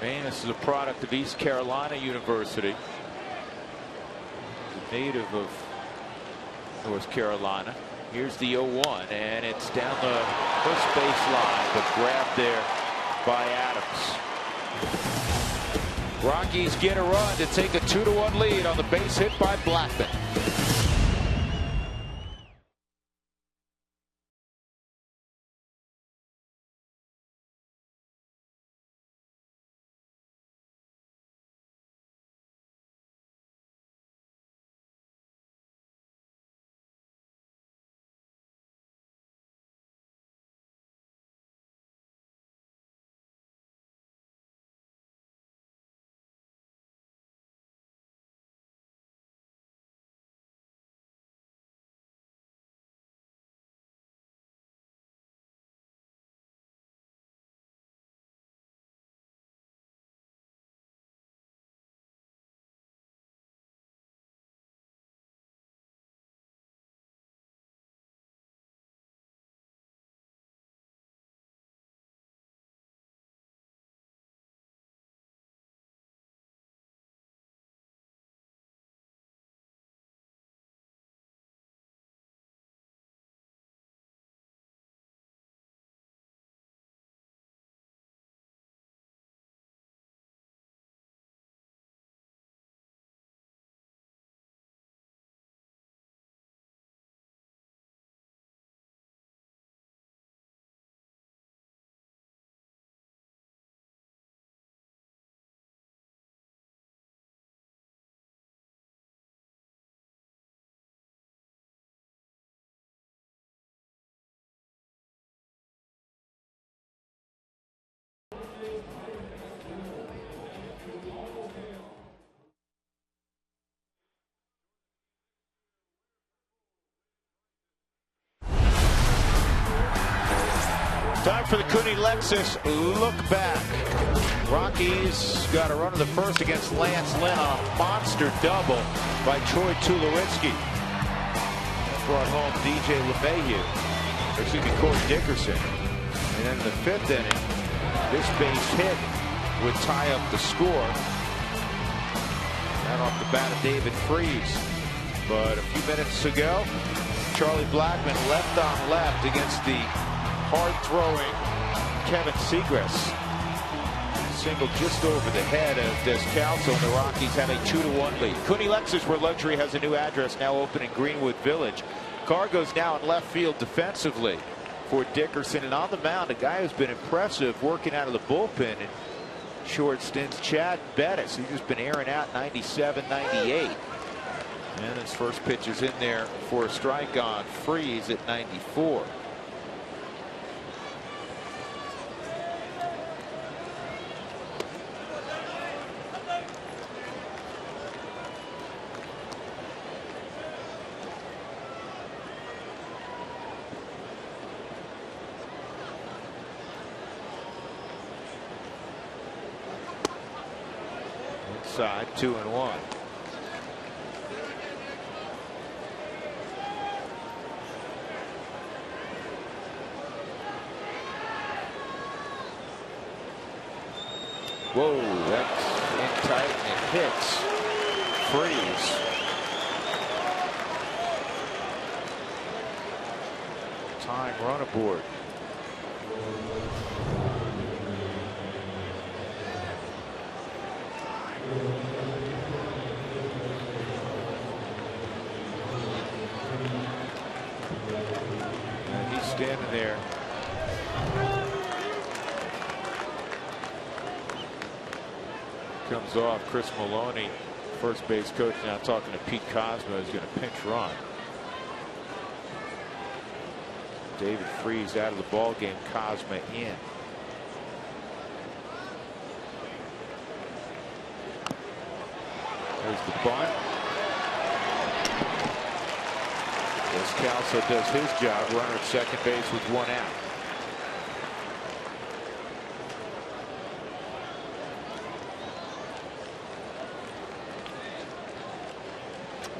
Manis is a product of East Carolina University. He's a native of North Carolina. Here's the 0-1, and it's down the first base line, but grabbed there by Adams. Rockies get a run to take a 2-1 lead on the base hit by Blackman. Time for the Cooney Lexus look back. Rockies got a run of the first against Lance Lynn on a monster double by Troy Tulowitzki. Brought home DJ LeMahieu, excuse me, Corey Dickerson. And then in the 5th inning, this base hit would tie up the score. That off the bat of David Freese. But a few minutes ago, Charlie Blackmon left on left against the hard-throwing Kevin Seagrass. Single just over the head of Descalso, and the Rockies have a 2-1 lead. Cooney Lexus, where luxury has a new address, now open in Greenwood Village. Car goes now in left field defensively for Dickerson, and on the mound, a guy who's been impressive working out of the bullpen in short stints, Chad Bettis. He's just been airing out 97, 98. And his first pitch is in there for a strike on Freeze at 94. Inside, 2-1. Whoa, that's in tight and it hits Freeze. Tying run aboard. And he's standing there. Comes off. Chris Maloney, first base coach, now talking to Pete Cosmo, is going to pinch run. David Freese out of the ball game. Cosmo in. There's the bunt. Descalso does his job. Runner at second base with 1 out.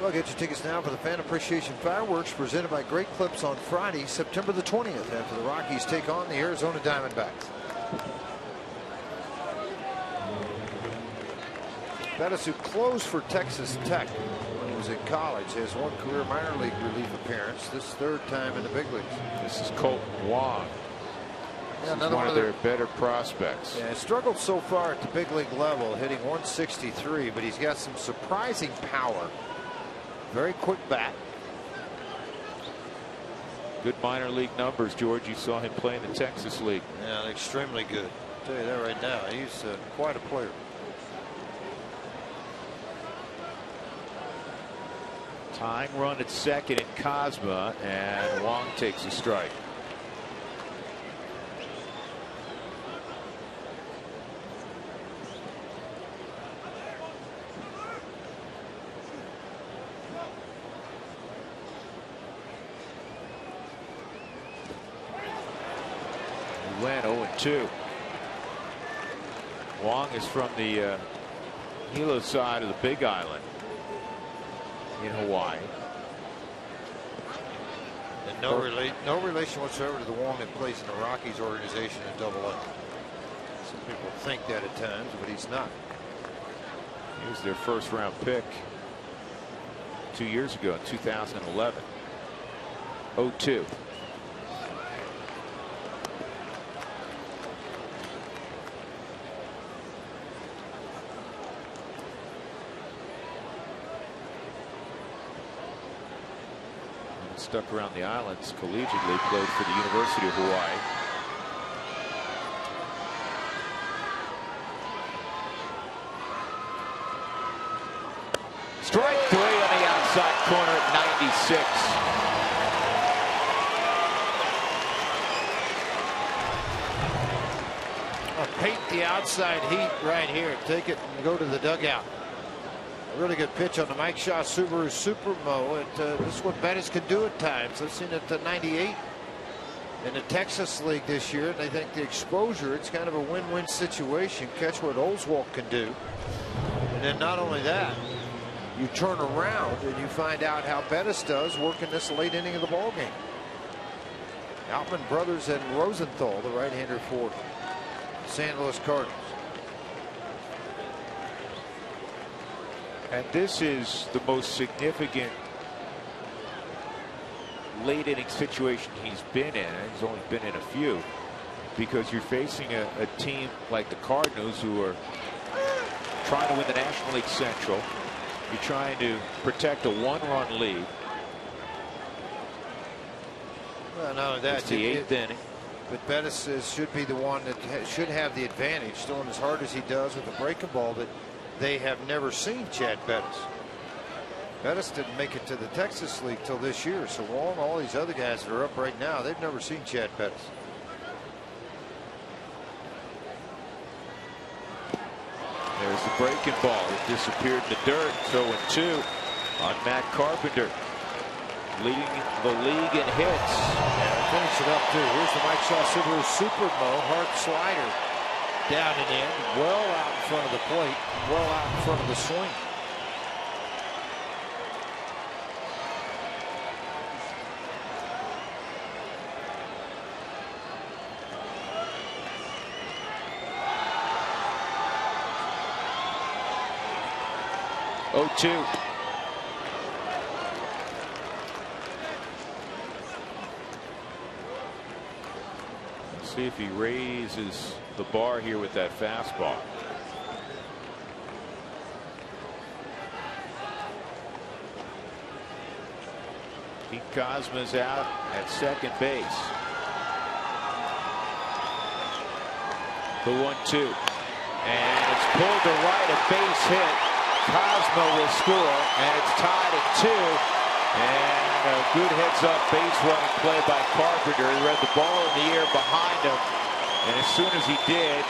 Well, get your tickets now for the Fan Appreciation Fireworks presented by Great Clips on Friday, September the 20th, after the Rockies take on the Arizona Diamondbacks. Bettis, who closed for Texas Tech when he was in college, has 1 career minor league relief appearance, this 3rd time in the big leagues. This is Colton Wong. Yeah, this is one of their better prospects. Yeah, struggled so far at the big league level, hitting 163, but he's got some surprising power. Very quick bat. Good minor league numbers, George. You saw him play in the Texas League. Yeah, extremely good. I'll tell you that right now. He's quite a player. Tying run at second in Cosma, and Wong takes a strike. Went 0-2. Wong is from the Hilo side of the Big Island in Hawaii. And no relation whatsoever to the Wong that plays in the Rockies organization in Double-A. Some people think that at times, but he's not. He was their first-round pick 2 years ago in 2011. 0-2. Stuck around the islands collegiately, played for the University of Hawaii. Strike 3 on the outside corner at 96. Paint the outside heat right here. Take it and go to the dugout. A really good pitch on the Mike Shaw Subaru Supermo. This is what Bettis can do at times. I've seen it at 98. in the Texas League this year. And they think the exposure, it's kind of a win-win situation. Catch what Oswalt can do. And then not only that, you turn around and you find out how Bettis does working this late inning of the ball game. Outman brothers and Rosenthal, the right-hander for St. Louis Cardinals. And this is the most significant late inning situation he's been in. He's only been in a few, because you're facing a team like the Cardinals who are trying to win the National League Central. You're trying to protect a one-run lead. Well, no, that's the eighth inning. But Bettis should be the one that should have the advantage, throwing as hard as he does with a breaking ball that they have never seen Chad Bettis. Bettis didn't make it to the Texas League till this year, so all these other guys that are up right now, they've never seen Chad Bettis. There's the breaking ball. It disappeared in the dirt. 0-2 on Matt Carpenter, leading the league in hits. And finish it up too. Here's the Mike Shaw Subaru Super Mo hard slider down and in, well out in front of the plate, well out in front of the swing. Oh, 2. See if he raises the bar here with that fastball. Pete Cosma's out at second base. The 1-2. And it's pulled to right, a base hit. Cosma will score, and it's tied at 2. And a good heads-up base running play by Carpenter. He read the ball in the air behind him, and as soon as he did,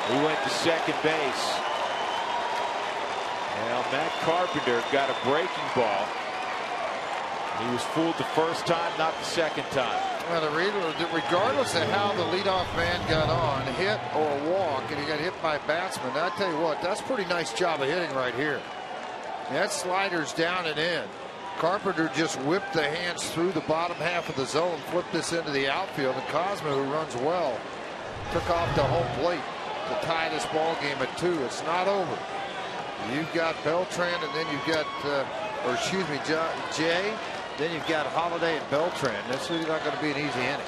he went to second base. Now Matt Carpenter got a breaking ball. He was fooled the first time, not the second time. Well, regardless of how the leadoff man got on, hit or walk, and he got hit by a batsman, I tell you what, that's a pretty nice job of hitting right here. That slider's down and in. Carpenter just whipped the hands through the bottom half of the zone, flipped this into the outfield, and Cosma, who runs well, took off to home plate to tie this ball game at 2. It's not over. You've got Beltran, and then you've got, Jay. Then you've got Holiday and Beltran. This is not going to be an easy inning.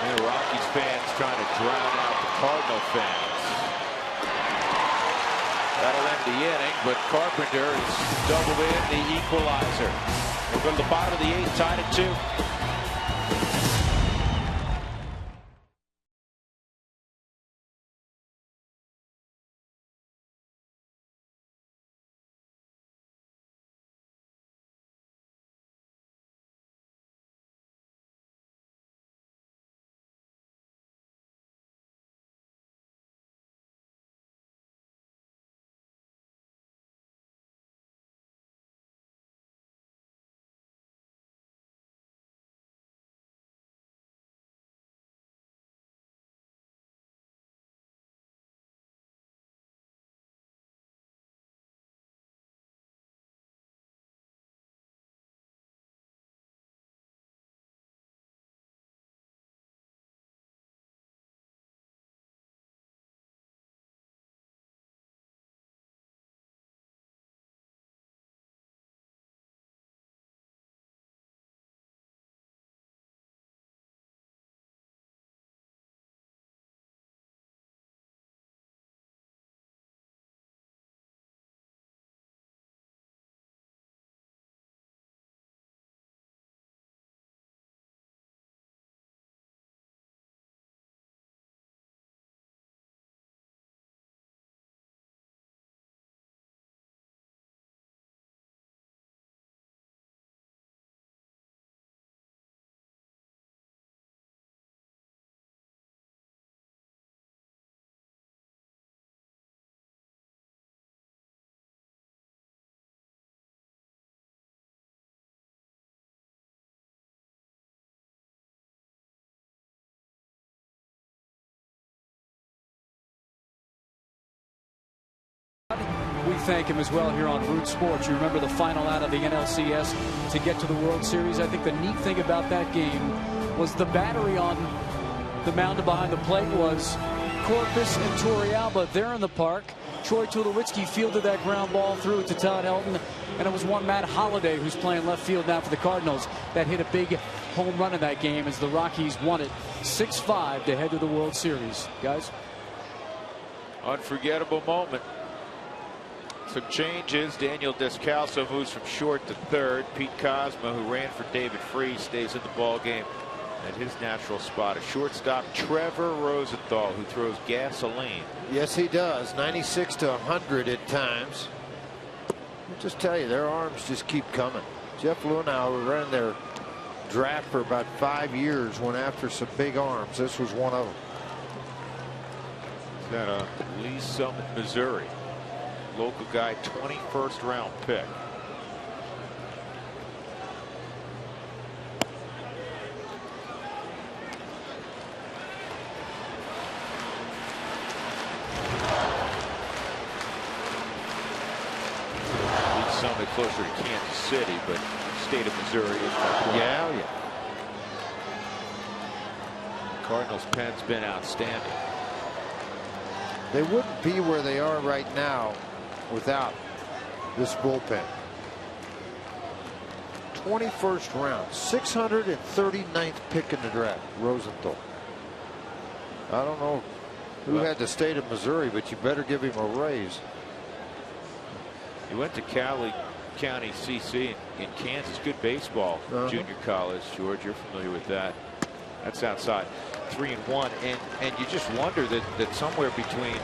And the Rockies fans trying to drown out the Cardinal fans. That'll end the inning, but Carpenter has doubled in the equalizer. We'll go to the bottom of the 8th, tied at 2. thank him as well here on Root Sports. You remember the final out of the NLCS to get to the World Series. I think the neat thing about that game was the battery on the mound behind the plate was Corpus and Torrealba. They're in the park. Troy Tulowitzki fielded that ground ball through it to Todd Helton, and it was one Matt Holliday, who's playing left field now for the Cardinals, that hit a big home run in that game as the Rockies won it 6-5 to head to the World Series. Guys? Unforgettable moment. Some changes. Daniel Descalso moves from short to third. Pete Cosma, who ran for David Freese, stays in the ball game at his natural spot. A shortstop, Trevor Rosenthal, who throws gasoline. Yes, he does. 96 to 100 at times. I'll just tell you, their arms just keep coming. Jeff Lunau ran their draft for about 5 years, went after some big arms. This was one of them. He's got a Lee Summit, Missouri. Local guy, 21st round pick. Lee Summit closer to Kansas City, but state of Missouri is my point. Yeah. Cardinals pen's been outstanding. They wouldn't be where they are right now without this bullpen. 21st round, 639th pick in the draft, Rosenthal. I don't know who had the state of Missouri, but you better give him a raise. He went to Cali County CC in Kansas. Good baseball, junior college. George, you're familiar with that. That's outside. 3-1, and you just wonder that somewhere between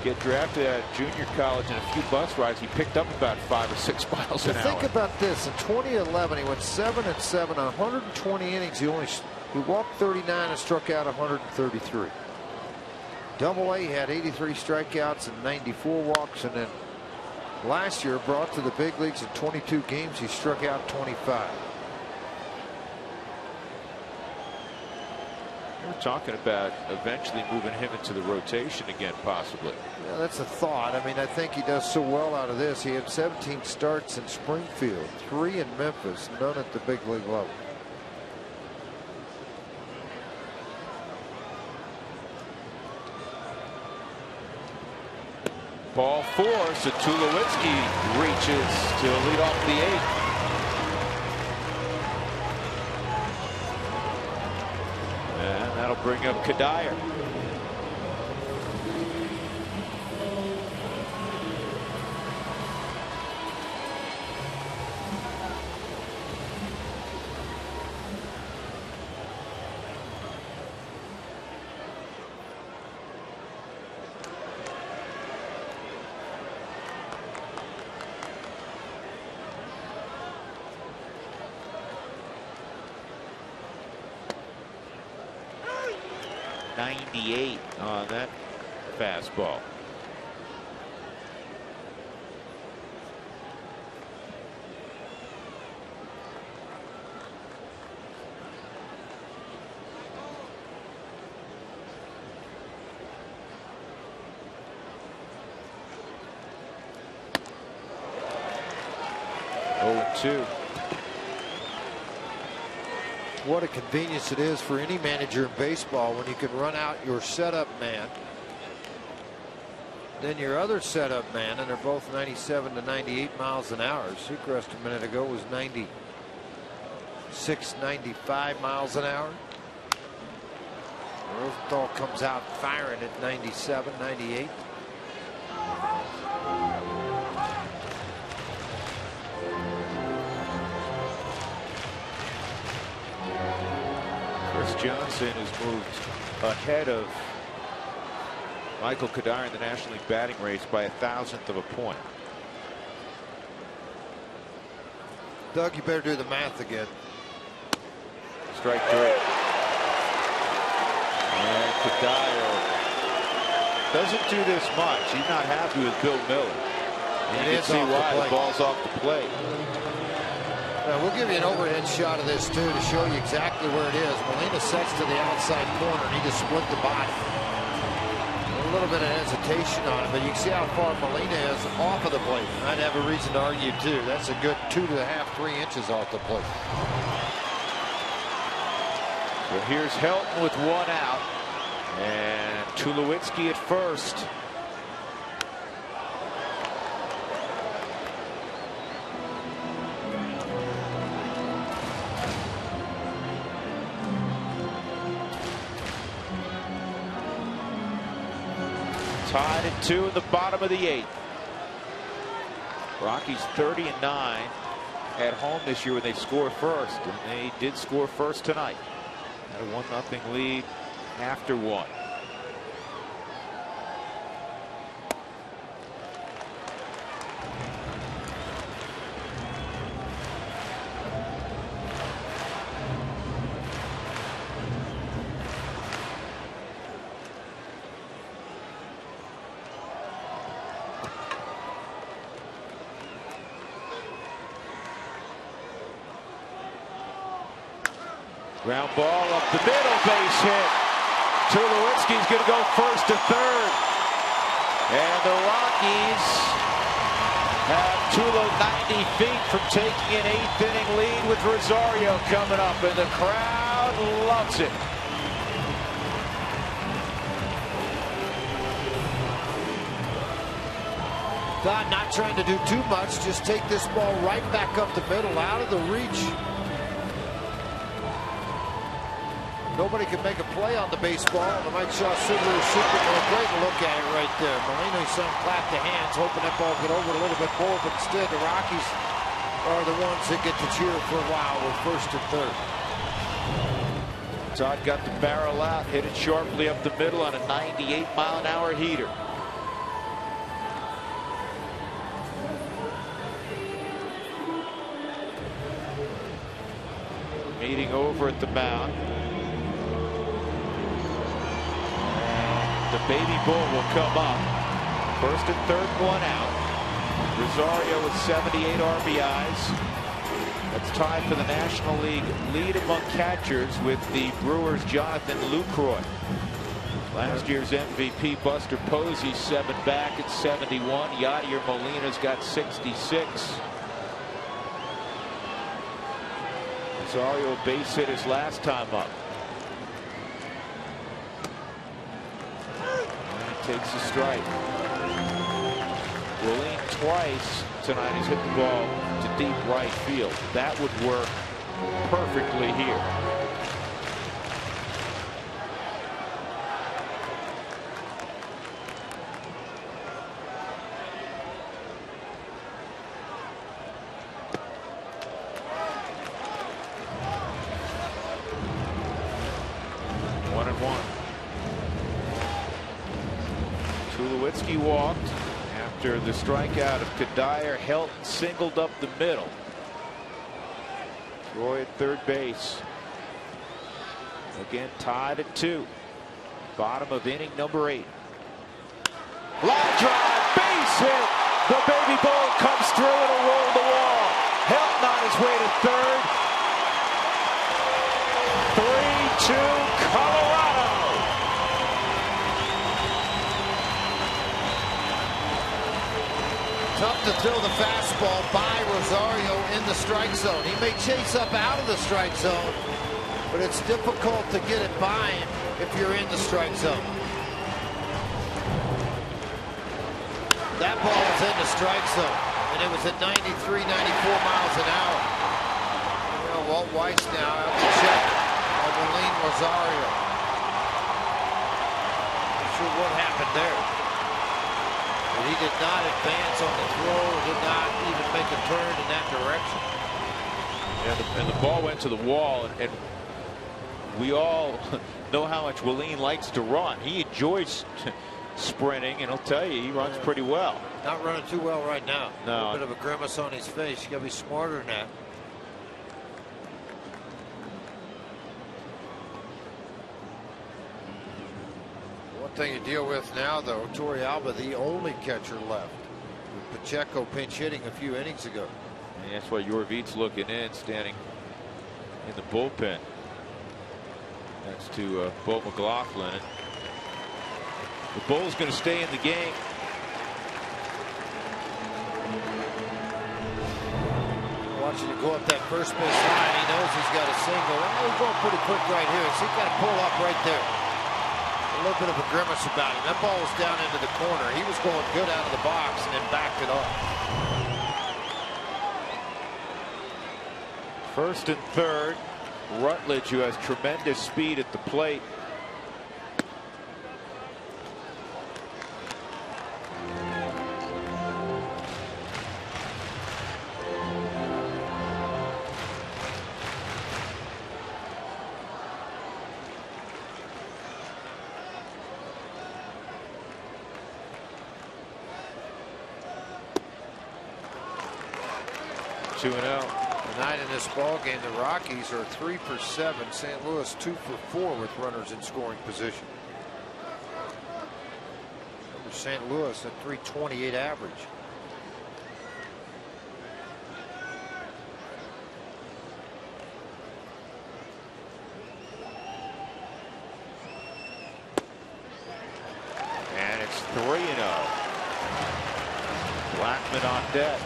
get drafted at junior college and a few bus rides, he picked up about 5 or 6 miles an hour. Think about this. In 2011, he went 7-7 on 120 innings. He walked 39 and struck out 133. Double-A, he had 83 strikeouts and 94 walks, and then last year, brought to the big leagues in 22 games, he struck out 25. We're talking about eventually moving him into the rotation again, possibly. Yeah, that's a thought. I mean, I think he does so well out of this. He had 17 starts in Springfield, 3 in Memphis, none at the big league level. Ball 4, so Tulowitzki reaches to lead off the 8th. And that'll bring up Kadire. .98 on that fastball. Oh, 2. What a convenience it is for any manager in baseball when you can run out your setup man, then your other setup man, and they're both 97 to 98 miles an hour. Seacrest a minute ago was 96, 95 miles an hour. Rosenthal comes out firing at 97, 98. Johnson has moved ahead of Michael Kadire in the National League batting race by 1/1000th of a point. Doug, you better do the math again. Strike 3. And Kadire doesn't do this much. He's not happy with Bill Miller. And you can see why. The ball's off the plate. We'll give you an overhead shot of this, too, to show you exactly where it is. Molina sets to the outside corner, and he just split the body. little bit of hesitation on it, but you can see how far Molina is off of the plate. I'd have a reason to argue too. That's a good 2.5, 3 inches off the plate. So here's Helton with 1 out, and Tulowitzki at first. Tied at 2 in the bottom of the 8th. Rockies 30-9 at home this year when they score first, and they did score first tonight. Had a 1-0 lead after 1. Ground ball up the middle, base hit. Tulowitzki's going to go first to third. And the Rockies have Tulo 90 feet from taking an 8th inning lead with Rosario coming up, and the crowd loves it. Dodd not trying to do too much, just take this ball right back up the middle, out of the reach. Nobody can make a play on the baseball. The Mike Shaw Subaru Super, a great look at it right there. Molina's son clapped the hands, hoping that ball get over a little bit more, but instead the Rockies are the ones that get to cheer for a while with first and third. Todd got the barrel out, hit it sharply up the middle on a 98-mile-an-hour heater. Meeting over at the mound. The baby bull will come up. First and third, 1 out. Rosario with 78 RBIs. That's tied for the National League lead among catchers with the Brewers' Jonathan Lucroy. Last year's MVP Buster Posey 7 back at 71. Yadier Molina's got 66. Rosario base hit his last time up. Takes a strike. Willeen twice tonight has hit the ball to deep right field. That would work perfectly here. Tulowitzki walked after the strikeout of Kadire. Helton singled up the middle. Troy at third base. Again tied at 2. Bottom of inning number 8. Line drive, base hit. The baby bull comes through and will roll the wall. Helton on his way to third. 3-2 Colorado. Tough to throw the fastball by Rosario in the strike zone. He may chase up out of the strike zone, but it's difficult to get it by him if you're in the strike zone. That ball was in the strike zone, and it was at 93, 94 miles an hour. You know, Walt Weiss now out to check on Willeen Rosario. Not sure what happened there. But he did not advance on the throw, did not even make a turn in that direction. And the ball went to the wall, and we all know how much Willeen likes to run. He enjoys sprinting, and I'll tell you, he runs pretty well. Not running too well right now. No. A bit of a grimace on his face. You got to be smarter than that. Thing to deal with now, though, Torrealba, the only catcher left. With Pacheco pinch hitting a few innings ago. And that's why Yorvit's looking in, standing in the bullpen next to Bo McLaughlin. The Bulls going to stay in the game. Watching him go up that first base line. He knows he's got a single. Oh, he's going pretty quick right here. So he's got to pull up right there. A little bit of a grimace about him. That ball was down into the corner. He was going good out of the box and then backed it off. First and third. Rutledge, who has tremendous speed at the plate. Tonight in this ball game, the Rockies are 3 for 7. St. Louis 2 for 4 with runners in scoring position. Over St. Louis at 328 average. And it's 3-0. Blackman on deck.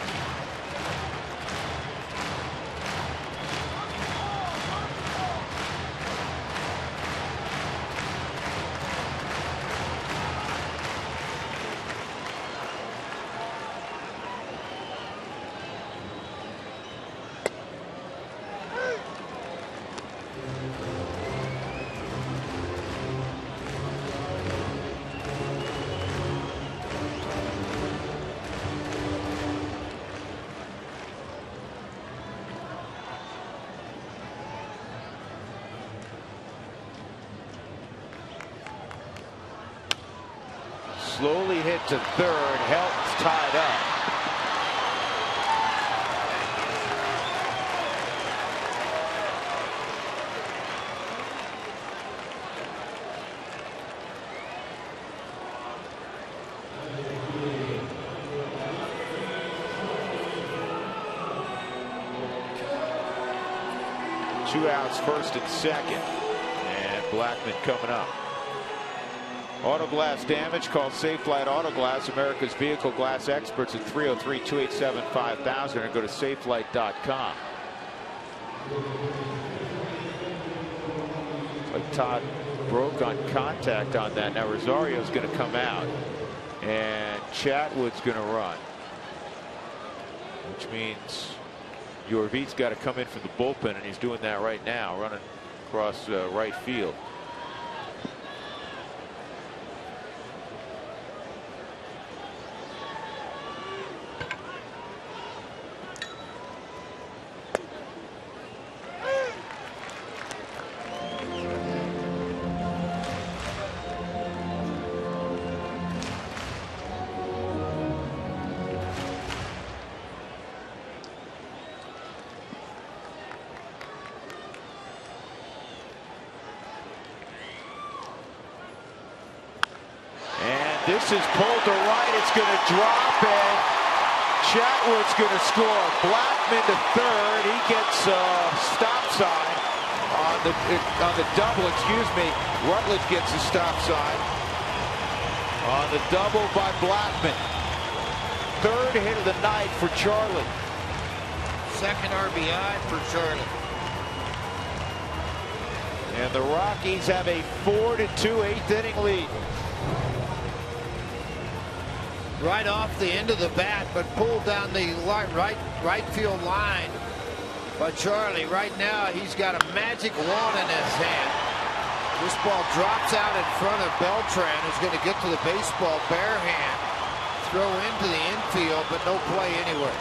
Slowly hit to third. Helton's tied up. Two outs, first and second. And Blackman coming up. Auto glass damage, call Safelite Auto Glass, America's vehicle glass experts at 303-287-5000, or go to safelite.com. Like Todd broke on contact on that. Now Rosario's going to come out and Chatwood's going to run, which means Yorvit's got to come in for the bullpen, and he's doing that right now, running across right field. This is pulled to right. It's going to drop, and Chatwood's going to score. Blackman to third. He gets a stop sign on the double. Excuse me. Rutledge gets a stop sign on the double by Blackman. Third hit of the night for Charlie. Second RBI for Charlie. And the Rockies have a 4-2 eighth inning lead. Right off the end of the bat, but pulled down the right field line by Charlie. Right now, he's got a magic wand in his hand. This ball drops out in front of Beltran, who's going to get to the baseball bare hand, throw into the infield, but no play anywhere.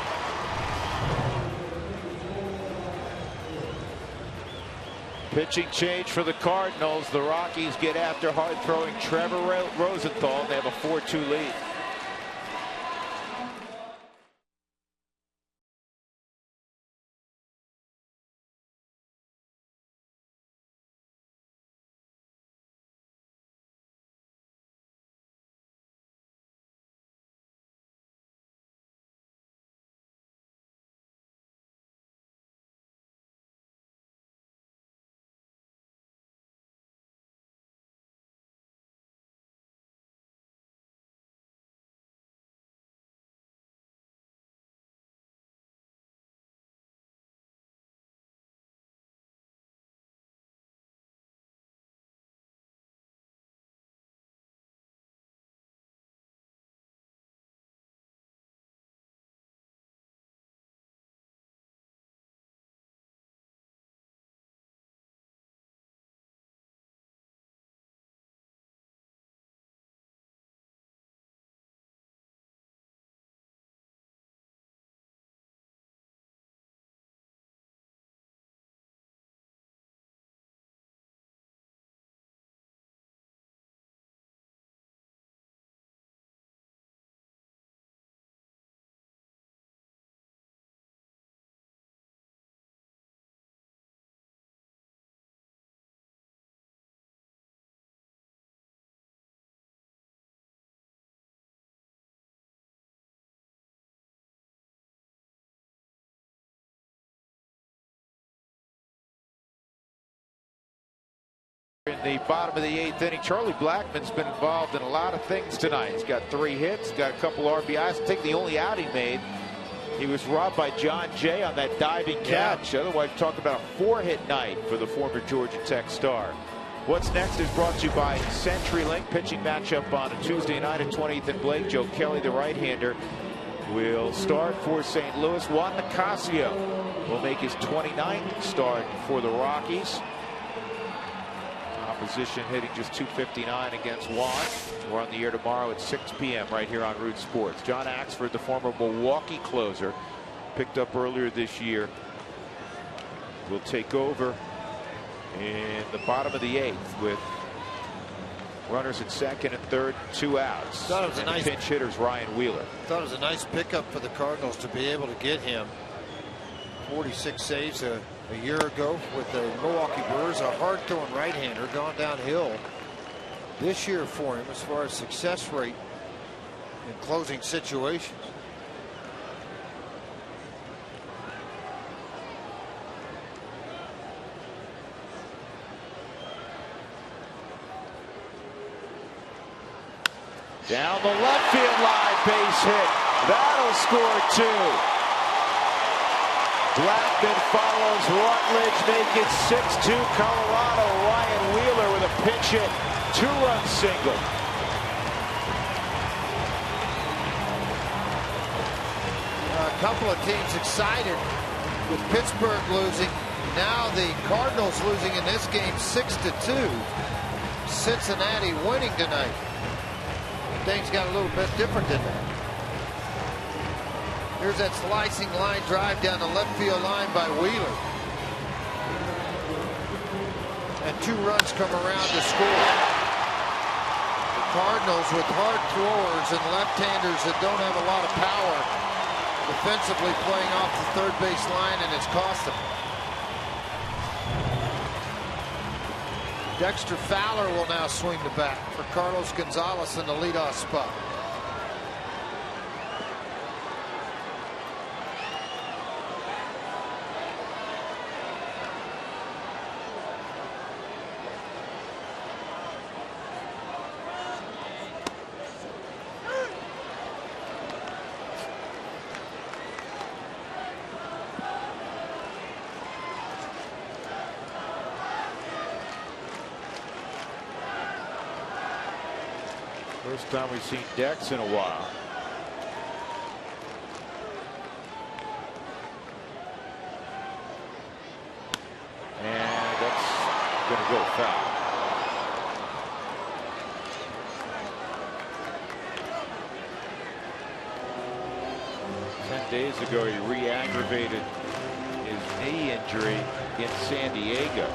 Pitching change for the Cardinals. The Rockies get after hard-throwing Trevor Rosenthal. They have a 4-2 lead. In the bottom of the 8th inning, Charlie Blackmon's been involved in a lot of things tonight. He's got 3 hits, got a couple RBIs. I think the only out he made, he was robbed by John Jay on that diving catch. Otherwise, talk about a 4-hit night for the former Georgia Tech star. What's next is brought to you by CenturyLink. Pitching matchup on a Tuesday night at 20th and Blake. Joe Kelly, the right-hander, will start for St. Louis. Juan Nicasio will make his 29th start for the Rockies. Opposition hitting just .259 against Juan. We're on the air tomorrow at 6 p.m. right here on Root Sports. John Axford, the former Milwaukee closer, picked up earlier this year, will take over in the bottom of the 8th with runners at second and third, 2 outs. Thought it was a nice pinch hitters Ryan Wheeler. Thought it was a nice pickup for the Cardinals to be able to get him. 46 saves a year ago with the Milwaukee Brewers. A hard-throwing right-hander, gone downhill this year for him as far as success rate in closing situations. Down the left field line, base hit. That'll score 2. Blackmon follows Rutledge, make it 6-2 Colorado. Ryan Wheeler with a pinch hit, 2-run single. A couple of teams excited with Pittsburgh losing. Now the Cardinals losing in this game 6-2. Cincinnati winning tonight. Things got a little bit different than that. Here's that slicing line drive down the left field line by Wheeler. And 2 runs come around to score. The Cardinals with hard throwers and left-handers that don't have a lot of power defensively playing off the third base line, and it's cost them. Dexter Fowler will now swing the bat for Carlos Gonzalez in the leadoff spot. First time we've seen Dex in a while. And that's going to go foul. Days ago, he re-aggravated his knee injury in San Diego.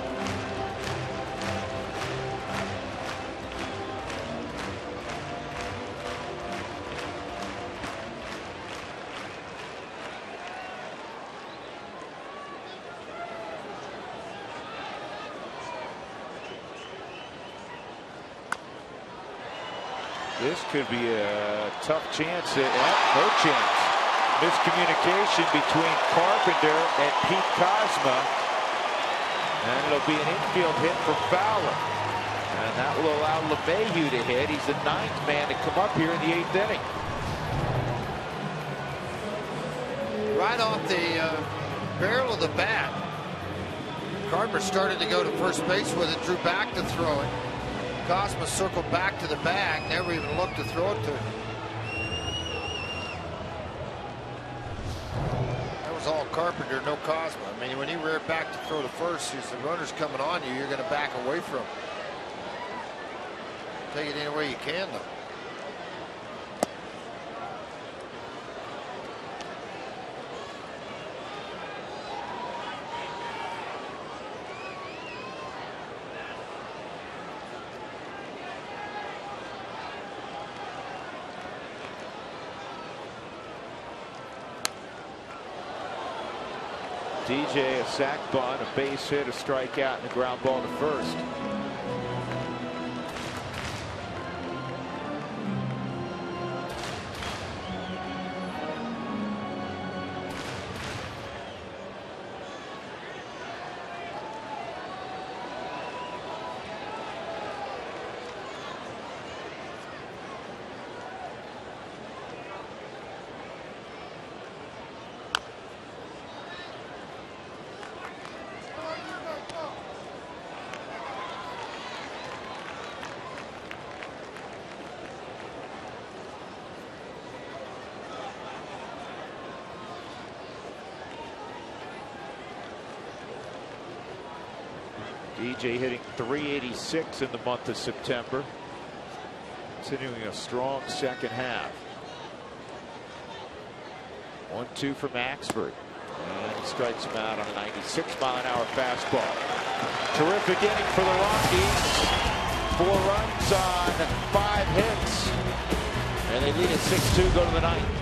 This could be a tough chance. No chance. Miscommunication between Carpenter and Pete Kozma. And it'll be an infield hit for Fowler. And that will allow LeMahieu to hit. He's the 9th man to come up here in the 8th inning. Right off the barrel of the bat. Carpenter started to go to first base with it, drew back to throw it. Kozma circled back to the bag, never even looked to throw it to him. That was all Carpenter, no Kozma. I mean, when he reared back to throw to first, he said, the runner's coming on you, you're going to back away from him. Take it any way you can, though. DJ, a sac bunt, a base hit, a strikeout, and a ground ball to first. DJ hitting .386 in the month of September. Continuing a strong second half. 1-2 from Axford. And he strikes him out on a 96-mile-an-hour fastball. Terrific inning for the Rockies. 4 runs on 5 hits. And they lead at 6-2, go to the ninth.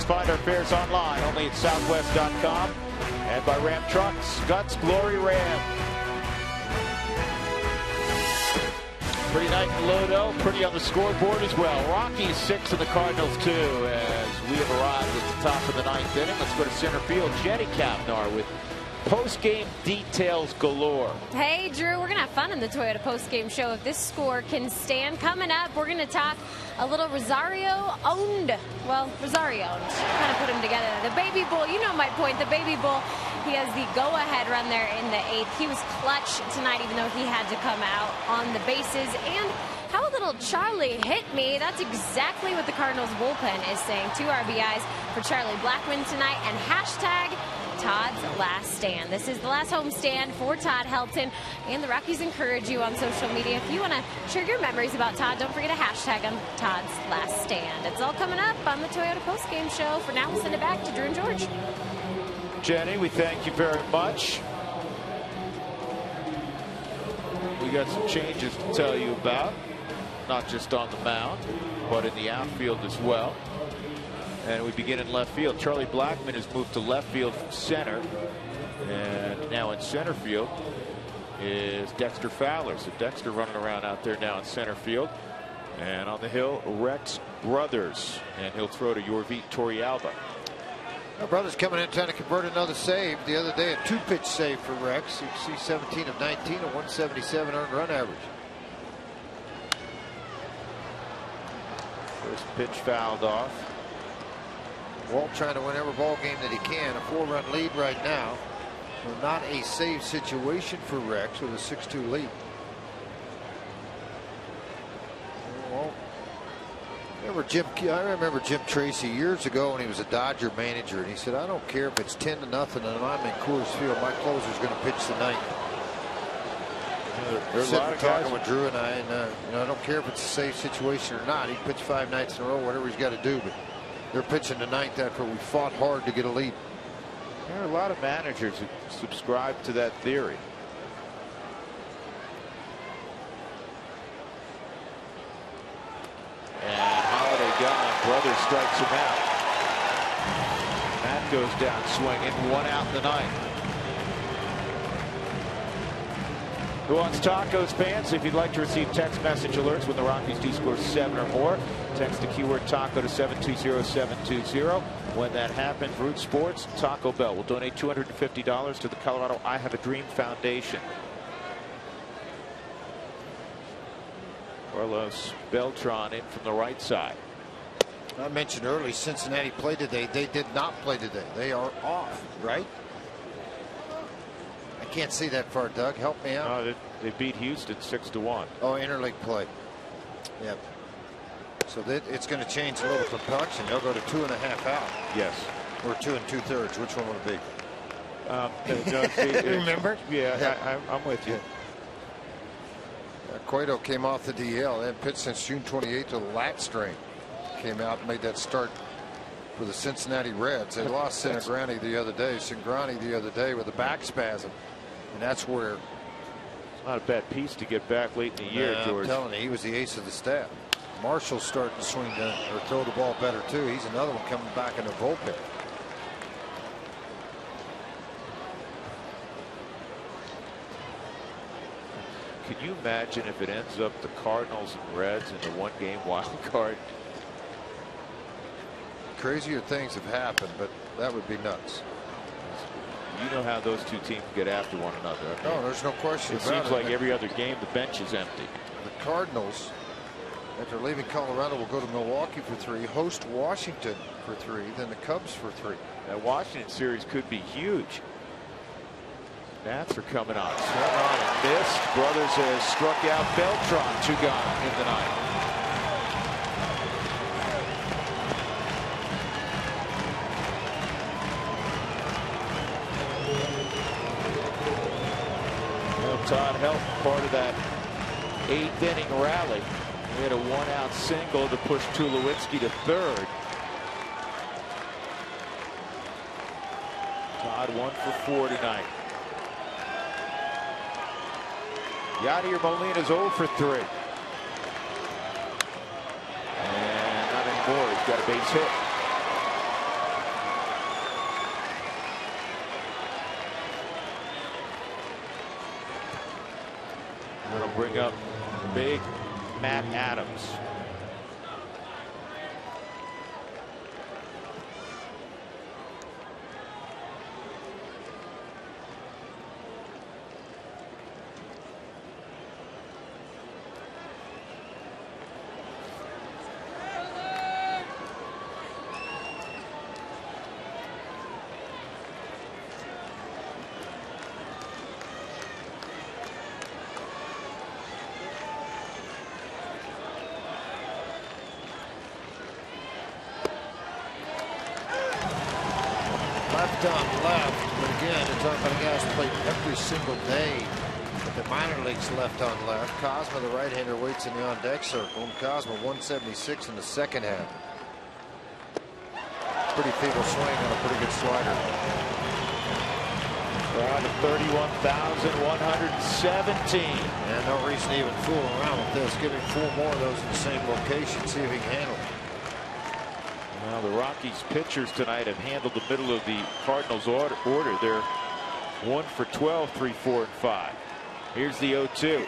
Find our fares online, only at southwest.com, and by Ram Trucks, Guts Glory Ram. Pretty night in Lodo, pretty on the scoreboard as well. Rockies 6 and the Cardinals 2 as we have arrived at the top of the 9th inning. Let's go to center field. Jenny Kapnar with post-game details galore. Hey, Drew, we're going to have fun in the Toyota post-game show if this score can stand. Coming up, we're going to talk a little Rosario-owned. Well, Rosario-owned. Kind of put them together. The Baby Bull, you know my point. The Baby Bull, he has the go-ahead run there in the 8th. He was clutch tonight, even though he had to come out on the bases. And how a little Charlie hit me. That's exactly what the Cardinals bullpen is saying. 2 RBIs for Charlie Blackmon tonight. And hashtag Todd's last stand. This is the last home stand for Todd Helton, and the Rockies encourage you on social media. If you want to share your memories about Todd, don't forget to hashtag him Todd's last stand. It's all coming up on the Toyota postgame show. For now, we'll send it back to Drew and George. Jenny, we thank you very much. We got some changes to tell you about, not just on the mound, but in the outfield as well. And we begin in left field. Charlie Blackmon has moved to left field from center. And now in center field is Dexter Fowler. So Dexter running around out there now in center field. And on the hill, Rex Brothers. And he'll throw to Yorvit Torrealba. Well, Brothers coming in trying to convert another save. The other day, a 2-pitch save for Rex. You can see 17 of 19, a 177 earned run average. First pitch fouled off. Walt trying to win every ball game that he can. A 4-run lead right now. So not a save situation for Rex with a 6-2 lead. Well, I remember Jim Tracy years ago when he was a Dodger manager, and he said, I don't care if it's 10-0 and I'm in Coors Field, my closer's going to pitch the ninth. There's a lot of guys with Drew and I, and I don't care if it's a safe situation or not. He pitched 5 nights in a row, whatever he's got to do, but they're pitching the ninth after we fought hard to get a lead. There are a lot of managers who subscribe to that theory. And Holiday gone. Brothers strikes him out. Matt goes down swinging. 1 out in the ninth. Who Wants Tacos fans? If you'd like to receive text message alerts when the Rockies do score 7 or more, text the keyword taco to 720-720. When that happens, Root Sports, Taco Bell will donate $250 to the Colorado I Have a Dream Foundation. Carlos Beltran in from the right side. I mentioned early Cincinnati played today. They did not play today. They are off, right? I can't see that far, Doug. Help me out. No, they beat Houston 6-1. Oh, interleague play. Yep. So it's going to change a little complexion. They'll go to 2.5 out. Yes. Or 2 2/3. Which one would it be? Remember? Yeah, I'm with you. Cueto came off the DL and pitched since June 28th with a lat strain. Came out and made that start for the Cincinnati Reds. They lost Cingrani the other day with a back spasm, and that's where. It's not a bad piece to get back late in the year, George. I'm telling you, he was the ace of the staff. Marshall's starting to swing or throw the ball better too. He's another one coming back in the bullpen. Can you imagine if it ends up the Cardinals and Reds in the one-game wild card? Crazier things have happened, but that would be nuts. You know how those two teams get after one another. I mean, no, there's no question about it. It seems like every other game the bench is empty. The Cardinals, after leaving Colorado, will go to Milwaukee for 3, host Washington for 3, then the Cubs for 3. That Washington series could be huge. Nats are coming on. Swung on and missed. Brothers has struck out Beltran. 2 gone in the ninth. Well, Todd Helton, part of that 8th inning rally. He had a 1-out single to push Tulowitzki to 3rd. Todd 1 for 4 tonight. Yadier Molina's 0 for 3. And not anymore. He's got a base hit. That'll bring up big Matt Adams. Left on left, but again, it's talking about a guy who's played every single day at the minor leagues left on left. Cosma, the right-hander, waits in the on-deck circle, and Cosma 176 in the second half. Pretty feeble swing on a pretty good slider. Crowd of 31,117. And no reason to even fool around with this. Give him 4 more of those in the same location, see if he can handle it. Well, the Rockies pitchers tonight have handled the middle of the Cardinals order. They're 1 for 12, 3, 4, and 5. Here's the 0-2.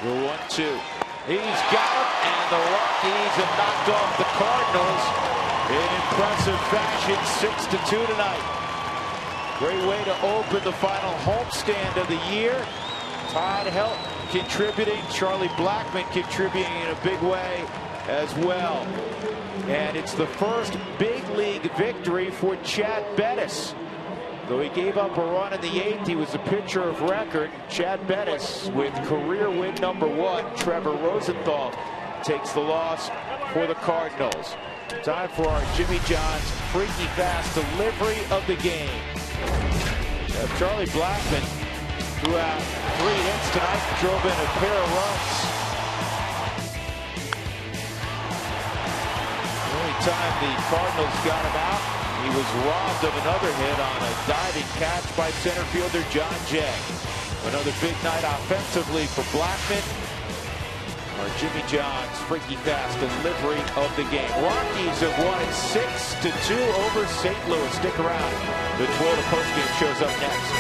The 1-2. He's got him, and the Rockies have knocked off the Cardinals in impressive fashion, 6-2 tonight. Great way to open the final homestand of the year. Todd Helton contributing, Charlie Blackmon contributing in a big way as well. And it's the first big league victory for Chad Bettis. Though he gave up a run in the 8th, he was a pitcher of record. Chad Bettis with career win number 1. Trevor Rosenthal takes the loss for the Cardinals. Time for our Jimmy John's freaky fast delivery of the game. Charlie Blackmon threw out 3 hits tonight, drove in a pair of runs. The only time the Cardinals got him out, he was robbed of another hit on a diving catch by center fielder John Jay. Another big night offensively for Blackmon. Our Jimmy John's freaky fast delivery of the game. Rockies have won it 6-2 over St. Louis. Stick around. The Toyota postgame shows up next.